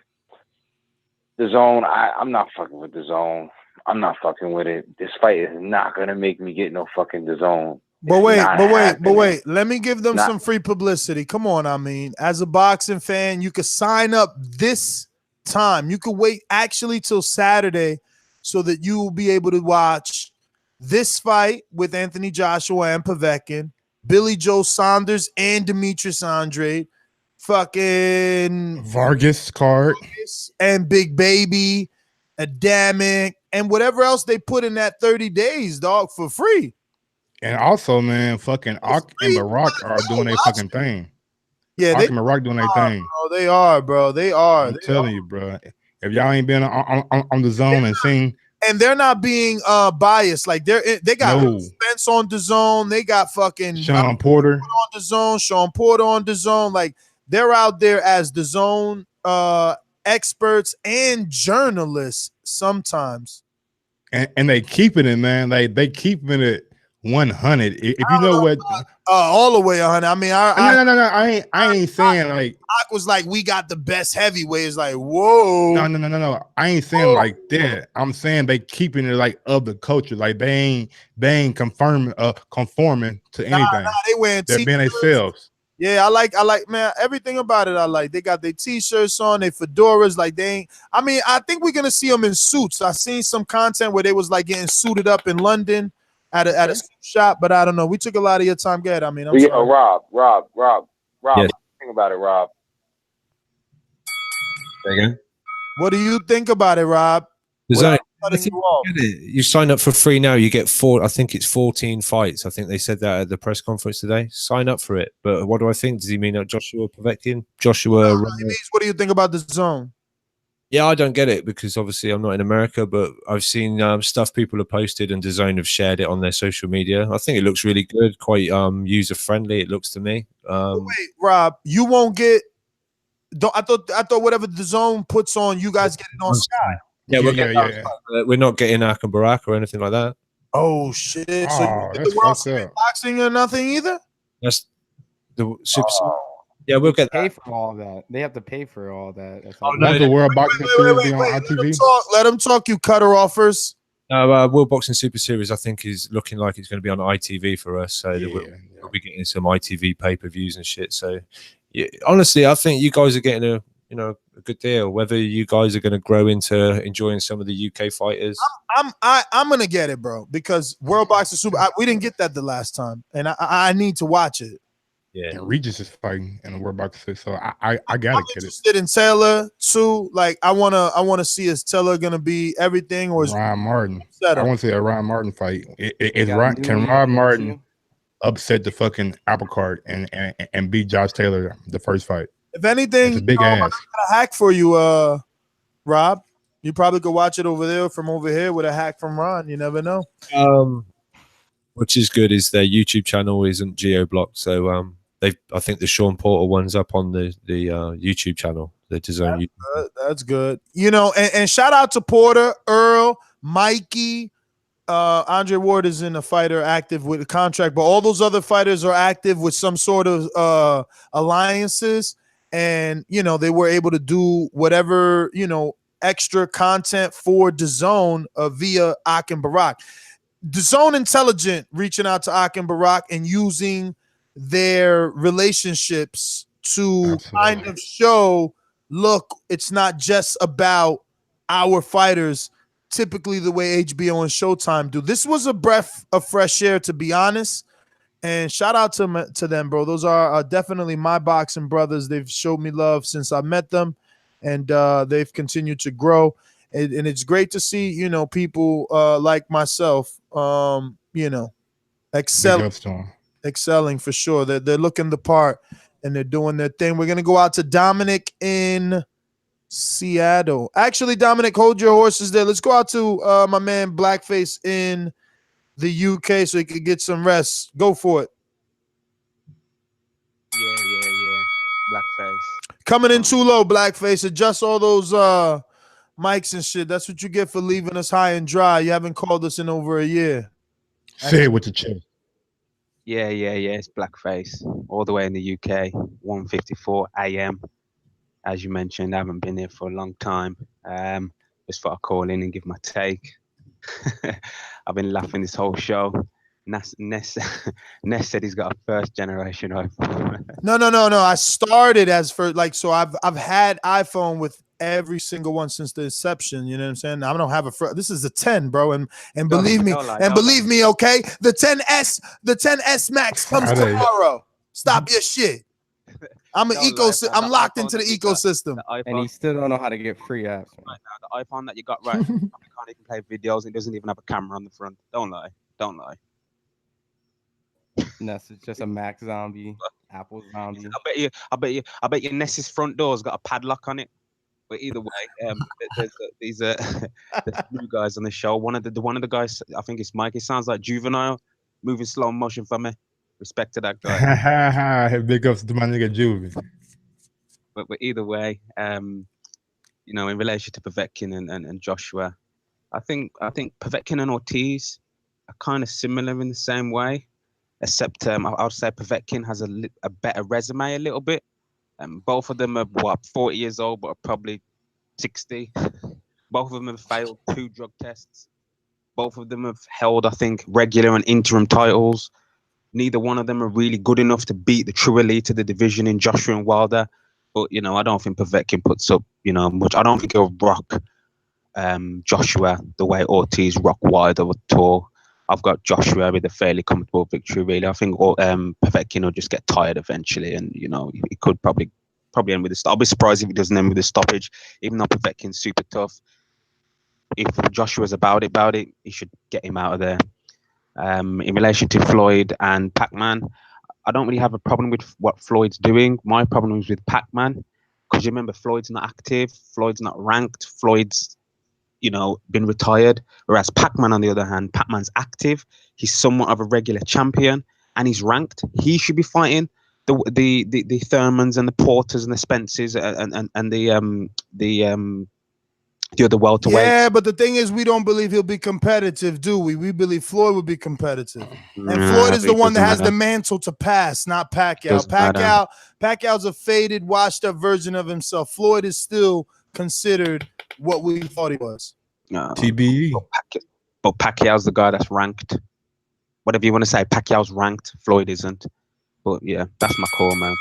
DAZN. I'm not fucking with DAZN. I'm not fucking with it. This fight is not gonna make me get no fucking DAZN. But wait. Let me give them some free publicity. Come on, I mean, as a boxing fan, you could sign up this time. You could wait actually till Saturday so that you will be able to watch this fight with Anthony Joshua and Povetkin, Billy Joe Saunders and Demetrius Andrade, fucking Vargas card, and Big Baby, Adamic, and whatever else they put in that 30 days, dog, for free. And also, man, fucking Ak and Barack are doing their fucking thing. Yeah, Ak and Barack doing their thing. Bro, they are, bro. They are. I'm telling you, bro. If y'all ain't been on the zone and seen. And they're not being biased. Like they got Spence on DAZN. They got fucking Sean Porter on DAZN. Sean Porter on DAZN. Like they're out there as DAZN experts and journalists sometimes. And they keeping it, man. Like they keeping it 100. If you know what, all the way 100. I mean, I ain't saying like I was like we got the best heavyweights. Like whoa, no. I ain't saying like that. I'm saying they keeping it like of the culture. Like they ain't conforming to anything. They wearing they're being themselves. Yeah, I like, man, everything about it I like. They got their t-shirts on, their fedoras, like they ain't. I mean, I think we're gonna see them in suits. I seen some content where they was like getting suited up in London at a shop, but I don't know. We took a lot of your time. Good. I mean, I'm sorry. Rob. Yes. What do you think about it, Rob? Say again? What do you think about it, Rob? There's cutting you off. You sign up for free now. You get I think it's 14 fights. I think they said that at the press conference today. Sign up for it. But what do I think? Does he mean Joshua Povetkin? Joshua. He means, what do you think about the zone? Yeah, I don't get it because obviously I'm not in America, but I've seen stuff people have posted and Dazn have shared it on their social media. I think it looks really good, quite user friendly. It looks to me. Wait, Rob, you won't get. I thought whatever the zone puts on, you guys get it on Sky. Yeah, we're not getting Arum Barak or anything like that. Oh shit! So you get the World Series boxing or nothing either? That's the super. Yeah, we'll get pay for all that. They have to pay for all that. That's no, the World Boxing Series be on ITV. Let him talk. You cut her off first. World Boxing Super Series, I think, is looking like it's going to be on ITV for us. So we'll be getting some ITV pay-per-views and shit. So, honestly, I think you guys are getting a good deal. Whether you guys are going to grow into enjoying some of the UK fighters, I'm gonna get it, bro. Because World Boxing Super, we didn't get that the last time, and I need to watch it. Yeah, and Regis is fighting in the World Boxing, so I gotta get it. Interested in Taylor too. Like I wanna see, is Taylor gonna be everything or is Ryan Martin? I want to see a Ryan Martin fight. Can Ryan Martin upset the fucking apple cart and beat Josh Taylor the first fight? If anything, it's a big ass. I got a hack for you, Rob. You probably could watch it over there from over here with a hack from Ron. You never know. Which is good is their YouTube channel isn't geo-blocked, so I think the Sean Porter one's up on the YouTube channel. The Dazn. That's good. And shout out to Porter, Earl, Mikey, Andre Ward is in a fighter active with a contract, but all those other fighters are active with some sort of alliances, and they were able to do whatever extra content for Dazn via Arum Barak. Dazn Intelligent reaching out to Arum Barak and using their relationships to kind of show, look, it's not just about our fighters, typically the way HBO and Showtime do. This was a breath of fresh air, to be honest, and shout out to them, bro. Those are definitely my boxing brothers. They've showed me love since I met them, and they've continued to grow, and it's great to see people like myself excelling for sure. They're looking the part and they're doing their thing. We're gonna go out to Dominic in Seattle. Actually, Dominic, hold your horses there. Let's go out to my man Blackface in the UK so he could get some rest. Go for it. Yeah. Blackface. Coming in too low, Blackface. Adjust all those mics and shit. That's what you get for leaving us high and dry. You haven't called us in over a year. Say it with your chest. Yeah. It's Blackface, all the way in the UK, 1:54 a.m. As you mentioned, I haven't been here for a long time. Just thought I'd call in and give my take. I've been laughing this whole show. Ness said he's got a first generation iPhone. No. I started as for so I've had iPhone with every single one since the inception. You know what I'm saying? I don't have this is a 10, bro, and believe me, okay, the 10s Max comes tomorrow. Stop your shit. I'm I'm locked into the ecosystem. And he still don't know how to get free apps. Right now, the iPhone that you got right, I can't even play videos. It doesn't even have a camera on the front. Don't lie. Ness is just a Mac zombie, Apple zombie. I bet you Ness's front door's got a padlock on it. But either way, there's these new guys on the show. One of the guys, I think it's Mike. It sounds like Juvenile, moving slow motion for me. Respect to that guy. Big ups to my nigga Juvie. But either way, in relation to Povetkin and Joshua, I think Povetkin and Ortiz are kind of similar in the same way, except I would say Povetkin has a better resume a little bit. Both of them are 40 years old, but are probably 60. Both of them have failed 2 drug tests. Both of them have held, I think, regular and interim titles. Neither one of them are really good enough to beat the true elite of the division in Joshua and Wilder. But, I don't think Povetkin puts up, much. I don't think he'll rock Joshua the way Ortiz rock Wilder at all. I've got Joshua with a fairly comfortable victory, really. I think Povetkin will just get tired eventually, and he could probably end with a stop. I'll be surprised if he doesn't end with a stoppage, even though Povetkin's super tough. if Joshua's about it, he should get him out of there. In relation to Floyd and PacMan, I don't really have a problem with what Floyd's doing. My problem is with PacMan, because you remember Floyd's not active, Floyd's not ranked, Floyd's, you know, been retired. Whereas PacMan, on the other hand, PacMan's active. He's somewhat of a regular champion, and he's ranked. He should be fighting the Thurmans and the Porters and the Spencers and the other welterweights. Yeah, but the thing is, we don't believe he'll be competitive, do we? We believe Floyd will be competitive. And Floyd is the one that has the mantle to pass, not Pacquiao. Pacquiao's a faded, washed up version of himself. Floyd is still considered what we thought he was. TBE. But Pacquiao's the guy that's ranked. Whatever you want to say, Pacquiao's ranked, Floyd isn't. But yeah, that's my call, man.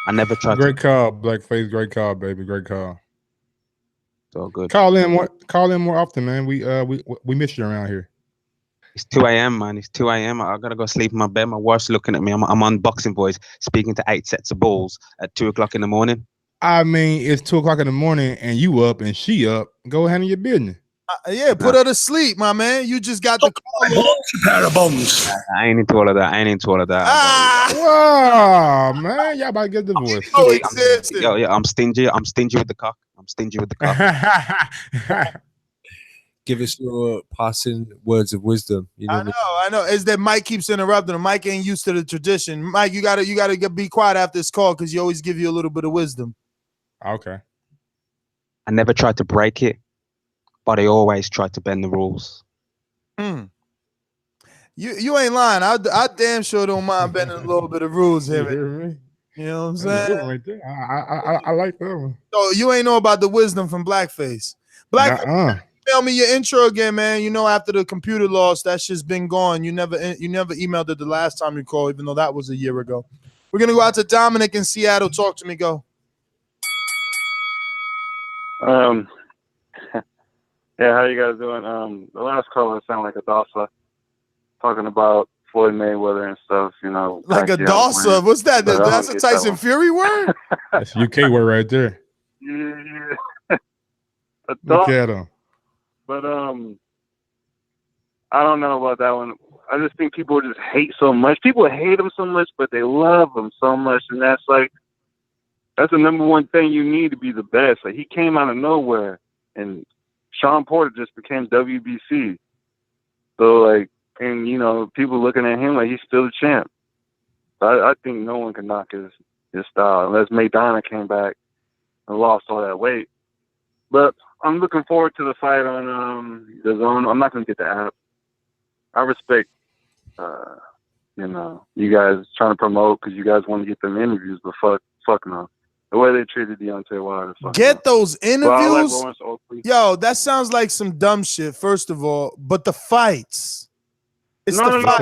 I never tried. Great call, Blackface. Great call, baby. Great call. So good. Call in more often, man. We miss you around here. It's 2 a.m., man. It's 2 a.m. I gotta go sleep in my bed. My wife's looking at me. I'm on Boxing Voice, speaking to 8 sets of balls at 2 o'clock in the morning. I mean, it's 2 o'clock in the morning, and you up and she up. Go handle your business. Yeah, put her to sleep, my man. You just got the call. Pair of bombs. I ain't into all of that. Wow, man, y'all about to get divorced. I'm stingy. I'm stingy with the cock. Give us your passing words of wisdom. You know, I know. Is that Mike keeps interrupting him. Mike ain't used to the tradition. Mike, you gotta be quiet after this call, because you always give you a little bit of wisdom. Okay. I never tried to break it, but I always tried to bend the rules. You ain't lying. I damn sure don't mind bending a little bit of rules here. You know what I'm saying? Right there. I like that one. So you ain't know about the wisdom from Blackface. Tell me your intro again, man. You know, after the computer loss, that shit's been gone. You never emailed it the last time you called, even though that was a year ago. We're gonna go out to Dominic in Seattle. Talk to me. Go. Yeah, how you guys doing? The last caller sounded like a Dazn, talking about Floyd Mayweather and stuff, you know. Like a Dazn? What's that? That's a Tyson Fury word? That's a UK word right there. Yeah. Look at him. But I don't know about that one. I just think people just hate so much. People hate him so much, but they love him so much, and that's the number one thing you need to be the best. Like, he came out of nowhere, and Sean Porter just became WBC. So, like, and, you know, people looking at him like he's still the champ. I think no one can knock his style, unless Maidana came back and lost all that weight. But I'm looking forward to the fight on Dazn. I'm not going to get the app. I respect, you know, you guys trying to promote because you guys want to get them interviews, but fuck no. The way they treated Deontay Wilder. Get those interviews? Well, yo, that sounds like some dumb shit, first of all. But the fights. It's the fight. That's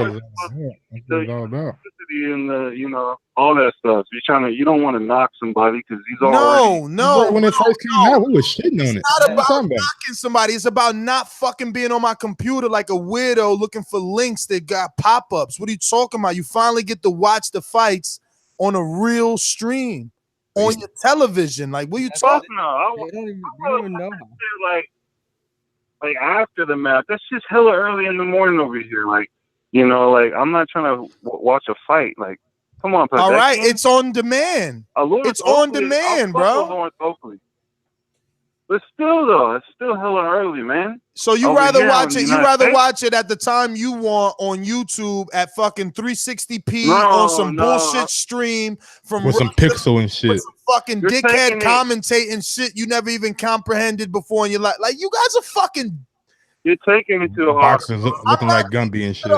what it's all about. And you know, all that stuff. You don't want to knock somebody because he's No. When it first came out, we was shitting on it. It's not about knocking somebody. It's about not fucking being on my computer like a weirdo looking for links that got pop-ups. What are you talking about? You finally get to watch the fights on a real stream on your television. Like, what are you talking about? I don't even know. Like after the match, that's just hella early in the morning over here. Like, you know, like I'm not trying to watch a fight. Like, come on, all right, it's on demand. It's on demand, bro. But still, though, it's still hella early, man. So you rather watch it? You rather watch it at the time you want on YouTube at fucking 360p on some bullshit stream from with some pixel and shit. With some fucking dickhead commentating shit you never even comprehended before in your life. Like, you guys are fucking. You're taking it to the heart. Boxers looking like Gumby and shit.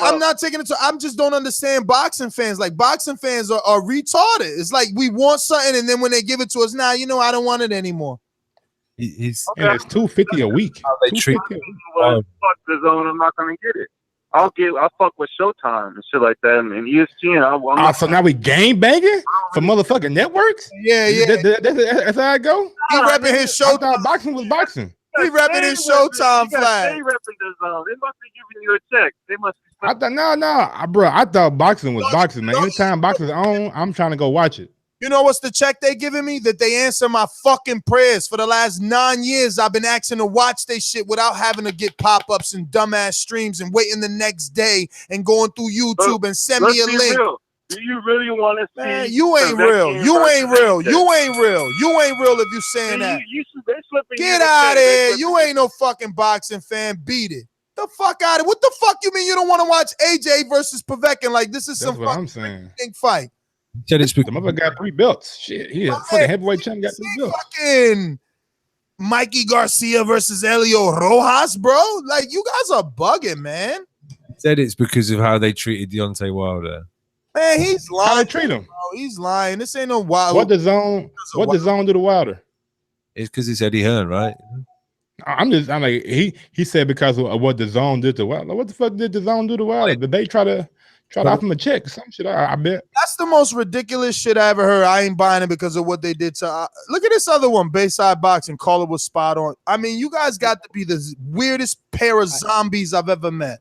I'm not taking it to. I'm just don't understand boxing fans. Like, boxing fans are retarded. It's like we want something, and then when they give it to us, now you know I don't want it anymore. It's $250 a week. They treat fuck the zone. I'm not gonna get it. I'll fuck with Showtime and shit like that, and ESPN. So now we game banging for motherfucking networks? Yeah. That's how I go. He repping his Showtime. Boxing was boxing. He repping his Showtime flag. They repping the zone. They must be giving you a check. They must be. Bro. I thought boxing was boxing, man. Anytime boxing's on, I'm trying to go watch it. You know what's the check they giving me? That they answer my fucking prayers. For the last 9 years, I've been asking to watch they shit without having to get pop-ups and dumbass streams and waiting the next day and going through YouTube and send me a link. Real. Do you really want to see? Man, you ain't real. You ain't real. You ain't real. You ain't real if you saying that. Get out of here. You ain't no fucking boxing fan. Beat it. The fuck out of it. What the fuck you mean you don't want to watch AJ versus Povetkin? Like this is That's some what I'm fucking saying. fight. Said it's The motherfucker got 3 belts. Shit, he a fucking heavyweight champ. Got 3 belts. Fucking Mikey Garcia versus Elio Rojas, bro. Like you guys are bugging, man. Said it's because of how they treated Deontay Wilder. Man, he's lying. How they treat him? Bro. He's lying. This ain't no wild. What the zone do to Wilder? It's because it's Eddie Hearn, right? I'm like he said because of what the zone did to Wilder. What the fuck did the zone do to Wilder? Did they try to offer him a check? Some shit. I bet. That's the most ridiculous shit I ever heard. I ain't buying it because of what they did to. Look at this other one, Bayside Boxing. Call it was spot on. I mean, you guys got to be the weirdest pair of zombies I've ever met.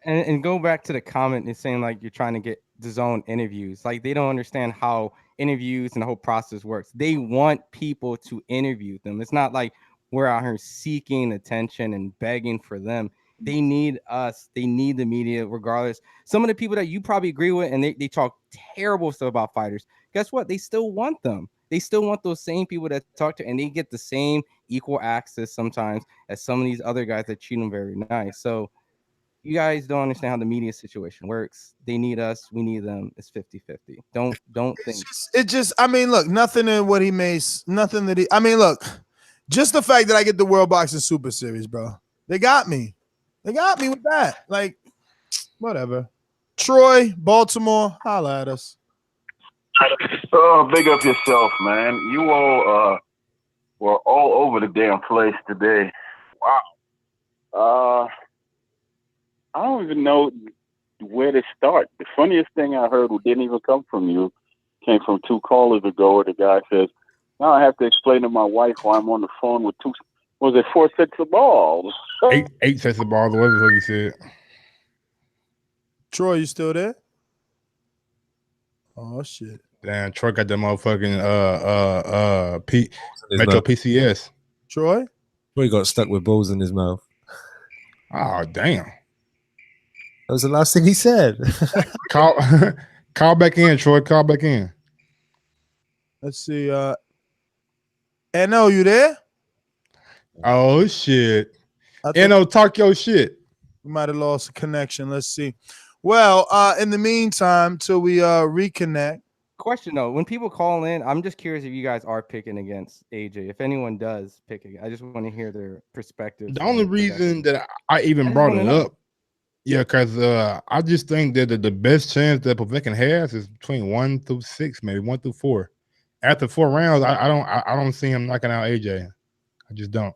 And go back to the comment and saying like you're trying to get DAZN interviews. Like they don't understand how interviews and the whole process works. They want people to interview them. It's not like we're out here seeking attention and begging for them. They need us. They need the media, regardless. Some of the people that you probably agree with and they talk terrible stuff about fighters. Guess what? They still want them. They still want those same people that talk to, and they get the same equal access sometimes as some of these other guys that treat them very nice. So you guys don't understand how the media situation works. They need us. We need them. It's 50-50. Don't think. It just, I mean, look, nothing in what he makes, nothing that he, I mean, look, just the fact that I get the World Boxing Super Series, bro. They got me. They got me with that. Like, whatever. Troy, Baltimore, holla at us. Oh, big up yourself, man. You all were all over the damn place today. Wow. I don't even know where to start. The funniest thing I heard didn't even come from you. Came from 2 callers ago where the guy says, now I have to explain to my wife why I'm on the phone with 4 sets of balls. 8 sets of balls. What was he said? Troy, you still there? Oh, shit. Damn, Troy got that motherfucking Metro PCS. Troy? Troy got stuck with balls in his mouth. Oh, damn. That was the last thing he said. Call back in, Troy. Call back in. Let's see. NO, you there? Oh, shit. NO, talk your shit. We might have lost a connection. Let's see. Well, in the meantime, till we reconnect. Question though, when people call in, I'm just curious if you guys are picking against AJ. If anyone does pick it, I just want to hear their perspective. The only reason that I even brought it up, because I just think that the best chance that Povetkin has is between 1 through 6, maybe 1 through 4. After 4 rounds, I don't see him knocking out AJ. I just don't.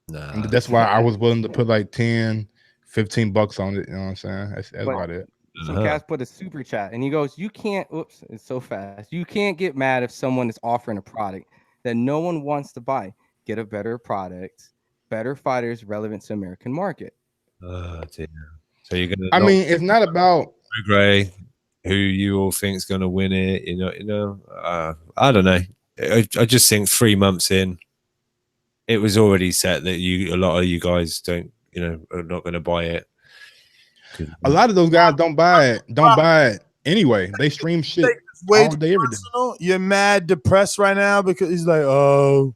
Nah. And that's why I was willing to put like 10, 15 bucks on it. You know what I'm saying? That's about it. So Cass put a super chat and he goes, you can't, oops, it's so fast. You can't get mad if someone is offering a product that no one wants to buy. Get a better product, better fighters relevant to American market. So you're gonna. I mean, it's not about Gray, who you all think is gonna win it. I don't know. I just think 3 months in, it was already set that a lot of you guys are not gonna buy it. A lot of those guys don't buy it anyway. They stream shit all day, every day. You're mad, depressed right now because he's like, oh.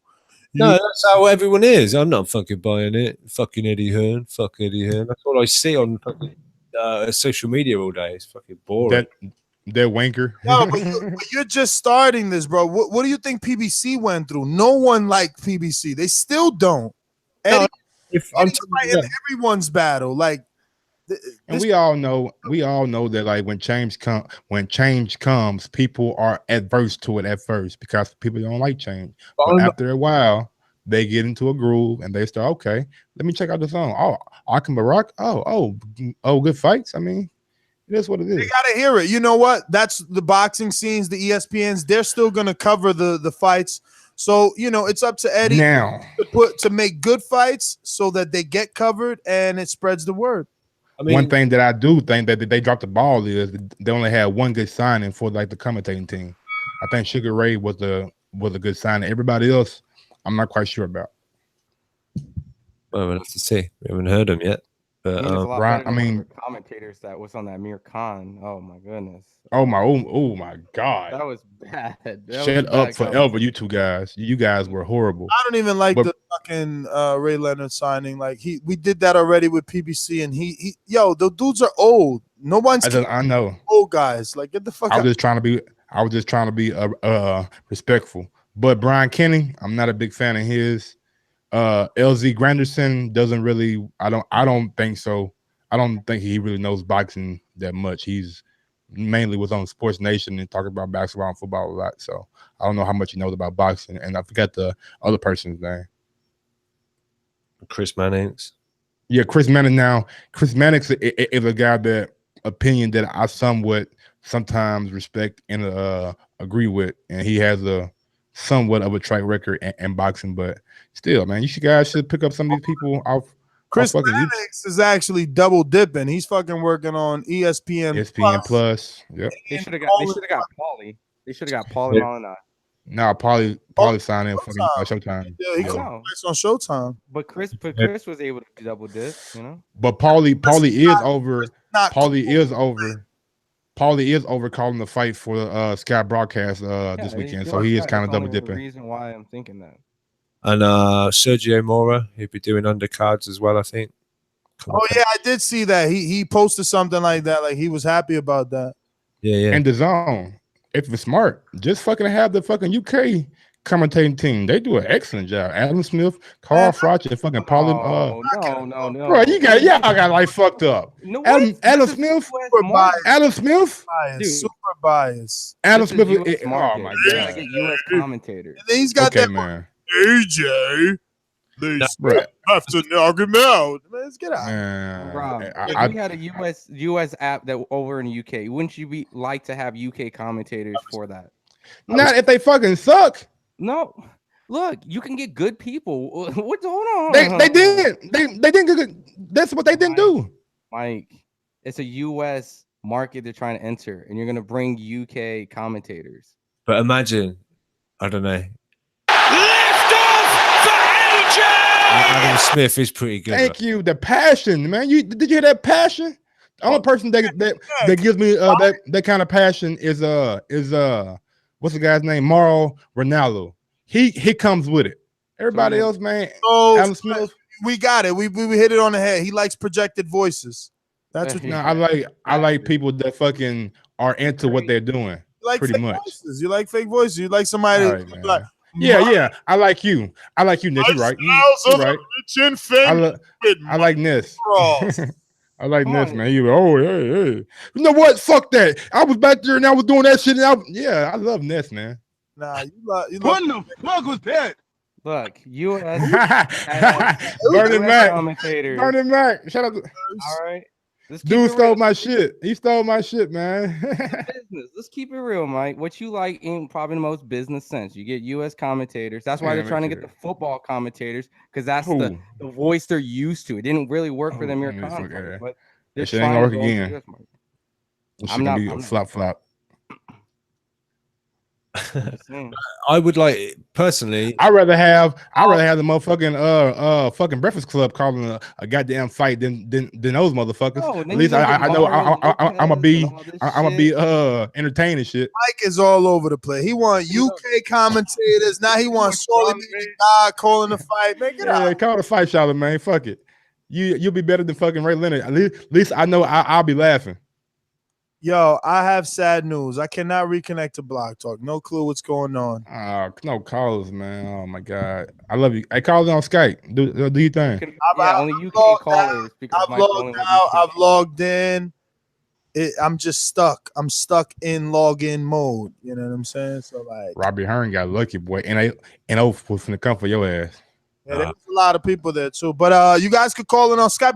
No, that's how everyone is. I'm not fucking buying it. Fucking Eddie Hearn. Fuck Eddie Hearn. That's all I see on fucking social media all day. It's fucking boring. That wanker. No, but you're just starting this, bro. What do you think PBC went through? No one liked PBC. They still don't. Eddie, I'm fighting everyone's battle. Like, and we all know that like when change comes, people are adverse to it at first because people don't like change. But after a while, they get into a groove and they start, okay, let me check out the song. Oh, Akim Barak. Oh, good fights. I mean, it is what it is. You gotta hear it. You know what? That's the boxing scenes, the ESPNs. They're still gonna cover the fights. So it's up to Eddie now to make good fights so that they get covered and it spreads the word. I mean, one thing that I do think that they dropped the ball is they only had one good signing for like the commentating team. I think Sugar Ray was a good signing. Everybody else, I'm not quite sure about. Well, we'll have to see. We haven't heard them yet. But, I mean, it's a lot Brian, better than one of the commentators that was on that Mir Khan. Oh my goodness. oh my God. That was bad. That Shut was up bad forever, you two guys. You guys were horrible. I don't even like But- the fucking Ray Leonard signing. Like we did that already with PBC, and he the dudes are old. No one's I know. old guys. Like get the fuck I out. was just trying to be respectful. But Brian Kenny, I'm not a big fan of his. LZ Granderson doesn't really. I don't think so. I don't think he really knows boxing that much. He's mainly was on Sports Nation and talking about basketball and football a lot. So I don't know how much he knows about boxing. And I forgot the other person's name. Chris Mannix. Yeah, Chris Mannix. Now, Chris Mannix is a guy that I somewhat sometimes respect and agree with, and he has a somewhat of a track record in boxing. But still, man, guys should pick up some of these people off. Chris Mannix is actually double dipping. He's fucking working on ESPN. Plus. Yep. They should have got Paulie. They should have got Paulie Malignaggi. Nah, Paulie signed in fucking Showtime. Yeah, he comes on Showtime. But Chris was able to double dip, you know. But Paulie is over. Paulie is over calling the fight for the Sky broadcast this weekend, so he is kind of double dipping. The reason why I'm thinking that. And Sergio Mora, he'd be doing undercards as well, I think. Yeah, I did see that. He posted something like that. Like he was happy about that. Yeah. And Dazn, if it's smart, just fucking have the fucking UK commentating team. They do an excellent job. Adam Smith, Carl Froch, and fucking Paulie. No. Bro, y'all got like fucked up. No, Adam Smith, Super biased. Adam Smith. Oh my God, get US commentators. And then he's got that man. AJ. They have to knock him out. Let's get out. Rob, if we had a US app that over in the UK, wouldn't you like to have UK commentators for that? Not if they fucking suck. No. Look, you can get good people. What's going on? They did. They didn't good. That's what they didn't do. Mike, it's a US market they're trying to enter, and you're gonna bring UK commentators. But imagine, I don't know. Adam Smith is pretty good. Thank you. The passion, man. Did you hear that passion? The only person that gives me that kind of passion is what's the guy's name? Mauro Ronaldo. He comes with it. Everybody else, man. Adam Smith. We got it. We hit it on the head. He likes projected voices. That's what I like people that fucking are into what they're doing. You like pretty fake much. Voices. You like fake voices. You like somebody like. Yeah. I like you. Nick. You're right. You're right. I like Ness. I like Ness, man. Hey. You know what? Fuck that. I was back there and I was doing that shit. I love Ness, man. Nah, you Putting the fuck was that? Look, US Vernon Mac. commentators. Vernon Mac. Shout out. All right. Dude stole my shit. He stole my shit, man. Business. Let's keep it real, Mike. What you like in probably the most business sense. You get US commentators. That's why they're trying to get the football commentators, because that's the voice they're used to. It didn't really work for them here, but this shit ain't gonna work again. This shit gonna be flop. I would like personally. I'd rather have the motherfucking fucking Breakfast Club calling a goddamn fight than those motherfuckers. Oh, at least I know I'm gonna be entertained and shit. Mike is all over the place. He want UK commentators. Now he wants Shorty God calling the fight. Make it out. Call the fight, Charlotte, man. Fuck it. You'll be better than fucking Ray Leonard. At least I know I'll be laughing. Yo, I have sad news. I cannot reconnect to Block Talk. No clue what's going on. No callers, man. Oh my god, I love you. Hey, call on Skype. Do your thing. Only UK callers. I've logged in. I'm just stuck. I'm stuck in login mode. You know what I'm saying? So like, Robbie Hearn got lucky, boy, and was finna come for your ass. Yeah, there's a lot of people there too. But you guys could call in on Skype.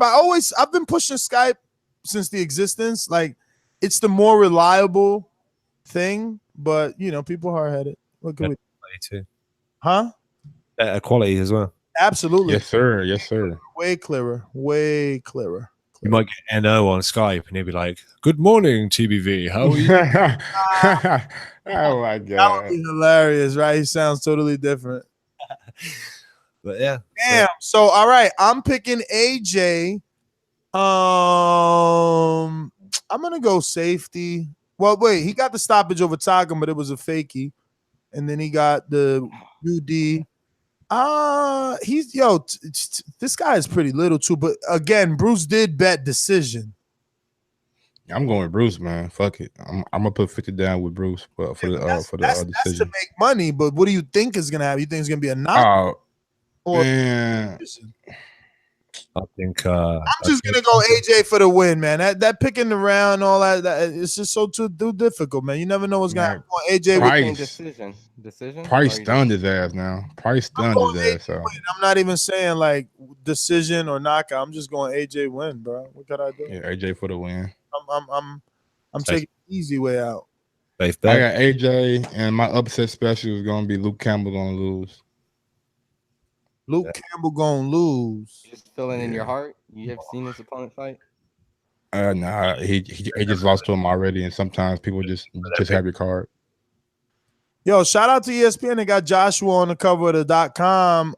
I've been pushing Skype since the existence. Like, it's the more reliable thing, but you know, people are hard-headed. What can we too? Huh? Better quality as well. Absolutely. Yes, sir. Way clearer. You might get NO on Skype, and he'll be like, "Good morning, TBV. How are you?" Oh my That god. would be hilarious, right? He sounds totally different. But yeah. Damn. So all right, I'm picking AJ. I'm gonna go safety. Well, wait, he got the stoppage over Takam, but it was a fakie. And then he got the UD. He's this guy is pretty little too. But again, Bruce did bet decision. I'm going with Bruce, man. Fuck it. I'm gonna put 50 down with Bruce for the That's decision. to make money. But what do you think is gonna happen? You think it's gonna be a knock? Oh man. I think I'm just gonna go AJ for the win, man. That picking the round, all that it's just so too difficult, man. You never know what's gonna happen. AJ Price. Decision. Price stunned his ass now. Price stunned his ass. So. I'm not even saying like decision or knockout. I'm just going AJ win, bro. What could I do? Yeah, AJ for the win. I'm taking the easy way out. I got AJ, and my upset special is gonna be Luke Campbell gonna lose. Luke Campbell gonna lose. Just feeling in your heart. You have seen his opponent fight? Nah, he just lost to him already, and sometimes people just have your card. Yo, shout out to ESPN. They got Joshua on the cover of the .com.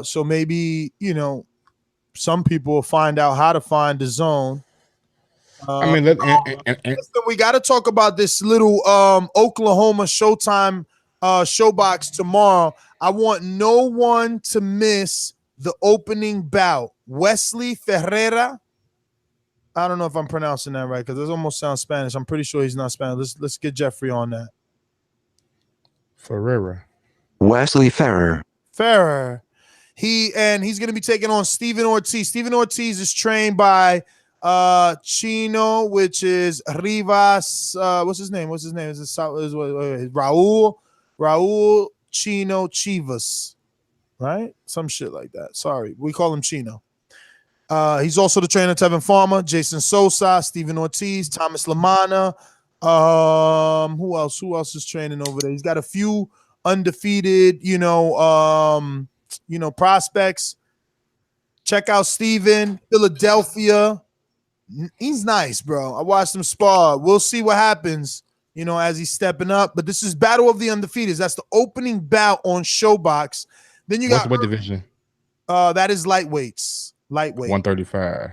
So maybe some people will find out how to find the zone. I mean, listen, we got to talk about this little Oklahoma Showtime Showbox tomorrow. I want no one to miss the opening bout. Wesley Ferreira. I don't know if I'm pronouncing that right because it almost sounds Spanish. I'm pretty sure he's not Spanish. Let's get Jeffrey on that. Ferreira. Wesley Ferrer. He's going to be taking on Steven Ortiz. Steven Ortiz is trained by Chino, which is Rivas. What's his name? Is it Raul Chino Chivas, right? Some shit like that. Sorry, we call him Chino. He's also the trainer of Tevin Farmer, Jason Sosa, Steven Ortiz, Thomas Lamana. Who else is training over there? He's got a few undefeated, prospects. Check out Steven, Philadelphia. He's nice, bro. I watched him spar. We'll see what happens, as he's stepping up. But this is Battle of the Undefeated. That's the opening bout on Showbox. Then you got what division? That is lightweights. 135.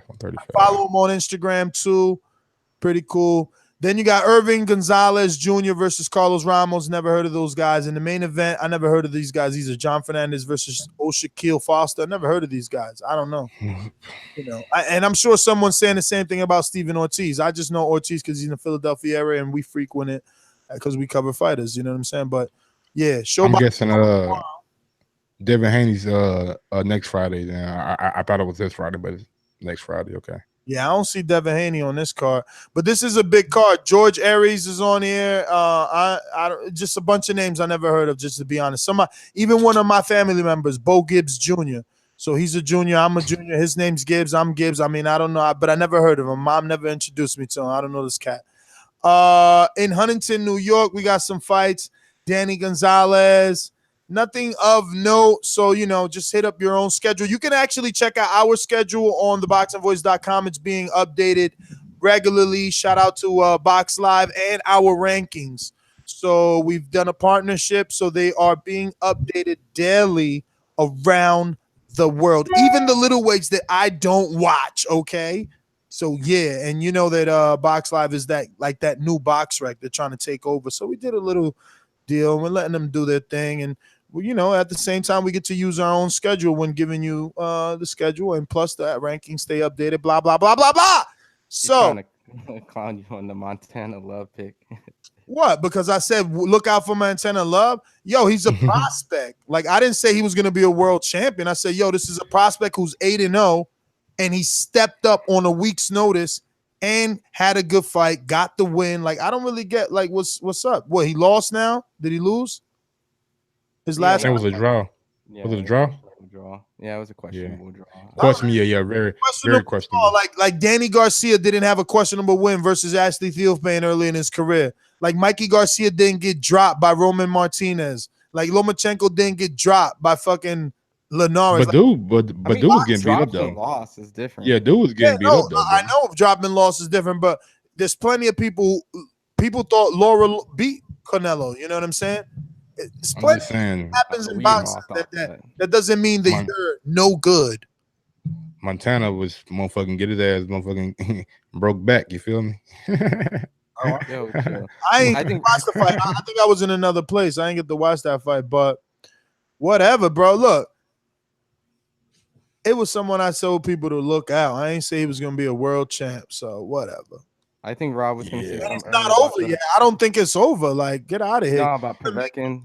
Follow him on Instagram too. Pretty cool. Then you got Irving Gonzalez Jr. versus Carlos Ramos. Never heard of those guys. In the main event, I never heard of these guys. These are John Fernandez versus O'Shaquille Foster. I never heard of these guys. I don't know. And I'm sure someone's saying the same thing about Steven Ortiz. I just know Ortiz because he's in the Philadelphia area and we frequent it because we cover fighters. You know what I'm saying? But yeah, I'm guessing Devin Haney's next Friday. Then I thought it was this Friday, but it's next Friday. Okay. Yeah, I don't see Devin Haney on this card, but this is a big card. George Aries is on here. Just a bunch of names I never heard of. Just to be honest, even one of my family members, Bo Gibbs Jr. So he's a junior. I'm a junior. His name's Gibbs. I'm Gibbs. I mean, I don't know, but I never heard of him. Mom never introduced me to him. I don't know this cat. In Huntington, New York, we got some fights. Danny Gonzalez. Nothing of note. So, just hit up your own schedule. You can actually check out our schedule on ThaBoxingVoice.com. It's being updated regularly. Shout out to Box Live and our rankings. So we've done a partnership. So they are being updated daily around the world. Even the little weights that I don't watch, okay? So, yeah. And you know that Box Live is that new box rec they're trying to take over. So we did a little deal. We're letting them do their thing. And at the same time, we get to use our own schedule when giving you the schedule, and plus the rankings stay updated, blah, blah, blah, blah, blah. So, trying to clown you on the Montana Love pick. What? Because I said, look out for Montana Love. Yo, he's a prospect. Like, I didn't say he was going to be a world champion. I said, yo, this is a prospect who's 8-0, and he stepped up on a week's notice and had a good fight, got the win. Like, I don't really get, like, what's up? What, he lost now? Did he lose? His last it was a draw. Yeah, was it a draw? Yeah, it was a questionable draw. Question, very questionable. Like Danny Garcia didn't have a questionable win versus Ashley Theophane early in his career. Like Mikey Garcia didn't get dropped by Roman Martinez. Like Lomachenko didn't get dropped by fucking Linares. But dude was getting beat up though. Loss is different. Yeah, dude was getting beat up though. I know dropping loss is different, but there's plenty of people thought Laura beat Canelo. You know what I'm saying? It's I'm plenty just saying happens in boxing. That doesn't mean that you're no good. Montana was motherfucking get his ass motherfucking broke back. You feel me? I think watch the fight. I think I was in another place. I ain't get to watch that fight, but whatever, bro. Look, it was someone I told people to look out. I ain't say he was gonna be a world champ, so whatever. I think Rob was gonna say it's not over yet. I don't think it's over. Like, get out of here. No, about Povetkin.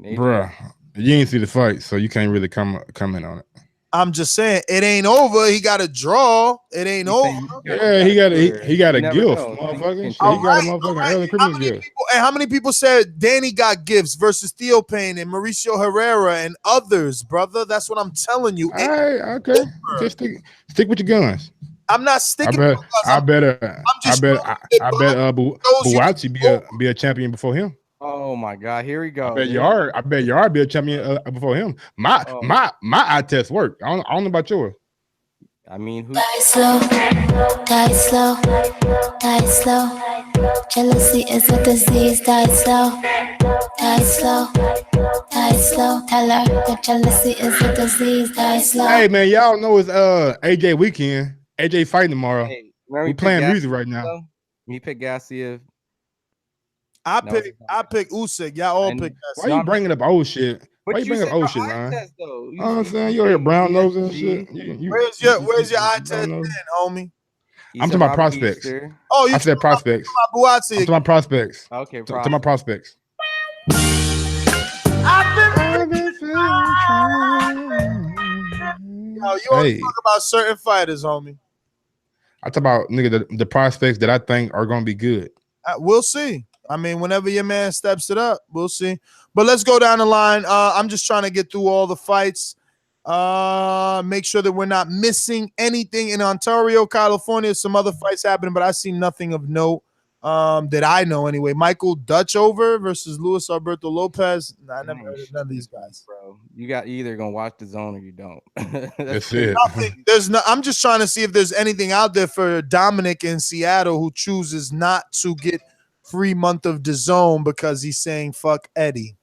Bruh, you ain't see the fight, so you can't really comment on it. I'm just saying it ain't over. He got a draw. It ain't over. Yeah, he got a gift, motherfucker. He got a motherfucking early criminal gift. And how many people said Danny got gifts versus Theo Payne and Mauricio Herrera and others, brother? That's what I'm telling you. All right, okay. Just stick with your guns. I'm not sticking. I bet Buatsi be a champion before him. Oh my God! Here we go. I bet Yard be a champion before him. My eye test worked. I don't know about yours. I mean, who? Die slow, die slow, die slow. Jealousy is a disease. Die slow, die slow, die slow. Tell her that jealousy is a disease. Die slow. Hey man, y'all know it's AJ weekend. AJ fighting tomorrow. Hey, we playing music right now. Me pick Garcia. I pick Usyk. Y'all all pick. Why you bringing up old shit? Why you bringing up old shit, man? You know what I'm saying? You're here brown nose and shit. Where's your eye test then, homie? I'm talking about prospects. Oh, I said prospects. I'm talking about prospects. Okay, to my prospects. You only talk about certain fighters, homie. I talk about the prospects that I think are gonna be good. We'll see. I mean, whenever your man steps it up, we'll see. But let's go down the line. I'm just trying to get through all the fights. Make sure that we're not missing anything in Ontario, California. Some other fights happening, but I see nothing of note that I know anyway. Michael Dutchover versus Luis Alberto Lopez. Nah, I never heard of none of these guys. Bro, you either gonna watch the zone or you don't. That's it. I'm just trying to see if there's anything out there for Dominic in Seattle who chooses not to get free month of DAZN because he's saying fuck Eddie.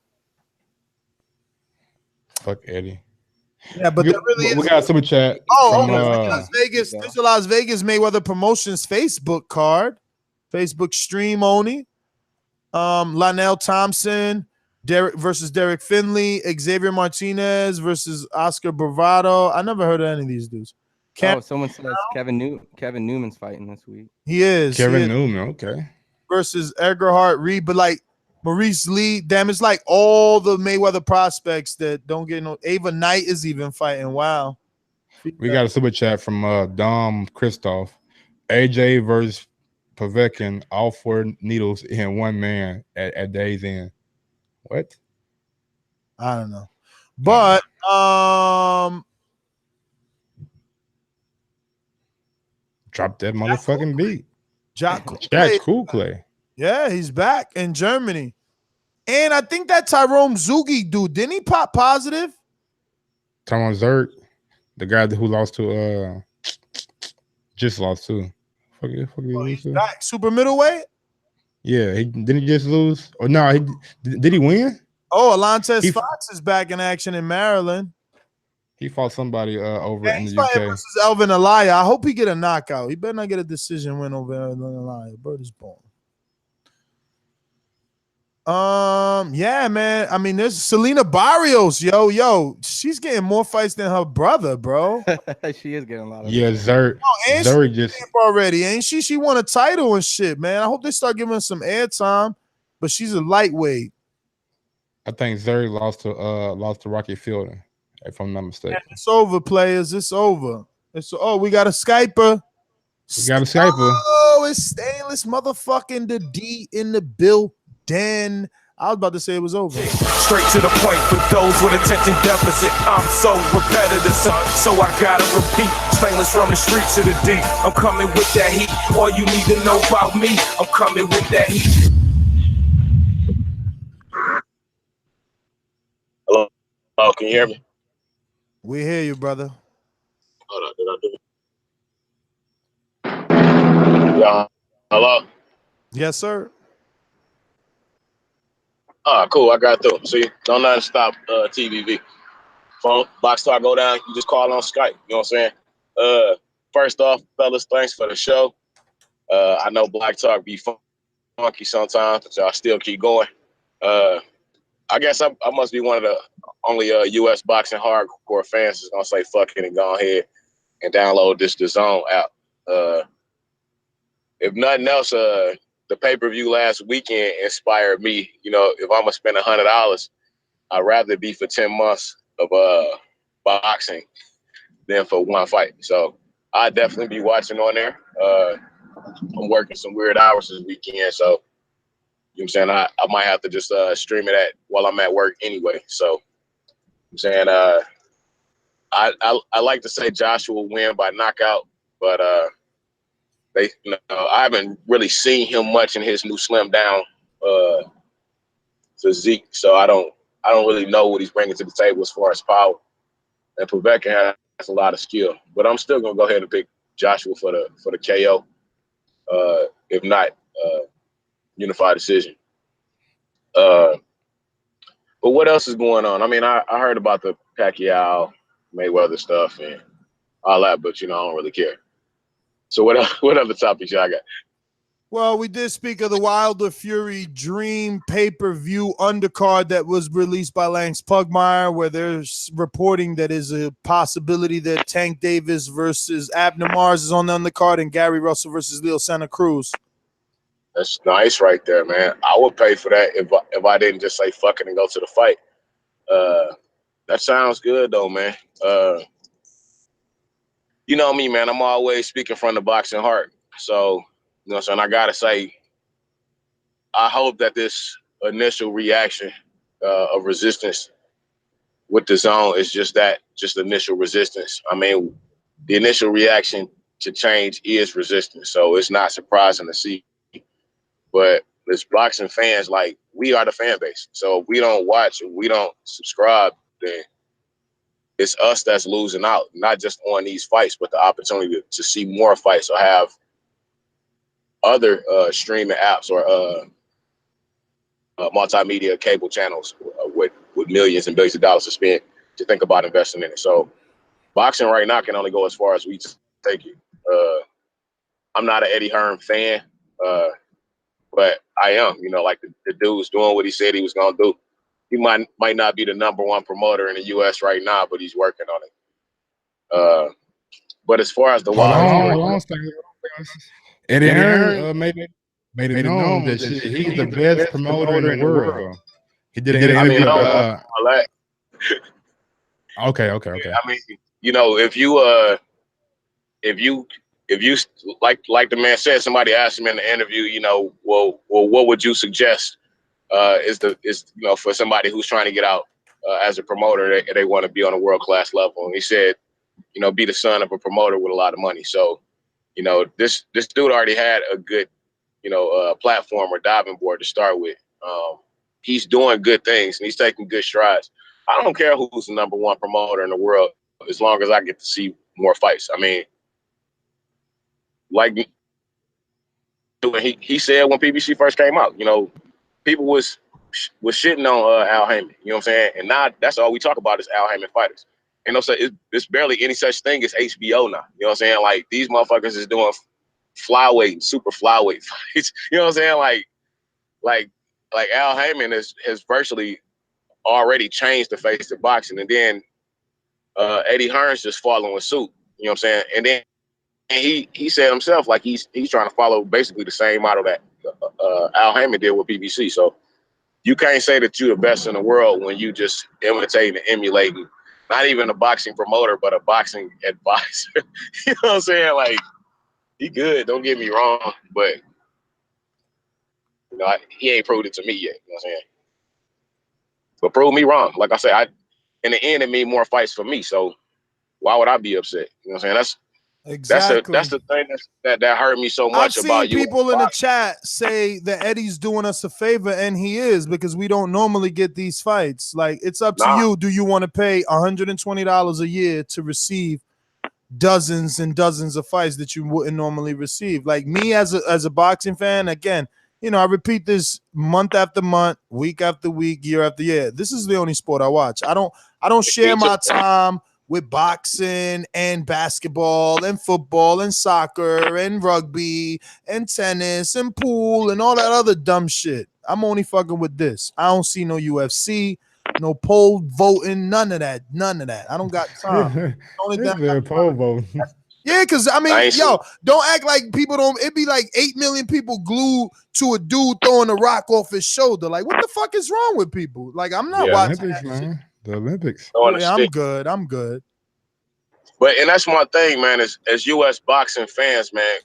Fuck Eddie. Yeah, but there really is. We got a super chat. Las Vegas. There's a Las Vegas Mayweather Promotions Facebook card. Facebook stream only. Lionel Thompson, Derek versus Derek Finley, Xavier Martinez versus Oscar Bravado. I never heard of any of these dudes. Someone says Kevin Newman's fighting this week. He is. Kevin Newman, okay. Versus Edgar Hart Reed, but like Maurice Lee, damn, it's like all the Mayweather prospects that don't get no. Ava Knight is even fighting. Wow. We got a super chat from Dom Christoph. AJ versus Povetkin, all 4 needles in one man at day's end. What? I don't know. But drop that motherfucking beat. Jack Cool Clay. Yeah, he's back in Germany. And I think that Tyrone Zugi dude, didn't he pop positive? Tyrone Zerk, the guy who lost to just lost to. He's back. Super middleweight? Yeah, didn't he just lose? Or no, did he win? Oh, Alontes Fox is back in action in Maryland. He fought somebody over in the UK. UK. Versus Elvin Alaya. I hope he get a knockout. He better not get a decision win over Elvin Alaya. Bird is born. Yeah, man. I mean, there's Selena Barrios. Yo, she's getting more fights than her brother, bro. She is getting a lot of. Yeah, Zerk. Zerk just already, ain't she? She won a title and shit, man. I hope they start giving her some airtime. But she's a lightweight. I think Zerk lost to Rocky Fielding, if I'm not mistaken. Yeah, it's over, players. It's over. We got a Skyper. Oh, it's Stainless motherfucking the D in the building. I was about to say it was over. Straight to the point for those with attention deficit. I'm so repetitive, so I gotta repeat. Stainless from the streets to the D. I'm coming with that heat. All you need to know about me, I'm coming with that heat. Hello, can you hear me? We hear you, brother. Hold on, did I do it? Yeah. Hello? Yes, sir. Cool. I got through. See, don't nothing stop TVV. Phone, box talk go down. You just call on Skype. You know what I'm saying? First off, fellas, thanks for the show. I know Black Talk be funky sometimes, but y'all still keep going. I guess I must be one of the only U.S. boxing hardcore fans that's gonna say fuck it and go ahead and download this Dazn app. If nothing else, the pay-per-view last weekend inspired me. You know, if I'm gonna spend $100, I'd rather be for 10 months of boxing than for one fight. So I'd definitely be watching on there. I'm working some weird hours this weekend, so you know what I'm saying, I might have to just stream it while I'm at work anyway. So I'm saying I like to say Joshua will win by knockout, but I haven't really seen him much in his new slim down physique, so I don't really know what he's bringing to the table as far as power. And Povetkin has a lot of skill, but I'm still gonna go ahead and pick Joshua for the KO. If not, unified decision. But what else is going on? I mean, I heard about the Pacquiao Mayweather stuff and all that, but I don't really care. So what other topics y'all got? Well, we did speak of the Wilder Fury Dream pay-per-view undercard that was released by Lance Pugmire, where there's reporting that is a possibility that Tank Davis versus Abner Mars is on the undercard and Gary Russell versus Leo Santa Cruz. That's nice right there, man. I would pay for that if I didn't just say fuck it and go to the fight. That sounds good though, man. You know me, man. I'm always speaking from the boxing heart. So, you know what I'm saying? I gotta say, I hope that this initial reaction of resistance with the zone is just initial resistance. I mean, the initial reaction to change is resistance. So it's not surprising to see. But as boxing fans, like, we are the fan base. So if we don't watch and we don't subscribe, then it's us that's losing out, not just on these fights, but the opportunity to see more fights or have other streaming apps or multimedia cable channels with millions and billions of dollars to spend to think about investing in it. So boxing right now can only go as far as we take it. I'm not an Eddie Hearn fan, but I am, like the dude's doing what he said he was going to do. He might not be the #1 promoter in the U.S. right now, but he's working on it. But as far as the Wilder, Eddie Hearn made it known that he's the best promoter in the world. Bro. He did an interview. Okay. I mean, if you like the man said, somebody asked him in the interview, well, what would you suggest is for somebody who's trying to get out as a promoter, they want to be on a world-class level. And he said, be the son of a promoter with a lot of money. So, this dude already had a good, platform or diving board to start with. He's doing good things and he's taking good strides. I don't care who's the #1 promoter in the world as long as I get to see more fights. I mean, like he said when PBC first came out, people was shitting on Al Heyman. You know what I'm saying? And now that's all we talk about is Al Heyman fighters. And it's barely any such thing as HBO now. You know what I'm saying? Like, these motherfuckers is doing flyweight and super flyweight fights. You know what I'm saying? Like Al Heyman has virtually already changed the face of boxing, and then Eddie Hearn's just following suit. You know what I'm saying? And then he said himself, like, he's trying to follow basically the same model that Al Heyman did with PBC. So you can't say that you're the best in the world when you just imitating and emulating not even a boxing promoter, but a boxing advisor. You know what I'm saying? Like, he good, don't get me wrong, but he ain't proved it to me yet. You know what I'm saying? But prove me wrong. Like I said, in the end, it mean more fights for me. So why would I be upset? You know what I'm saying? Exactly. That's the thing that hurt me so I've much seen about you. people in the chat say that Eddie's doing us a favor, and he is, because we don't normally get these fights. Like, it's up to you. Do you want to pay $120 a year to receive dozens and dozens of fights that you wouldn't normally receive? Like me as a boxing fan, again, you know, I repeat this month after month, week after week, year after year. This is the only sport I watch. I don't share my time with boxing and basketball and football and soccer and rugby and tennis and pool and all that other dumb shit. I'm only fucking with this. I don't see no UFC, no poll voting, none of that. I don't got time. Only thing poll vote. Yeah, because I mean, don't act like people don't. It'd be like 8 million people glued to a dude throwing a rock off his shoulder. Like, what the fuck is wrong with people? Like, I'm not watching Olympics, man. The Olympics. Yeah, I'm good. But and that's my thing, man. As U.S. boxing fans, man,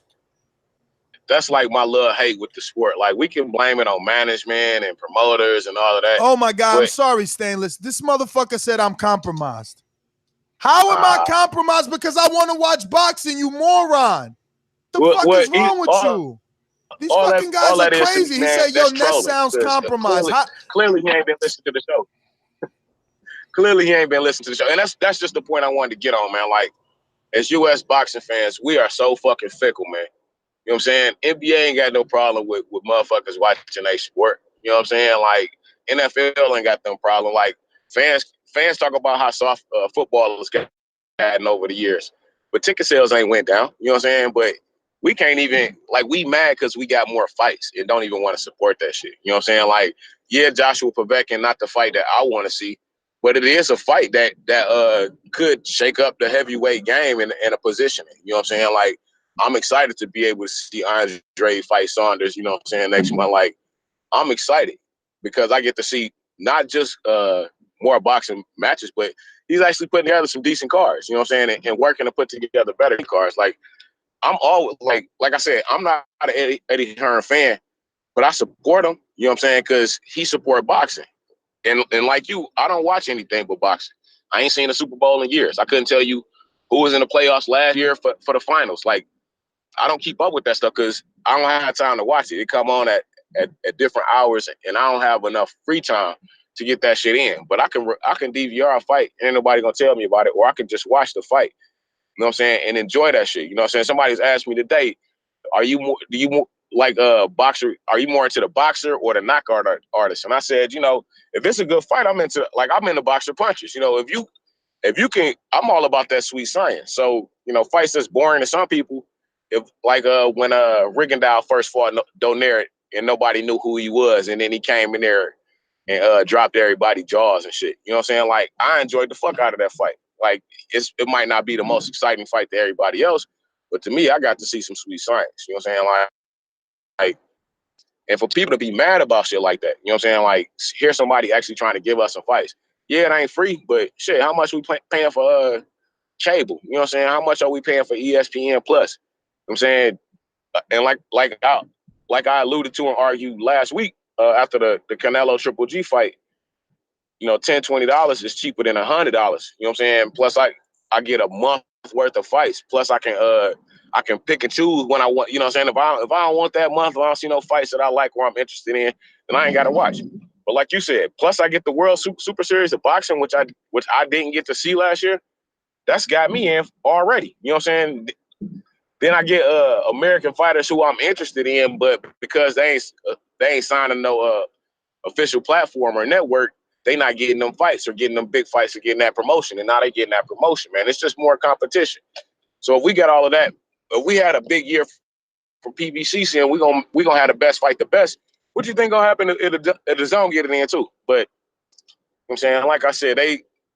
that's like my little hate with the sport. Like, we can blame it on management and promoters and all of that. Oh my God, I'm sorry, Stainless. This motherfucker said I'm compromised. How am I compromised? Because I want to watch boxing, you moron. The fuck is wrong with you? These fucking guys are crazy. He said, yo, Ness sounds compromised. Clearly, he ain't been listening to the show. Clearly, he ain't been listening to the show. And that's just the point I wanted to get on, man. Like, as U.S. boxing fans, we are so fucking fickle, man. You know what I'm saying? NBA ain't got no problem with motherfuckers watching their sport. You know what I'm saying? Like, NFL ain't got them problem. Like, fans talk about how soft football has gotten over the years, but ticket sales ain't went down. You know what I'm saying? But we can't even, like, we mad because we got more fights and don't even want to support that shit. You know what I'm saying? Like, yeah, Joshua Povetkin, not the fight that I want to see, but it is a fight that could shake up the heavyweight game and a positioning. You know what I'm saying? Like, I'm excited to be able to see Andre fight Saunders, you know what I'm saying, next month. Like, I'm excited because I get to see not just more boxing matches, but he's actually putting together some decent cards, you know what I'm saying, and working to put together better cards. Like, I'm always, like I said, I'm not an Eddie Hearn fan, but I support him, you know what I'm saying, because he support boxing. And like you, I don't watch anything but boxing. I ain't seen a Super Bowl in years. I couldn't tell you who was in the playoffs last year for the finals. Like, I don't keep up with that stuff because I don't have time to watch it. It come on at different hours, and I don't have enough free time to get that shit in. But I can DVR a fight, ain't nobody gonna tell me about it, or I can just watch the fight. You know what I'm saying, and enjoy that shit. You know what I'm saying? Somebody's asked me today, do you more like boxer? Are you more into the boxer or the knockout artist? And I said, you know, if it's a good fight, I'm into boxer punches. You know, if you can, I'm all about that sweet science. So, you know, fights that's boring to some people. If like when Rigondeaux first fought Donaire and nobody knew who he was, and then he came in there and dropped everybody's jaws and shit. You know what I'm saying? Like, I enjoyed the fuck out of that fight. Like, it might not be the most exciting fight to everybody else, but to me, I got to see some sweet science. You know what I'm saying? Like, and for people to be mad about shit like that, you know what I'm saying? Like, here's somebody actually trying to give us some fights. Yeah, it ain't free, but shit, how much we paying for cable? You know what I'm saying? How much are we paying for ESPN Plus? You know what I'm saying? And like I alluded to and argued last week after the Canelo Triple G fight, you know, $10, $20 is cheaper than $100. You know what I'm saying? Plus, I get a month worth of fights. Plus, I can pick and choose when I want. You know what I'm saying? If I don't want that month, if I don't see no fights that I like or I'm interested in, then I ain't got to watch. But like you said, plus I get the World Super Series of Boxing, which I didn't get to see last year. That's got me in already. You know what I'm saying? Then I get American fighters who I'm interested in, but because they ain't signing no official platform or network, they not getting them fights or getting them big fights or getting that promotion. And now they getting that promotion, man. It's just more competition. So if we got all of that, if we had a big year for PBC saying we gonna have the best fight the best, what do you think gonna happen if the zone getting in too? But you know what I'm saying, like I said,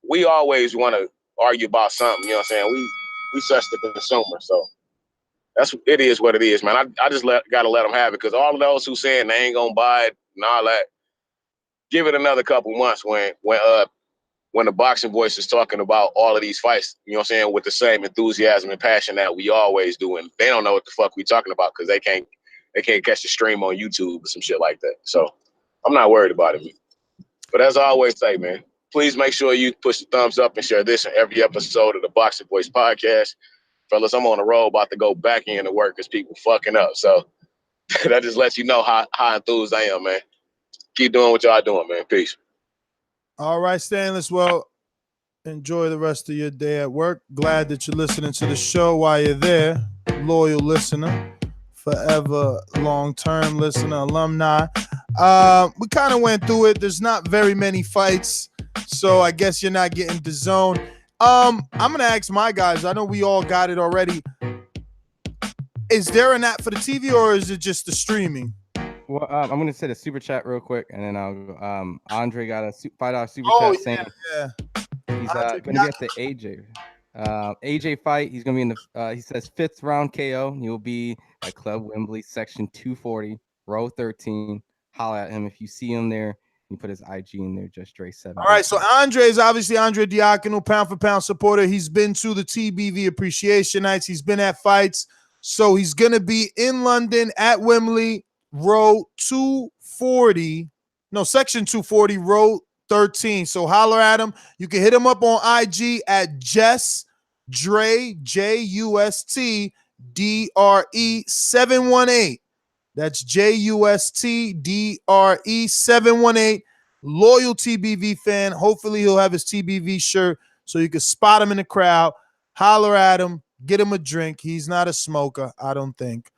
we always want to argue about something, you know what I'm saying? We such the consumer, so it is what it is, man. I just gotta let them have it, because all of those who saying they ain't gonna buy it and all that, give it another couple months when the Boxing Voice is talking about all of these fights, you know what I'm saying, with the same enthusiasm and passion that we always do, and they don't know what the fuck we talking about because they can't catch the stream on YouTube or some shit like that. So I'm not worried about it. But as I always say, man, please make sure you push the thumbs up and share this in every episode of the Boxing Voice podcast. fellas, I'm on the road about to go back in to work because people fucking up. So that just lets you know how enthused I am, man. Keep doing what y'all doing, man. Peace. All right, Stainless. Well, enjoy the rest of your day at work. Glad that you're listening to the show while you're there. Loyal listener, forever long-term listener, alumni. We kind of went through it. There's not very many fights, so I guess you're not getting DAZN. I'm gonna ask my guys. I know we all got it already. Is there an app for the TV, or is it just the streaming? Well, I'm gonna say the super chat real quick, and then I'll go. Andre got a $5 super chat saying he's gonna be at the AJ fight. He's gonna be in the he says 5th round KO. He will be at Club Wembley, section 240, row 13. Holla at him if you see him there. He put his IG in there, just Dre 7. All right, so Andre is obviously Andre Diacono, pound for pound supporter. He's been to the TBV Appreciation Nights. He's been at fights, so he's gonna be in London at Wembley, row 240. No, section 240, row 13. So holler at him. You can hit him up on IG at Just Dre, JUSTDRE 718. That's JUSTDRE 718. Loyal TBV fan. Hopefully he'll have his TBV shirt so you can spot him in the crowd. Holler at him. Get him a drink. He's not a smoker, I don't think.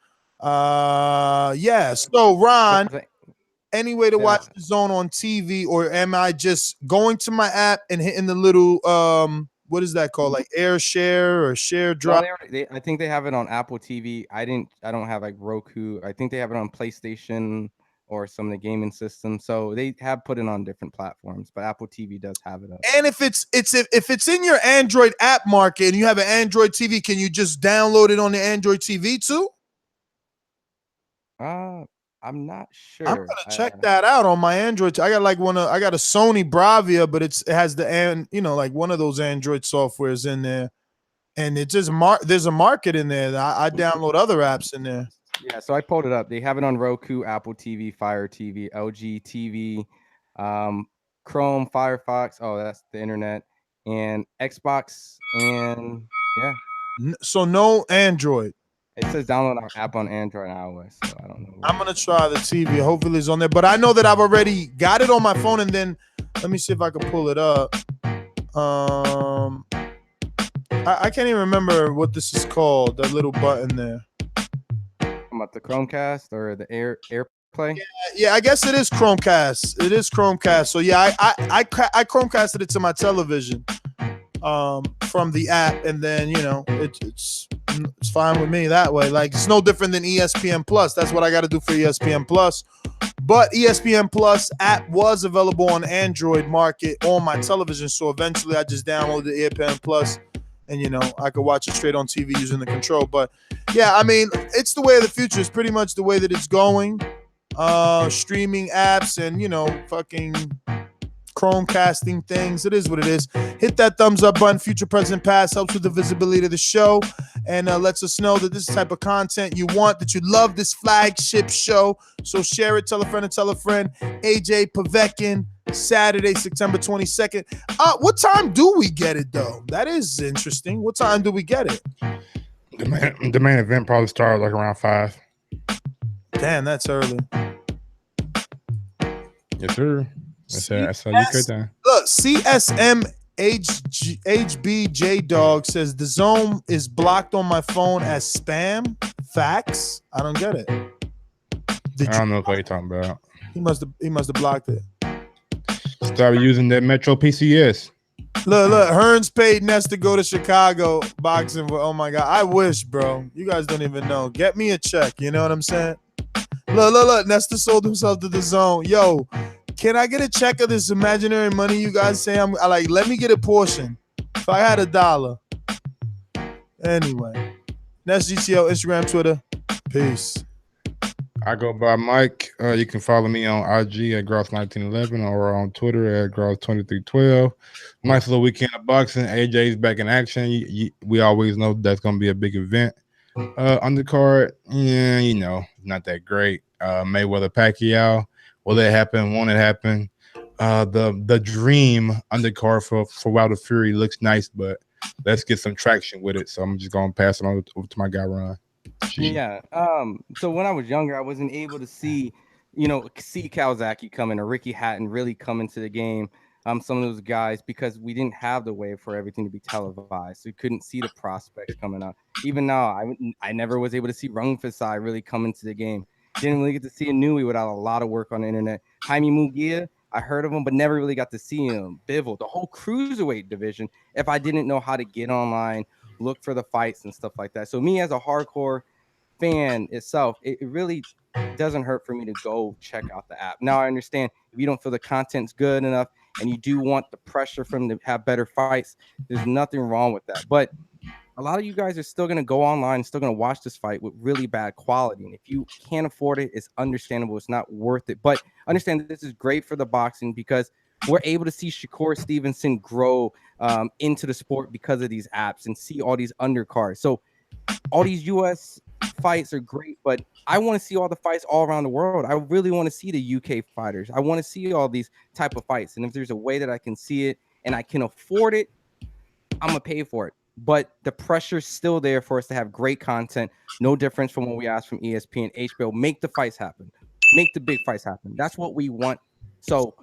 Yeah. So Ron, any way to watch DAZN on TV, or am I just going to my app and hitting the little what is that called, like Air Share or Share Drop? Well, I think they have it on Apple TV. I don't have like Roku. I think they have it on PlayStation or some of the gaming systems. So they have put it on different platforms, but Apple TV does have it up. And if it's in your Android app market and you have an Android TV, can you just download it on the Android TV too? I'm not sure. I'm gonna check that out on my Android. I got like I got a Sony Bravia, but it has the like one of those Android softwares in there, and it just there's a market in there. I download other apps in there. Yeah, so I pulled it up. They have it on Roku, Apple TV, Fire TV, LG TV, Chrome, Firefox. Oh, that's the internet, and Xbox, and yeah. So no Android. It says download our app on Android and iOS, so I don't know. I'm gonna try the TV. Hopefully it's on there. But I know that I've already got it on my phone, and then let me see if I can pull it up. I can't even remember what this is called. That little button there. About the Chromecast or the AirPlay? Yeah, I guess it is Chromecast. It is Chromecast. So yeah, I Chromecasted it to my television from the app, and then it's fine with me that way. Like, it's no different than ESPN Plus. That's what I got to do for ESPN Plus. But ESPN Plus app was available on Android market on my television, so eventually I just downloaded ESPN Plus, and I could watch it straight on TV using the control. But yeah, I mean, it's the way of the future. It's pretty much the way that it's going. Streaming apps and fucking Chromecasting things. It is what it is. Hit that thumbs up button. Future, present, past helps with the visibility of the show, and lets us know that this is the type of content you want, that you love this flagship show. So share it, tell a friend and tell a friend. AJ Povetkin, Saturday, September 22nd. What time do we get it though? That is interesting. What time do we get it? The main event probably started like around 5. Damn, that's early. Yes, sir. That's how you cut down. Look, CSM HBJ Dog says DAZN is blocked on my phone as spam. Facts? I don't get it. I don't know what you're talking about. He must have blocked it. Start using that Metro PCS. Look, Hearn's paid Ness to go to Chicago boxing. Oh my God, I wish, bro. You guys don't even know. Get me a check. You know what I'm saying? Look. Nesta sold himself to DAZN. Yo, can I get a check of this imaginary money you guys say I like? Let me get a portion. If I had $1. Anyway, Nest GTO, Instagram, Twitter. Peace. I go by Mike. You can follow me on IG at Gross1911 or on Twitter at Gross2312. Nice little weekend of boxing. AJ's back in action. We always know that's going to be a big event. Undercard, yeah, not that great. Mayweather, Pacquiao. Will it happen? Won't it happen? The dream undercard for Wilder Fury looks nice, but let's get some traction with it. So I'm just gonna pass it on over to my guy Ron. Yeah. So when I was younger, I wasn't able to see Kawasaki coming or Ricky Hatton really come into the game. Some of those guys, because we didn't have the way for everything to be televised, so we couldn't see the prospects coming out. Even now, I never was able to see Rung Fasai really come into the game. Didn't really get to see Inui without a lot of work on the internet. Jaime Munguia, I heard of him, but never really got to see him. Bivol, the whole cruiserweight division, if I didn't know how to get online, look for the fights and stuff like that. So me as a hardcore fan itself, it really doesn't hurt for me to go check out the app. Now I understand if you don't feel the content's good enough and you do want the pressure from them to have better fights, there's nothing wrong with that. But a lot of you guys are still going to go online and still going to watch this fight with really bad quality. And if you can't afford it, it's understandable. It's not worth it. But understand that this is great for the boxing because we're able to see Shakur Stevenson grow into the sport because of these apps and see all these undercards. So all these U.S. fights are great, but I want to see all the fights all around the world. I really want to see the UK fighters. I want to see all these type of fights. And if there's a way that I can see it and I can afford it, I'm going to pay for it. But the pressure's still there for us to have great content. No difference from what we ask from ESPN, HBO. Make the fights happen. Make the big fights happen. That's what we want. So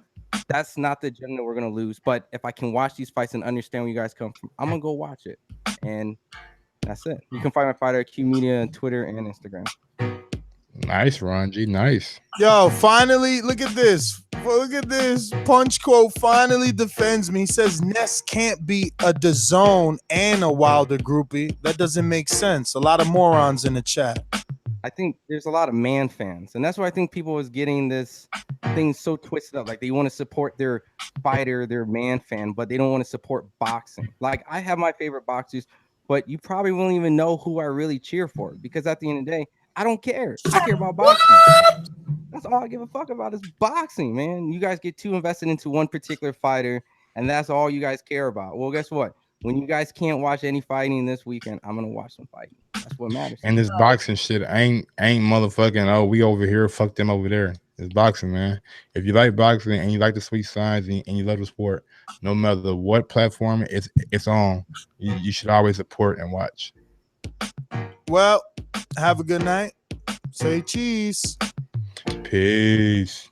that's not the agenda we're going to lose. But if I can watch these fights and understand where you guys come from, I'm going to go watch it. And that's it. You can find my fighter at Q Media on Twitter and Instagram. Nice, Ron G. Nice. Yo, finally, look at this. Look at this. Punch Quote finally defends me. He says Ness can't be a DAZN and a Wilder groupie. That doesn't make sense. A lot of morons in the chat. I think there's a lot of man fans, and that's why I think people was getting this thing so twisted up. Like they want to support their fighter, their man fan, but they don't want to support boxing. Like I have my favorite boxers, but you probably won't even know who I really cheer for because at the end of the day, I don't care. I care about boxing. That's all I give a fuck about is boxing, man. You guys get too invested into one particular fighter, and that's all you guys care about. Well, guess what? When you guys can't watch any fighting this weekend, I'm gonna watch some fighting. That's what matters. And this boxing shit ain't motherfucking, oh, we over here, fuck them over there. It's boxing, man. If you like boxing and you like the sweet signs and you love the sport, no matter what platform it's on, you should always support and watch. Well, have a good night. Say cheese. Peace.